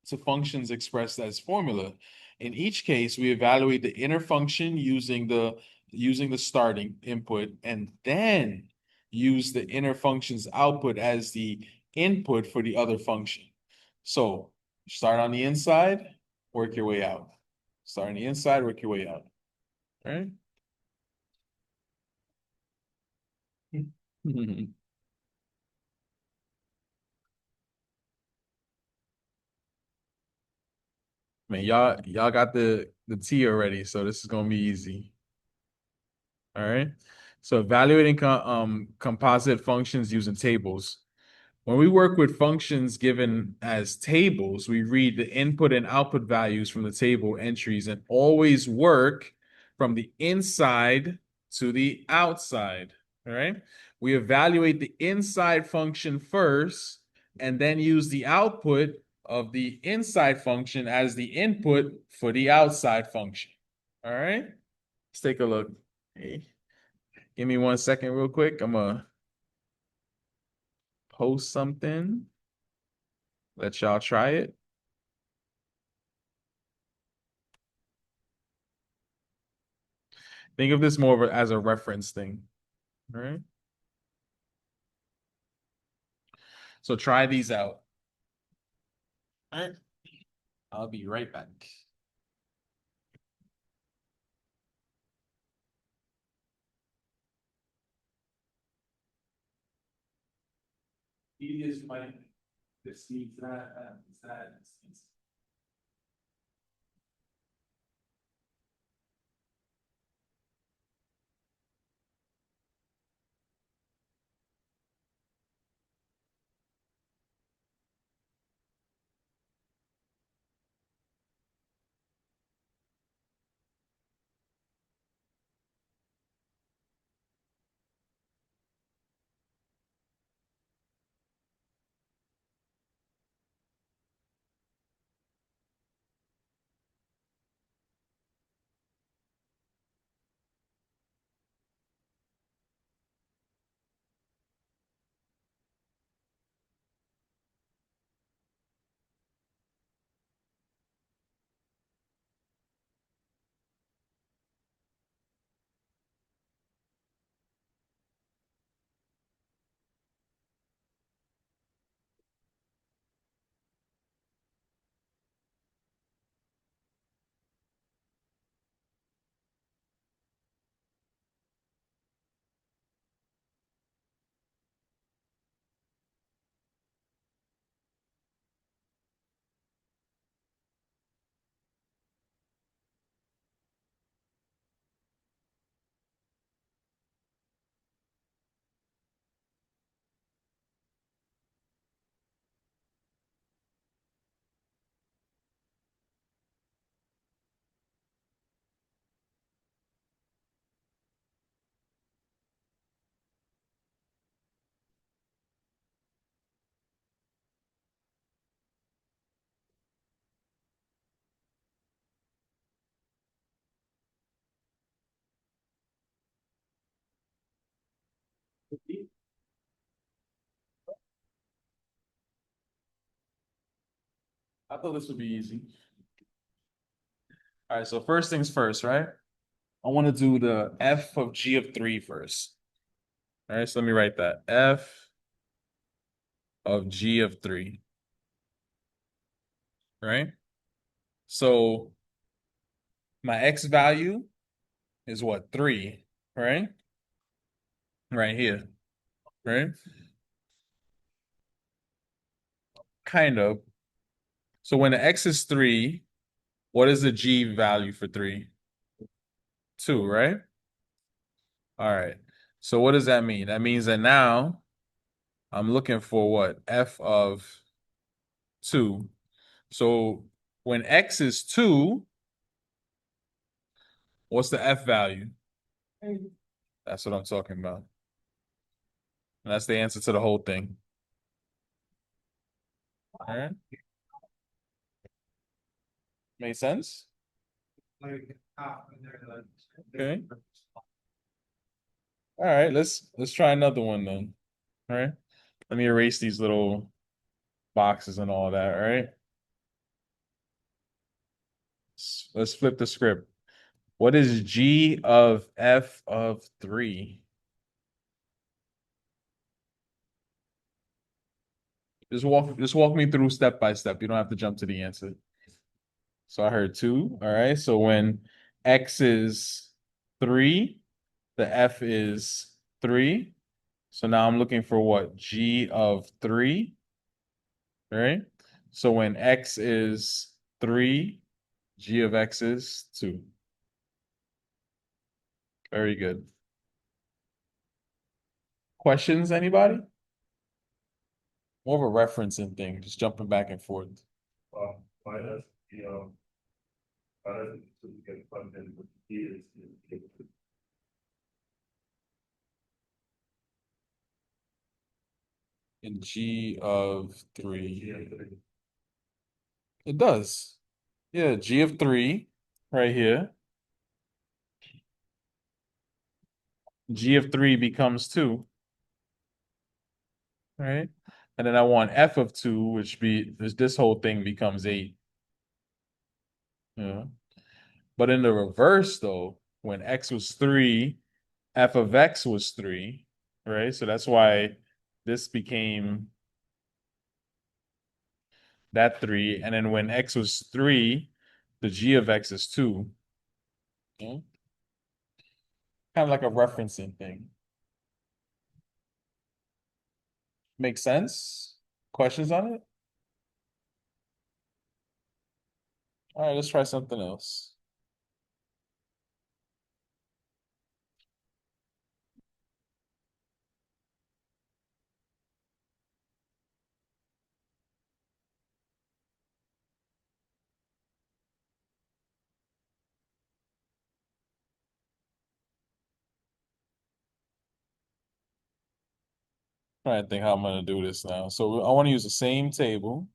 to functions expressed as formula. In each case, we evaluate the inner function using the starting input and then use the inner function's output as the input for the other function. So start on the inside, work your way out. Start on the inside, work your way out. All right? Man, y'all got the T already, so this is gonna be easy. All right. So evaluating composite functions using tables. When we work with functions given as tables, we read the input and output values from the table entries and always work from the inside to the outside. All right. We evaluate the inside function first and then use the output of the inside function as the input for the outside function. All right. Let's take a look. Hey. Give me 1 second, real quick. I'm gonna post something. Let y'all try it. Think of this more of as a reference thing. All right. So try these out. All right. I'll be right back. Easiest might this needs that. I thought this would be easy. All right, so first things first, right? I want to do the f of g of 3 first. All right, so let me write that. F of g of 3. Right? So my x value is what? 3, right? Right here, right? Kind of. So when the x is 3, what is the g value for 3? 2, right? All right. So what does that mean? That means that now I'm looking for what? F of 2. So when x is 2, what's the f value? That's what I'm talking about. And that's the answer to the whole thing. All right. Make sense? Okay. All right, let's try another one then. All right. Let me erase these little boxes and all that, all right? Let's flip the script. What is g of f of 3? Just walk me through step by step. You don't have to jump to the answer. So I heard 2. All right. So when x is 3, the f is 3. So now I'm looking for what? G of 3. All right. So when x is 3, g of x is 2. Very good. Questions, anybody? More of a referencing thing, just jumping back and forth. Minus, minus to get funded with is. In g of 3. It does. Yeah, g of 3 right here. G of 3 becomes 2. Right? And then I want f of 2, which this whole thing becomes 8. Yeah. But in the reverse, though, when x was 3, f of x was 3, right? So that's why this became that 3. And then when x was 3, the g of x is 2. Yeah. Kind of like a referencing thing. Make sense? Questions on it? All right, let's try something else. Trying to think how I'm gonna do this now. So I want to use the same table.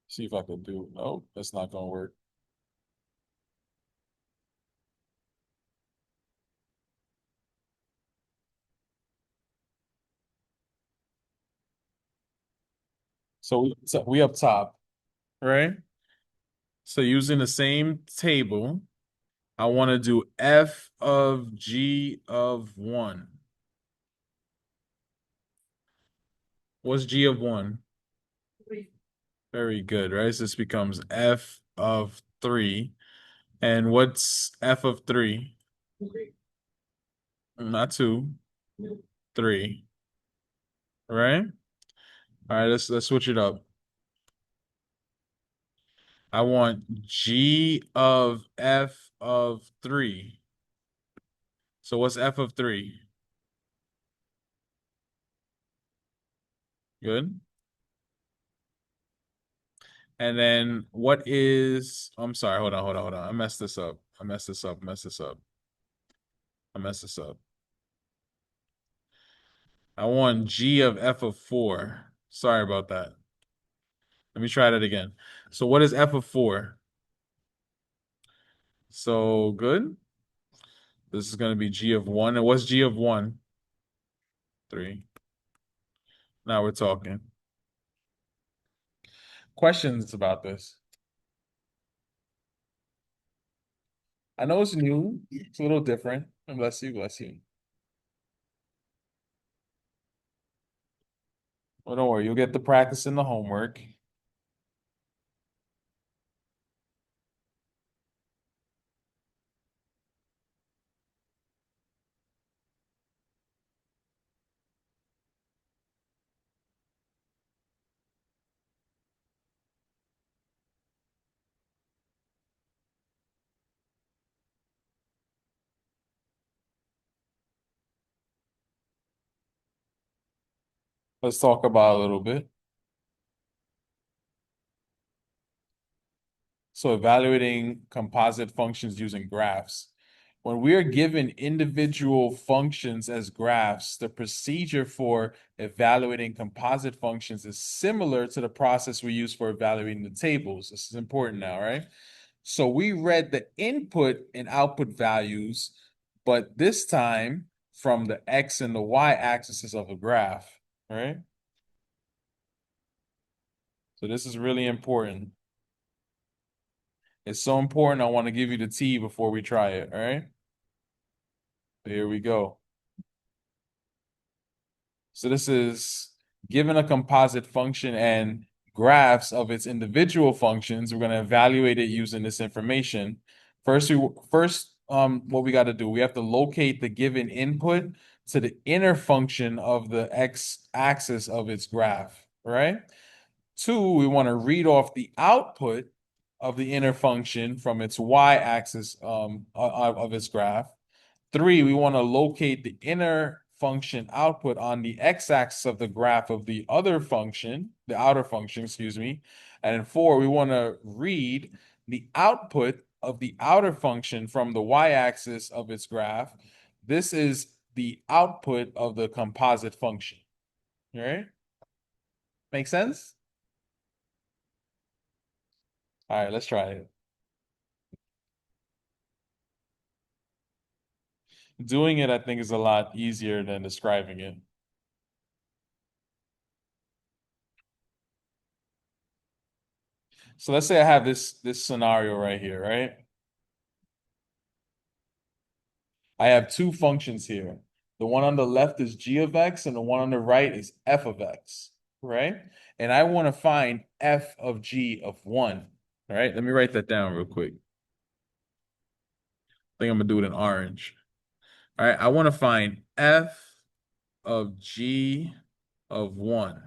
See if I can do. Nope, that's not gonna work. So we up top, right? So using the same table, I want to do f of g of 1. What's g of 1? Very good, right? So this becomes f of 3. And what's f of 3? Not 2, 3. Right? All right, let's switch it up. I want g of f of 3. So what's f of 3? Good. And then what is, I'm sorry, hold on. I messed this up. I messed this up. I want G of F of 4. Sorry about that. Let me try that again. So what is F of 4? So good. This is going to be G of 1. And what's G of 1? 3. Now we're talking. Questions about this? I know it's new. It's a little different. Bless you, bless you. Well, don't worry. You'll get the practice in the homework. Let's talk about it a little bit. So evaluating composite functions using graphs. When we are given individual functions as graphs, the procedure for evaluating composite functions is similar to the process we use for evaluating the tables. This is important now, right? So we read the input and output values, but this time from the X and the Y axes of a graph, right? So this is really important. It's so important. I want to give you the T before we try it. All right. Here we go. So this is given a composite function and graphs of its individual functions. We're going to evaluate it using this information. First, what we got to do, we have to locate the given input to the inner function of the x-axis of its graph. Right. 2, we want to read off the output of the inner function from its y-axis of its graph. 3, we want to locate the inner function output on the x-axis of the graph of the other function, the outer function, excuse me. And 4, we want to read the output of the outer function from the y-axis of its graph. This is the output of the composite function. All right? Make sense? All right, let's try it. Doing it, I think, is a lot easier than describing it. So let's say I have this scenario right here, right? I have two functions here. The one on the left is g of x, and the one on the right is f of x, right? And I want to find f of g of 1. All right, let me write that down real quick. I think I'm gonna do it in orange. All right, I want to find f of g of 1,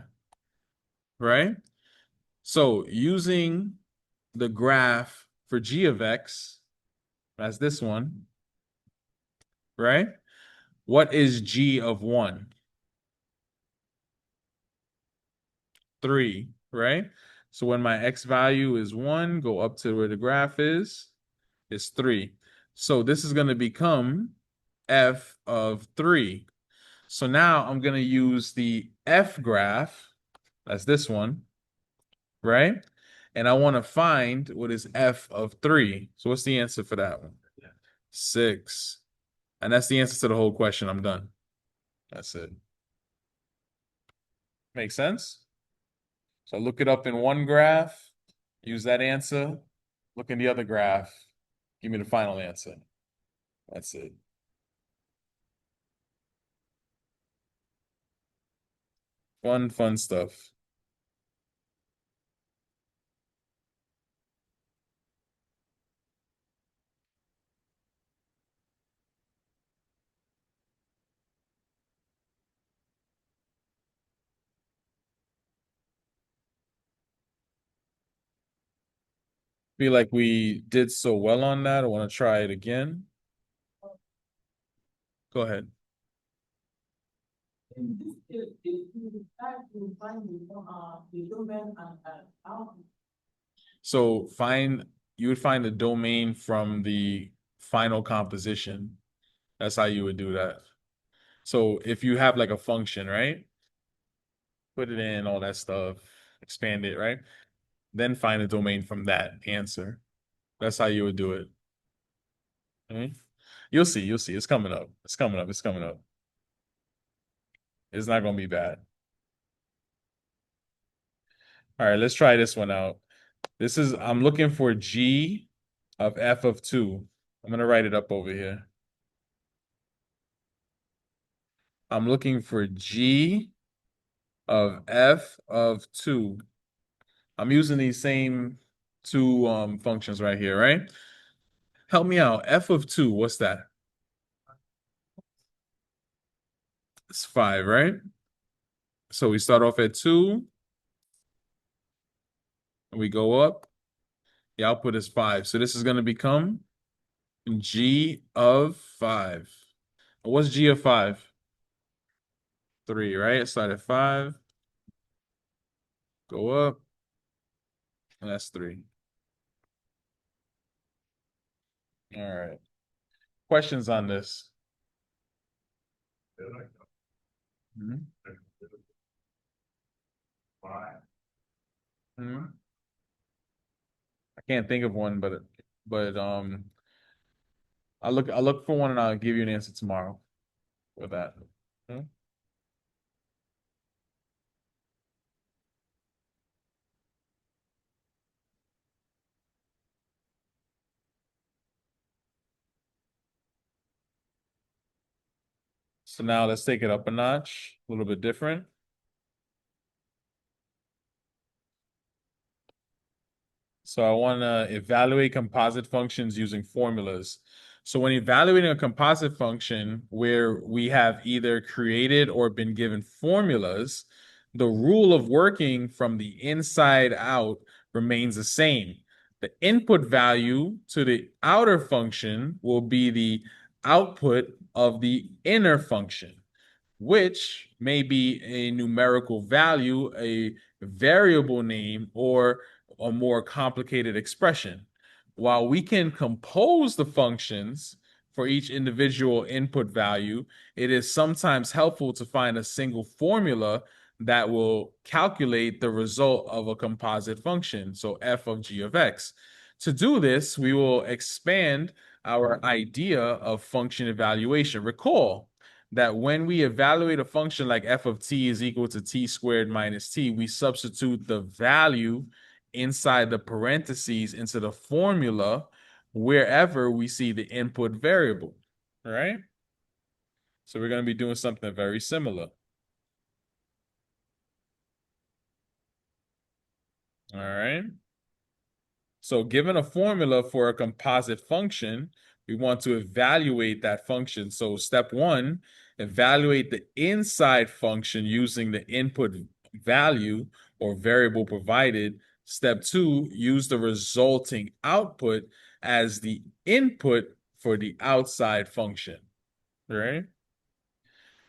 right? So using the graph for g of x, that's this one, right? What is g of 1? 3, right? So when my x value is 1, go up to where the graph is, it's 3. So this is going to become f of 3. So now I'm going to use the f graph, that's this one, right? And I want to find what is f of 3. So what's the answer for that one? 6. And that's the answer to the whole question. I'm done. That's it. Make sense? So look it up in one graph, use that answer, look in the other graph, give me the final answer. That's it. Fun stuff. Feel like we did so well on that. I want to try it again. Go ahead. In this case, if you decide to find the domain and out. So you would find the domain from the final composition. That's how you would do that. So if you have like a function, right? Put it in, all that stuff, expand it, right? Then find a domain from that answer. That's how you would do it. Okay? You'll see, you'll see. It's coming up. It's coming up. It's coming up. It's not gonna be bad. All right, let's try this one out. This is, I'm looking for G of f of 2. I'm gonna write it up over here. I'm looking for G of f of 2. I'm using these same two functions right here, right? Help me out. F of 2, what's that? It's 5, right? So we start off at 2, and we go up. The output is 5. So this is going to become G of 5. What's G of 5? 3, right? Start at 5. Go up. And that's 3. All right. Questions on this? They're like, Mhm. why? Mhm. I can't think of one, but I'll look for one and I'll give you an answer tomorrow for that. Mhm. So now let's take it up a notch, a little bit different. So I want to evaluate composite functions using formulas. So when evaluating a composite function where we have either created or been given formulas, the rule of working from the inside out remains the same. The input value to the outer function will be the output of the inner function, which may be a numerical value, a variable name, or a more complicated expression. While we can compose the functions for each individual input value, it is sometimes helpful to find a single formula that will calculate the result of a composite function, so f of g of x. To do this, we will expand our idea of function evaluation. Recall that when we evaluate a function like f of t is equal to t squared minus t, we substitute the value inside the parentheses into the formula wherever we see the input variable, all right? So we're going to be doing something very similar. All right. So given a formula for a composite function, we want to evaluate that function. So step 1, evaluate the inside function using the input value or variable provided. Step 2, use the resulting output as the input for the outside function. Right?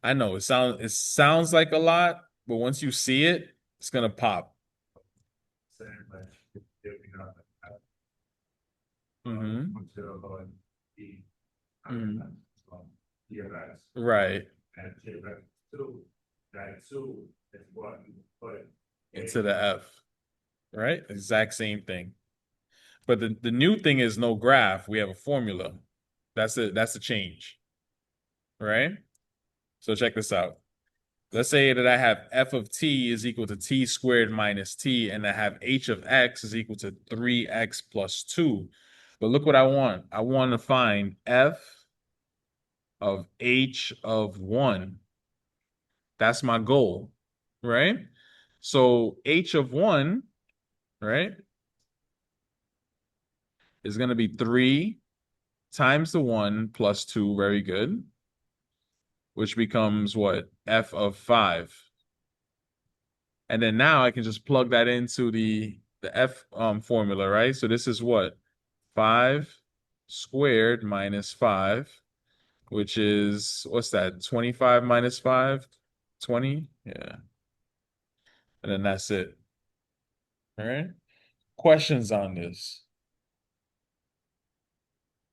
I know it sounds like a lot, but once you see it, it's gonna pop. Saying like, if you know, Mm-hmm. until the. Mhm. DFS. Right. And DFS two, that two is what you put. Into the F. Right? Exact same thing. But the new thing is no graph. We have a formula. That's a change. Right? So check this out. Let's say that I have f of t is equal to t squared minus t, and I have h of x is equal to 3x plus 2. But look what I want. I want to find f of h of 1. That's my goal, right? So h of 1, right, is going to be 3 times the 1 plus 2. Very good. Which becomes what? F of 5. And then now I can just plug that into the F formula, right? So this is what? 5 squared minus 5, which is, what's that? 25 minus 5? 20? Yeah. And then that's it. All right. Questions on this?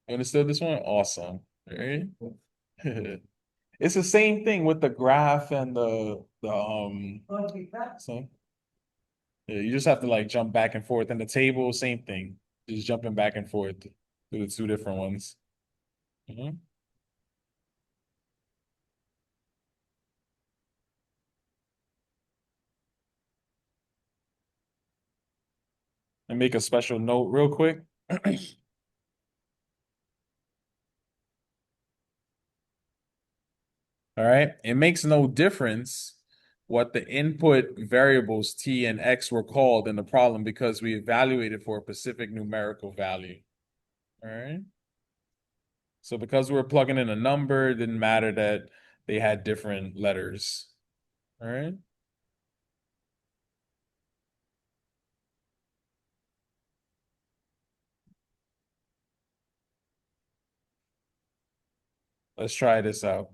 You understood this one? Awesome. All right. It's the same thing with the graph and the Okay, that's so yeah, you just have to like jump back and forth. In the table, same thing. Just jumping back and forth through the two different ones. Mhm. And make a special note real quick. All right. It makes no difference what the input variables t and x were called in the problem because we evaluated for a specific numerical value. All right. So because we're plugging in a number, it didn't matter that they had different letters. All right. Let's try this out.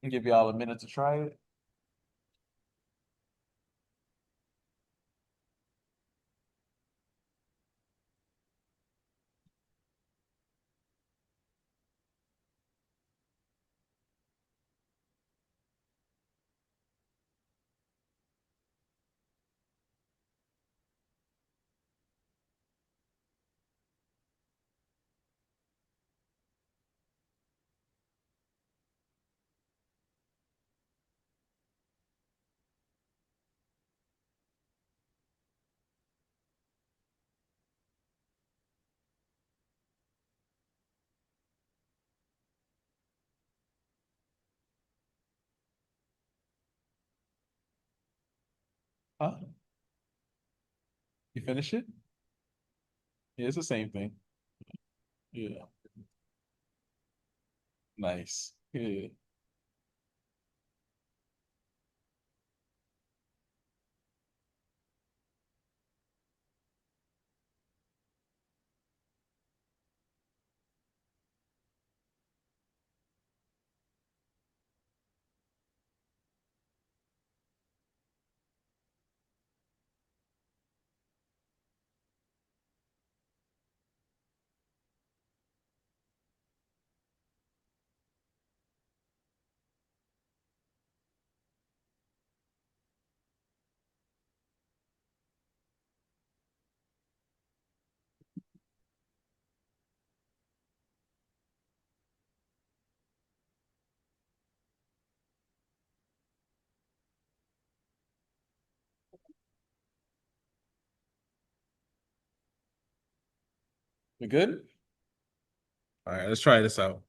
I'll give y'all a minute to try it. Huh? You finish it? Yeah, it's the same thing. Yeah. Nice. Yeah. We good? All right, let's try this out.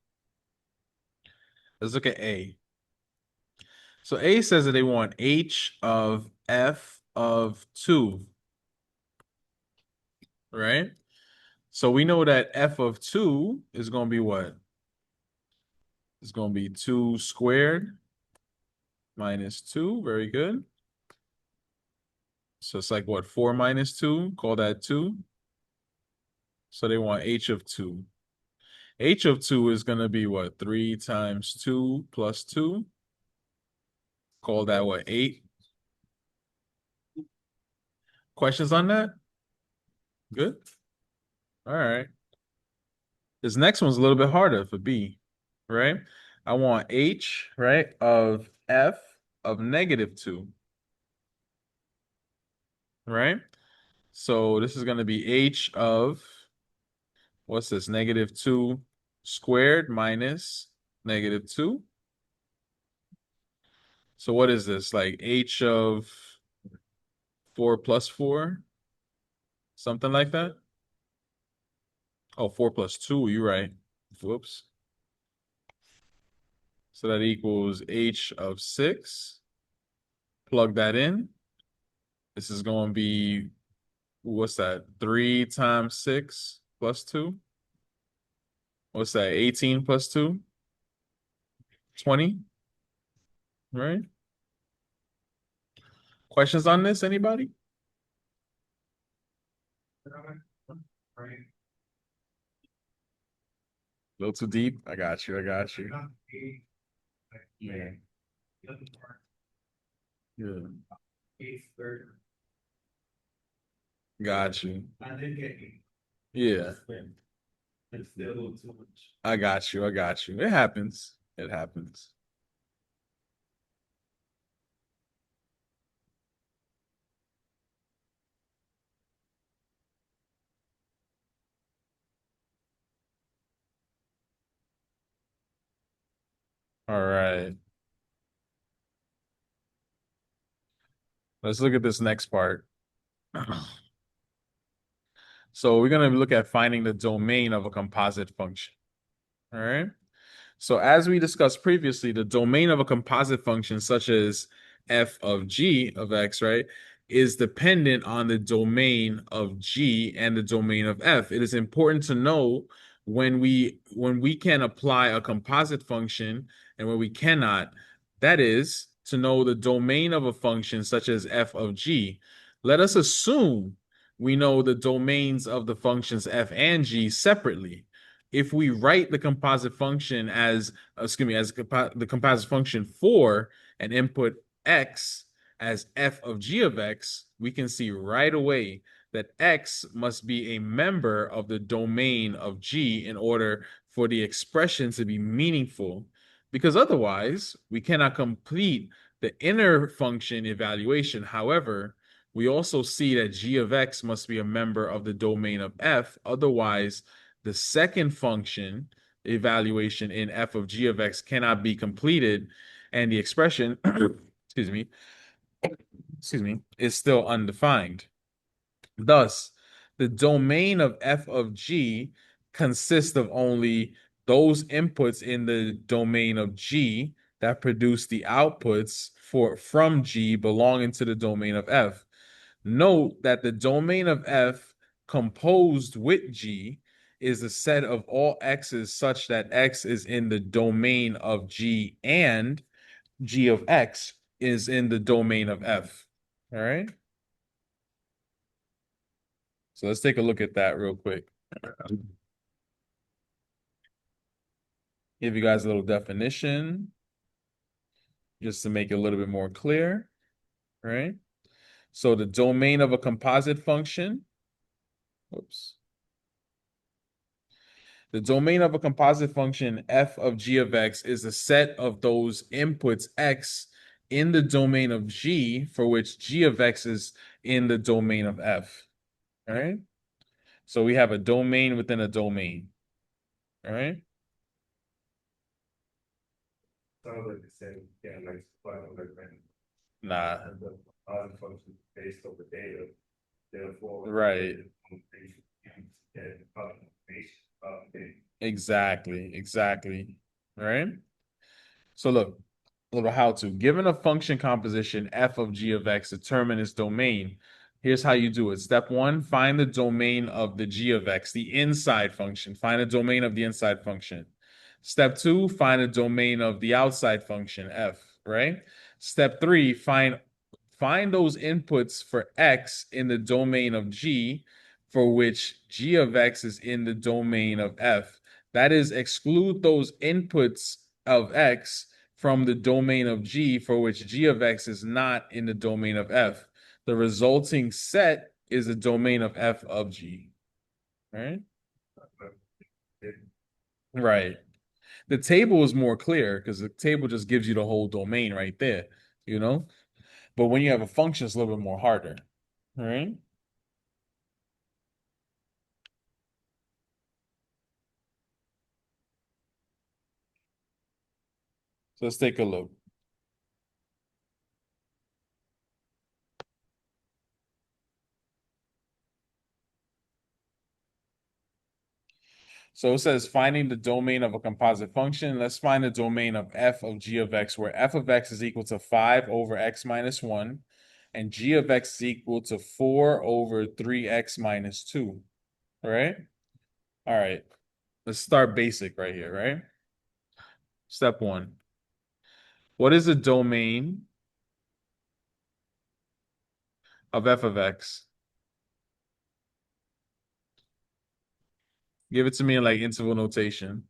Let's look at A. So A says that they want H of F of 2, right? So we know that F of 2 is going to be what? It's going to be 2 squared minus 2. Very good. So it's like what? 4 minus 2. Call that 2. So they want H of 2. H of 2 is going to be what? 3 times 2 plus 2. Call that what? 8. Questions on that? Good. All right. This next one's a little bit harder for B, right? I want H, right, of F of negative 2, right? So this is going to be H of, what's this, negative 2 squared minus negative 2. So what is this, like H of 4 plus 4? Something like that? Oh, 4 plus 2, you're right. Whoops. So that equals H of 6. Plug that in. This is going to be, what's that? 3 times 6 plus 2. What's that? 18 plus 2? 20. Right? Questions on this, anybody? Right. A little too deep? I got you. I got you. Not A, like, Yeah. the other part, Yeah. A third. Got you. I did get. Yeah, It's still a little too much. I got you. I got you. It happens. It happens. All right. Let's look at this next part. So we're going to look at finding the domain of a composite function. All right. So as we discussed previously, the domain of a composite function such as f of g of x, right, is dependent on the domain of g and the domain of f. It is important to know when we can apply a composite function and when we cannot. That is to know the domain of a function such as f of g. Let us assume we know the domains of the functions f and g separately. If we write the composite function as, the composite function for an input x as f of g of x, we can see right away that x must be a member of the domain of g in order for the expression to be meaningful, because otherwise we cannot complete the inner function evaluation. However, we also see that g of x must be a member of the domain of f, otherwise the second function evaluation in f of g of x cannot be completed, and the expression, excuse me, is still undefined. Thus, the domain of f of g consists of only those inputs in the domain of g that produce the outputs from g belonging to the domain of f. Note that the domain of f composed with g is a set of all x's such that x is in the domain of g and g of x is in the domain of f. All right. So let's take a look at that real quick. Give you guys a little definition just to make it a little bit more clear. All right. So the domain of a composite function, whoops. The domain of a composite function f of g of x is a set of those inputs x in the domain of g for which g of x is in the domain of f. All right. So we have a domain within a domain. All right. Sounds like the same, yeah, like, Nah. the other function based over data, therefore. Right. And, Exactly. All right. So look, a little how to. Given a function composition f of g of x, determine its domain. Here's how you do it. Step one, find the domain of the g of x, the inside function. Find the domain of the inside function. Step two, find the domain of the outside function, f, right? Step three, find those inputs for x in the domain of g, for which g of x is in the domain of f. That is, exclude those inputs of x from the domain of g, for which g of x is not in the domain of f. The resulting set is the domain of f of g. Right? Right. The table is more clear because the table just gives you the whole domain right there, you know? But when you have a function, it's a little bit more harder. All right. So let's take a look. So it says finding the domain of a composite function. Let's find the domain of f of g of x, where f of x is equal to 5 over x minus 1, and g of x is equal to 4 over 3x minus 2. All right? All right. Let's start basic right here, right? Step one. What is the domain of f of x? Give it to me in like interval notation.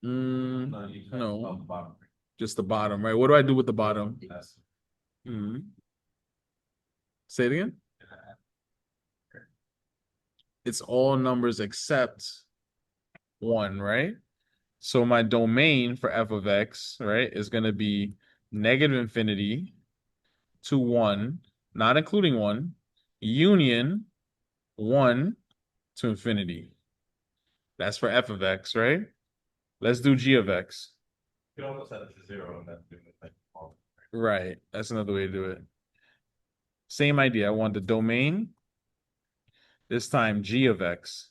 Mm, You cut no, on the bottom. just the bottom, right? What do I do with the bottom? That's- Say it again. It's all numbers except one, right? So my domain for f of x, right, is going to be negative infinity to 1, not including 1, union 1 to infinity. That's for f of x, right? Let's do g of x. You can almost set it to 0 and then do it like. Right. That's another way to do it. Same idea. I want the domain, this time g of x.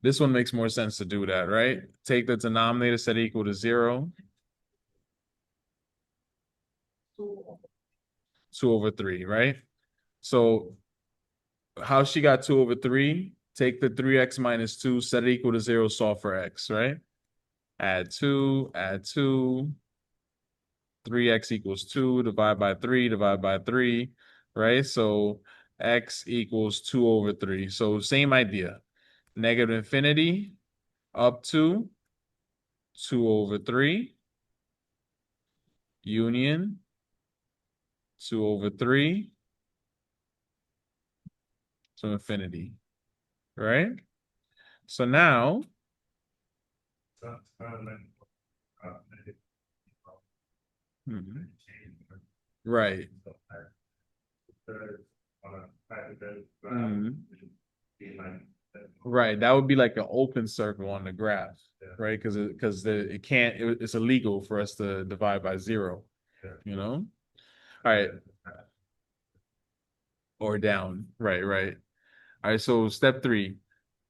This one makes more sense to do that, right? Take the denominator, set it equal to 0. 2 over 3, right? So how she got 2 over 3? Take the 3x minus 2, set it equal to 0, solve for x, right? Add 2, 3x equals 2, divide by 3, divide by 3, right? So x equals 2 over 3. So same idea. Negative infinity up to 2 over 3 union 2 over 3 to infinity, right? So now, So, like, negative, mhm, change, right. so, third, hypothetical, Mhm. be like, Right, that would be like an open circle on the graph, Yeah. right? It can't, it's illegal for us to divide by 0, Yeah. you know? All right, or down, right. All right, so step 3,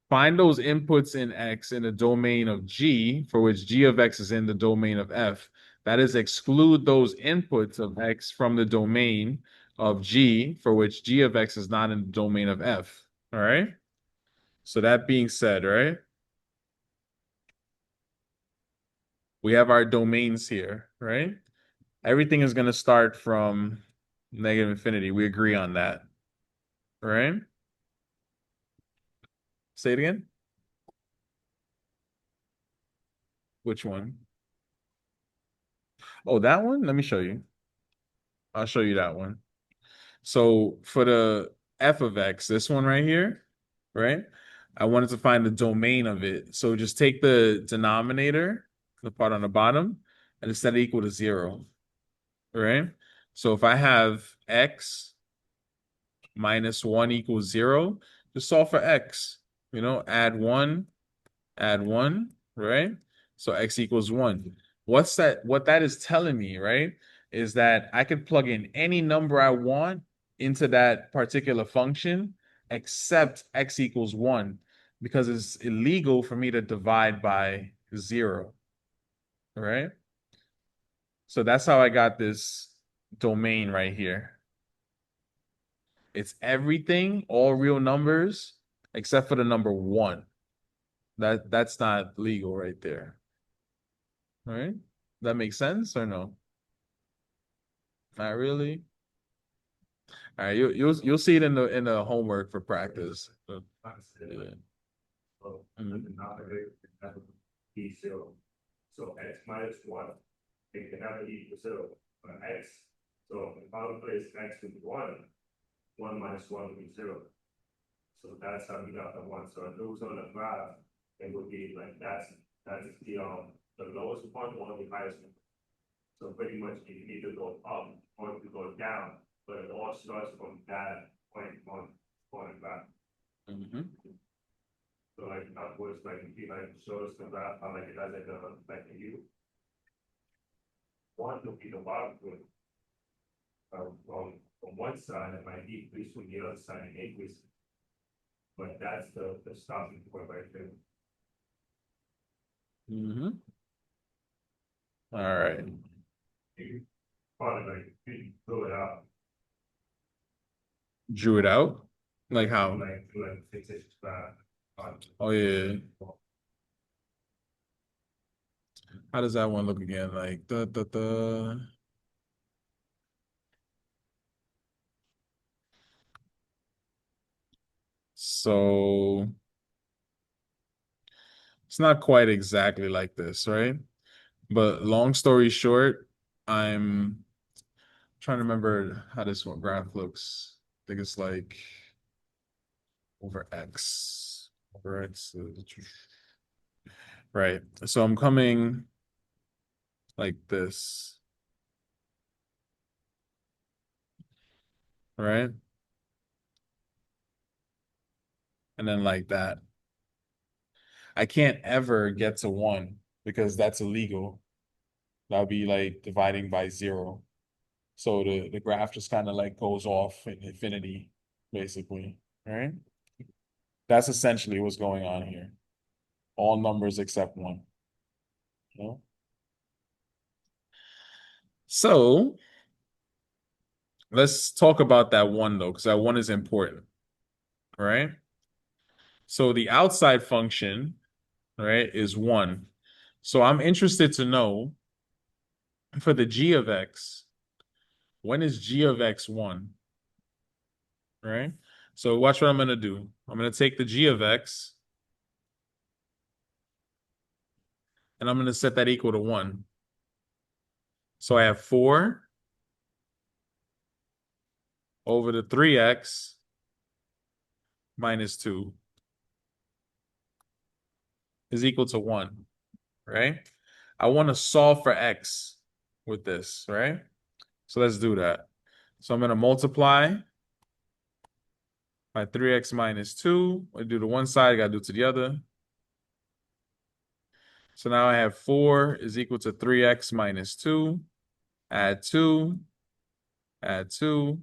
find those inputs in x in the domain of g, for which g of x is in the domain of f. That is, exclude those inputs of x from the domain of g, for which g of x is not in the domain of f. All right? So that being said, right? We have our domains here, right? Everything is going to start from negative infinity. We agree on that, right? Say it again. Which one? Oh, that one? Let me show you. I'll show you that one. So for the f of x, this one right here, right? I wanted to find the domain of it. So just take the denominator, the part on the bottom, and set it equal to 0, right? So if I have x minus 1 equals 0, just solve for x, add 1, right? So x equals 1. What's that? What that is telling me, right, is that I can plug in any number I want into that particular function except x equals 1 because it's illegal for me to divide by 0, right? So that's how I got this domain right here. It's everything, all real numbers, except for the number 1. That's not legal right there. All right? That makes sense or no? Not really. All right, you'll see it in the homework for practice. Yeah. So, Mhm. the denominator can be 0. So x minus 1, it can never equal 0 for x. So if I replace x with 1, 1 minus 1 will be 0. So that's how we got the 1. So if it was on the graph, it would be like that's the lowest point or the highest one. So pretty much you can either go up or you can go down, but it all starts from that point on the graph. Mhm. So like in other words, like if you like show us the graph, how like it does like a U. 1 will be the bottom point. From one side, it might decrease from the other side and increase. But that's the stopping point right there. Mhm. All right. You probably like you throw it out. Drew it out? Like how? Like 6 inches back. Oh yeah. How does that one look again? Like the. So It's not quite exactly like this, right? But long story short, I'm trying to remember how this one graph looks. I think it's like over X. Over X. Right. So I'm coming like this. Right? And then like that. I can't ever get to 1 because that's illegal. That'll be like dividing by 0. So the graph just kind of like goes off in infinity, basically. Right? That's essentially what's going on here. All numbers except 1. You know? So let's talk about that 1 though, because that 1 is important. Right? So the outside function, right, is 1. So I'm interested to know for the g of x, when is g of x 1? Right? So watch what I'm going to do. I'm going to take the g of x and I'm going to set that equal to 1. So I have 4 over the 3x minus 2 is equal to 1, right? I want to solve for x with this, right? So let's do that. So I'm going to multiply by 3x minus 2. I do to one side, I got to do to the other. So now I have 4 is equal to 3x minus 2. Add 2. Add 2.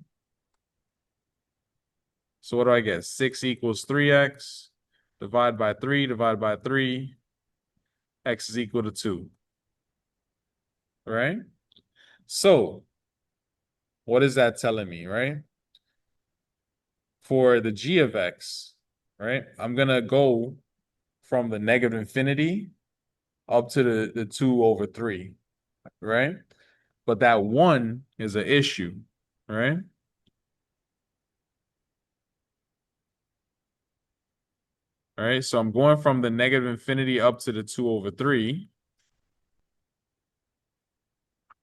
So what do I get? 6 equals 3x. Divide by 3, divide by 3. X is equal to 2. Right? So what is that telling me, right? For the g of x, right? I'm going to go from the negative infinity up to the 2 over 3, right? But that 1 is an issue, right? All right, so I'm going from the negative infinity up to the 2 over 3.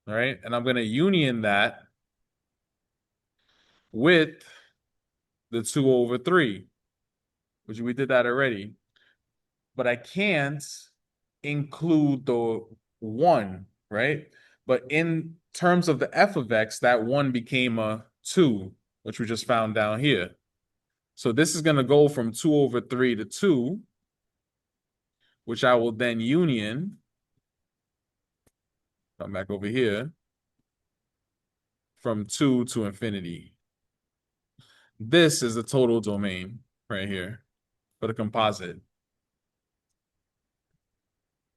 All right, and I'm going to union that with the 2 over 3, which we did that already. But I can't include the 1, right? But in terms of the f of x, that 1 became a 2, which we just found down here. So this is going to go from 2 over 3 to 2, which I will then union. Come back over here. From 2 to infinity. This is the total domain right here for the composite.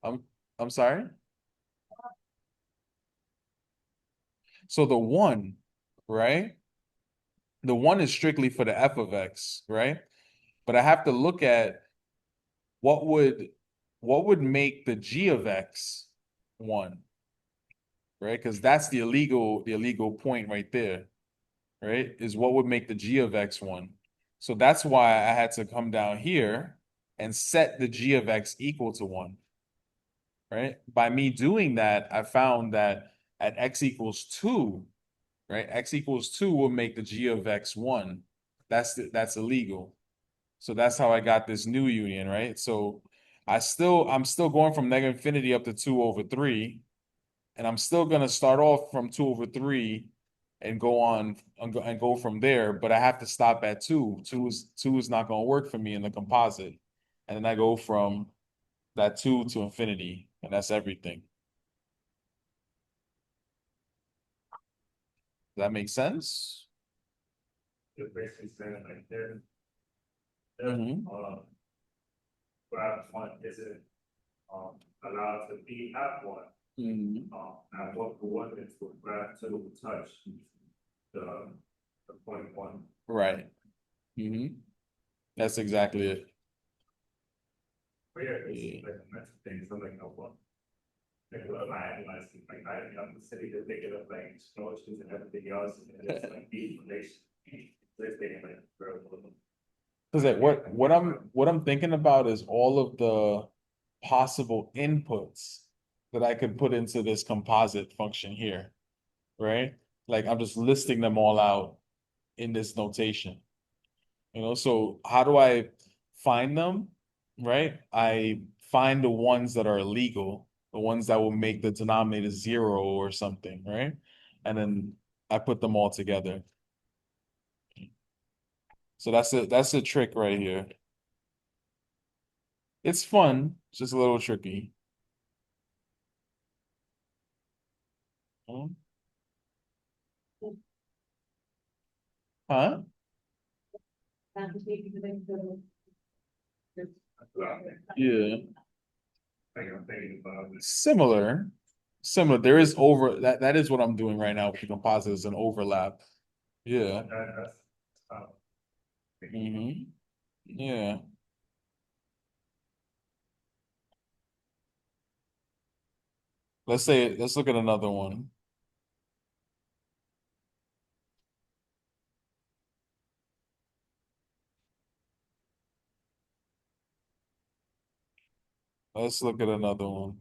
I'm sorry? So the 1, right? The 1 is strictly for the f of x, right? But I have to look at what would make the g of x 1, right? Because that's the illegal point right there, right? Is what would make the g of x 1. So that's why I had to come down here and set the g of x equal to 1, right? By me doing that, I found that at x equals 2, right? X equals 2 will make the g of x 1. That's illegal. So that's how I got this new union, right? So I'm still going from negative infinity up to 2 over 3, and I'm still gonna start off from 2 over 3 and go on and go from there, but I have to stop at 2. 2 is not gonna work for me in the composite. And then I go from that 2 to infinity, and that's everything. Does that make sense? It basically saying like there. Mhm. Graph 1 isn't, allowed to be at 1. At what coordinates would graph 2 touch the point 1? Right. That's exactly it. But yeah, it's like a mess of things, something like one. Like what I analyzed, like I'm the city that they get up like explosions and everything else, and it's like the information. They're thinking like, bro, Because what I'm thinking about is all of possible inputs that I could put into this composite function here, right? Like I'm just listing them all out in this notation. So how do I find them? Right? I find the ones that are illegal, the ones that will make the denominator 0 or something, right? And then I put them all together. So that's a trick right here. It's fun, it's just a little tricky. Hmm? Huh? Yeah. I'm thinking about this. Similar. There is that is what I'm doing right now with the composite is an overlap. Yeah. That's, Yeah. Let's look at another one. Let's look at another one.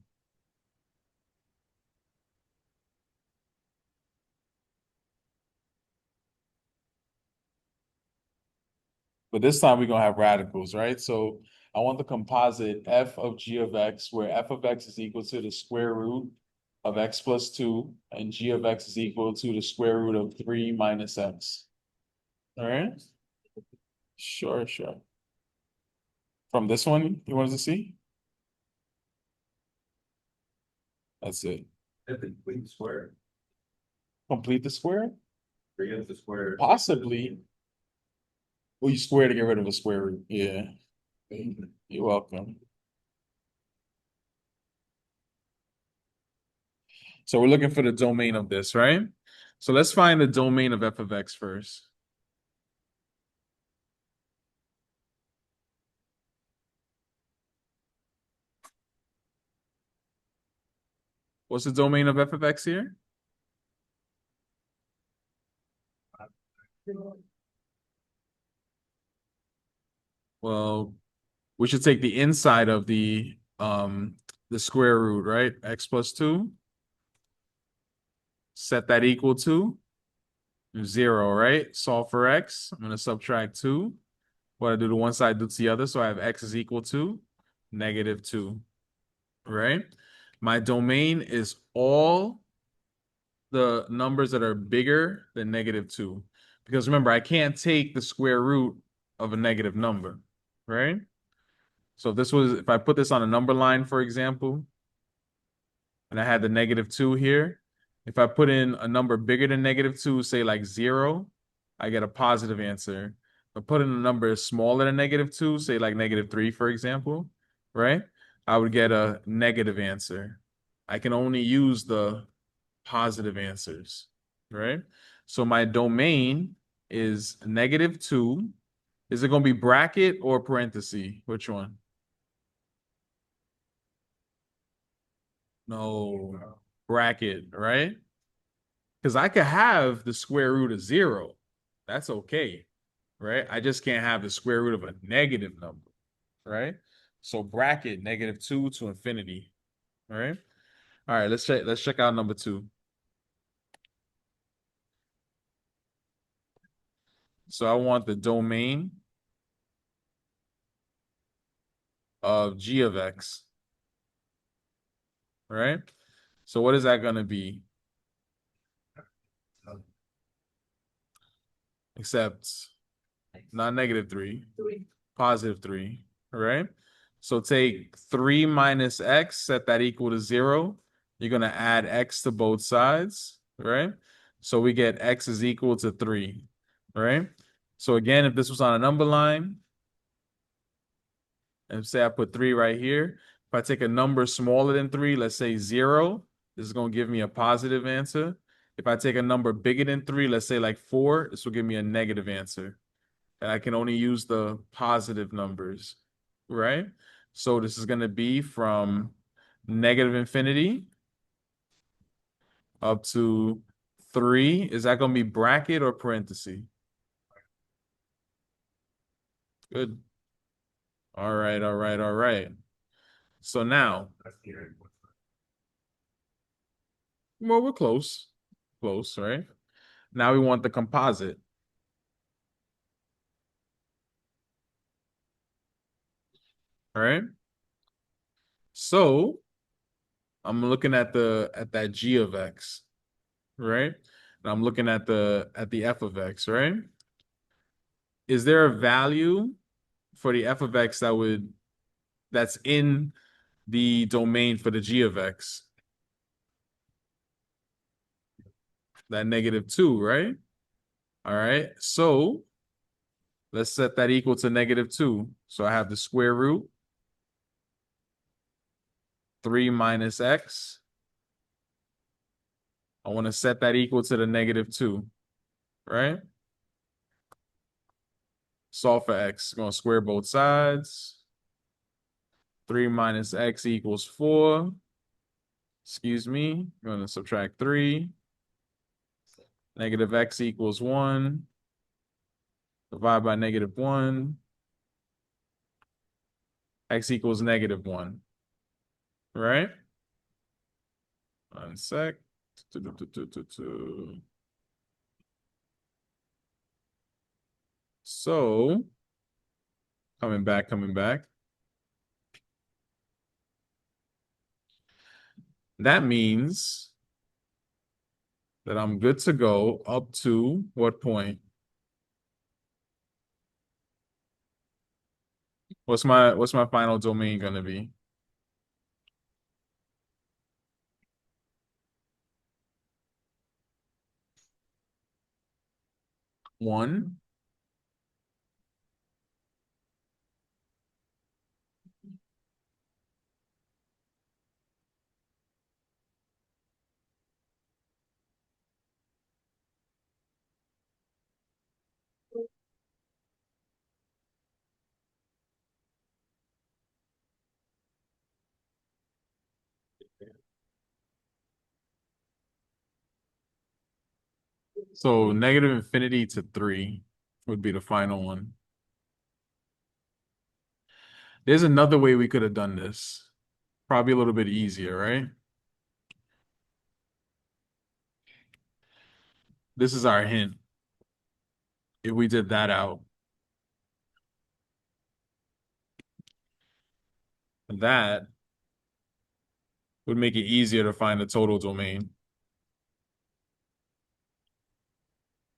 But this time we're gonna have radicals, right? So I want the composite f of g of x, where f of x is equal to the square root of x plus 2, and g of x is equal to the square root of 3 minus x. All right? Sure. From this one, you wanted to see? That's it. If the complete square, Complete the square? forget the square. Possibly. Well, you square to get rid of a square root. Yeah. You're welcome. So we're looking for the domain of this, right? So let's find the domain of f of x first. What's the domain of f of x here? Well, we should take the inside of the square root, right? X plus 2. Set that equal to 0, right? Solve for x. I'm going to subtract 2. What I do to one side, do to the other. So I have x is equal to -2, right? My domain is all the numbers that are bigger than -2. Because remember, I can't take the square root of a negative number, right? So if I put this on a number line, for example, and I had the -2 here, if I put in a number bigger than -2, say like 0, I get a positive answer. If I put in a number smaller than -2, say like -3, for example, right? I would get a negative answer. I can only use the positive answers, right? So my domain is -2. Is it going to be bracket or parenthesis? Which one? No, bracket, right? Because I could have the square root of 0. That's okay, right? I just can't have the square root of a negative number, right? So bracket -2 to infinity, all right? All right, let's check out number 2. So I want the domain of g of x, right? So what is that going to be? Except not -3, +3, right? So take 3 minus x, set that equal to 0. You're going to add x to both sides, right? So we get x is equal to 3, right? So again, if this was on a number line, and say I put 3 right here, if I take a number smaller than 3, let's say 0, this is going to give me a positive answer. If I take a number bigger than 3, let's say like 4, this will give me a negative answer. And I can only use the positive numbers, right? So this is going to be from -infinity up to 3. Is that going to be bracket or parenthesis? Good. All right. So now, That's here. well, we're close. Close, right? Now we want the composite. All right. So I'm looking at that g of x, right? And I'm looking at the f of x, right? Is there a value for the f of x that's in the domain for the g of x? That -2, right? All right. So let's set that equal to -2. So I have the square root 3 minus x. I want to set that equal to the -2, right? Solve for x. Going to square both sides. 3 minus x equals 4. Excuse me. I'm going to subtract 3. Negative x equals 1. Divide by -1. X equals -1. Right? One sec. So, coming back. That means that I'm good to go up to what point? What's my final domain gonna be? One. So -infinity to 3 would be the final one. There's another way we could have done this. Probably a little bit easier, right? This is our hint. If we did that out, that would make it easier to find the total domain.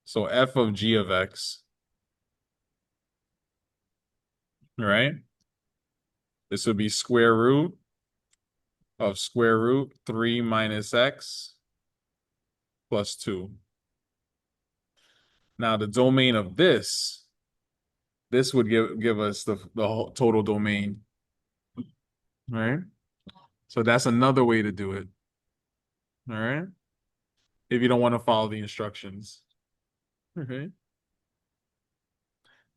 So f of g of x, right? This would be square root of square root 3 minus x plus 2. Now the domain of this would give us the whole total domain, right? So that's another way to do it. All right. If you don't want to follow the instructions. Okay.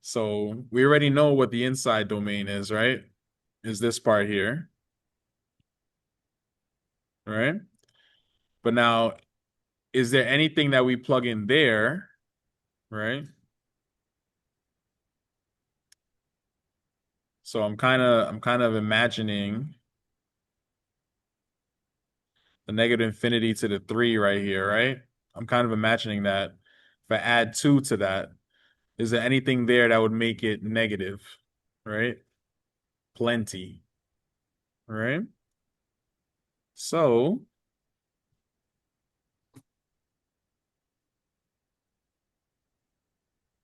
So we already know what the inside domain is, right? Is this part here. All right. But now, is there anything that we plug in there, right? So I'm kind of imagining the -infinity to the 3 right here, right? I'm kind of imagining that. If I add 2 to that, is there anything there that would make it negative, right? Plenty, right? So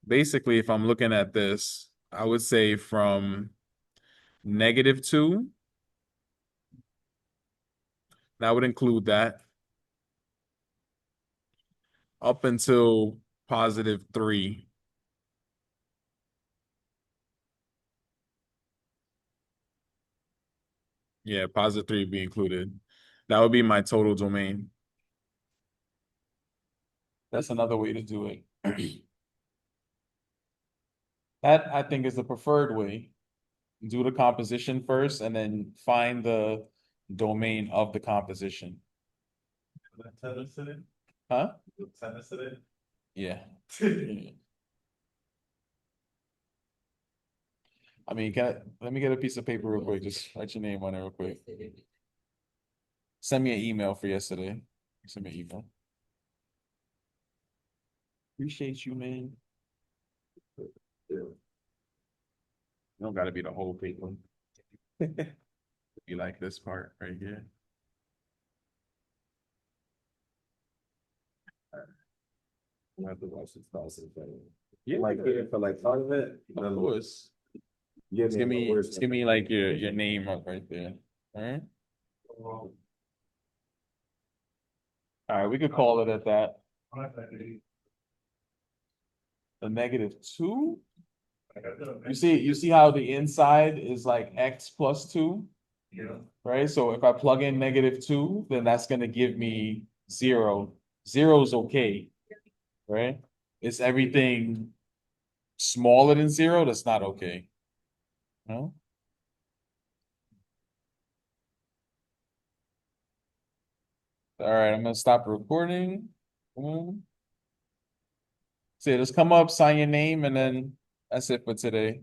basically, if I'm looking at this, I would say from -2, that would include that, up until +3. Yeah, +3 be included. That would be my total domain. That's another way to do it. That I think is the preferred way. Do the composition first and then find the domain of the composition. Huh? Yeah. I mean, let me get a piece of paper real quick, just write your name on it real quick. Send me an email for yesterday. Send me an email. Appreciate you, man. Don't gotta be the whole paper. You like this part right here? I have to watch this process. Like, here for like part of it. Of course. Give Just give me like your name up right there. Alright? Alright, we could call it at that. The -2. You see how the inside is like x plus 2, Yeah. right? So if I plug in -2, then that's gonna give me 0. 0 is okay, right? It's everything smaller than 0 that's not okay. No? All right, I'm gonna stop recording. Boom. So just come up, sign your name, and then that's it for today.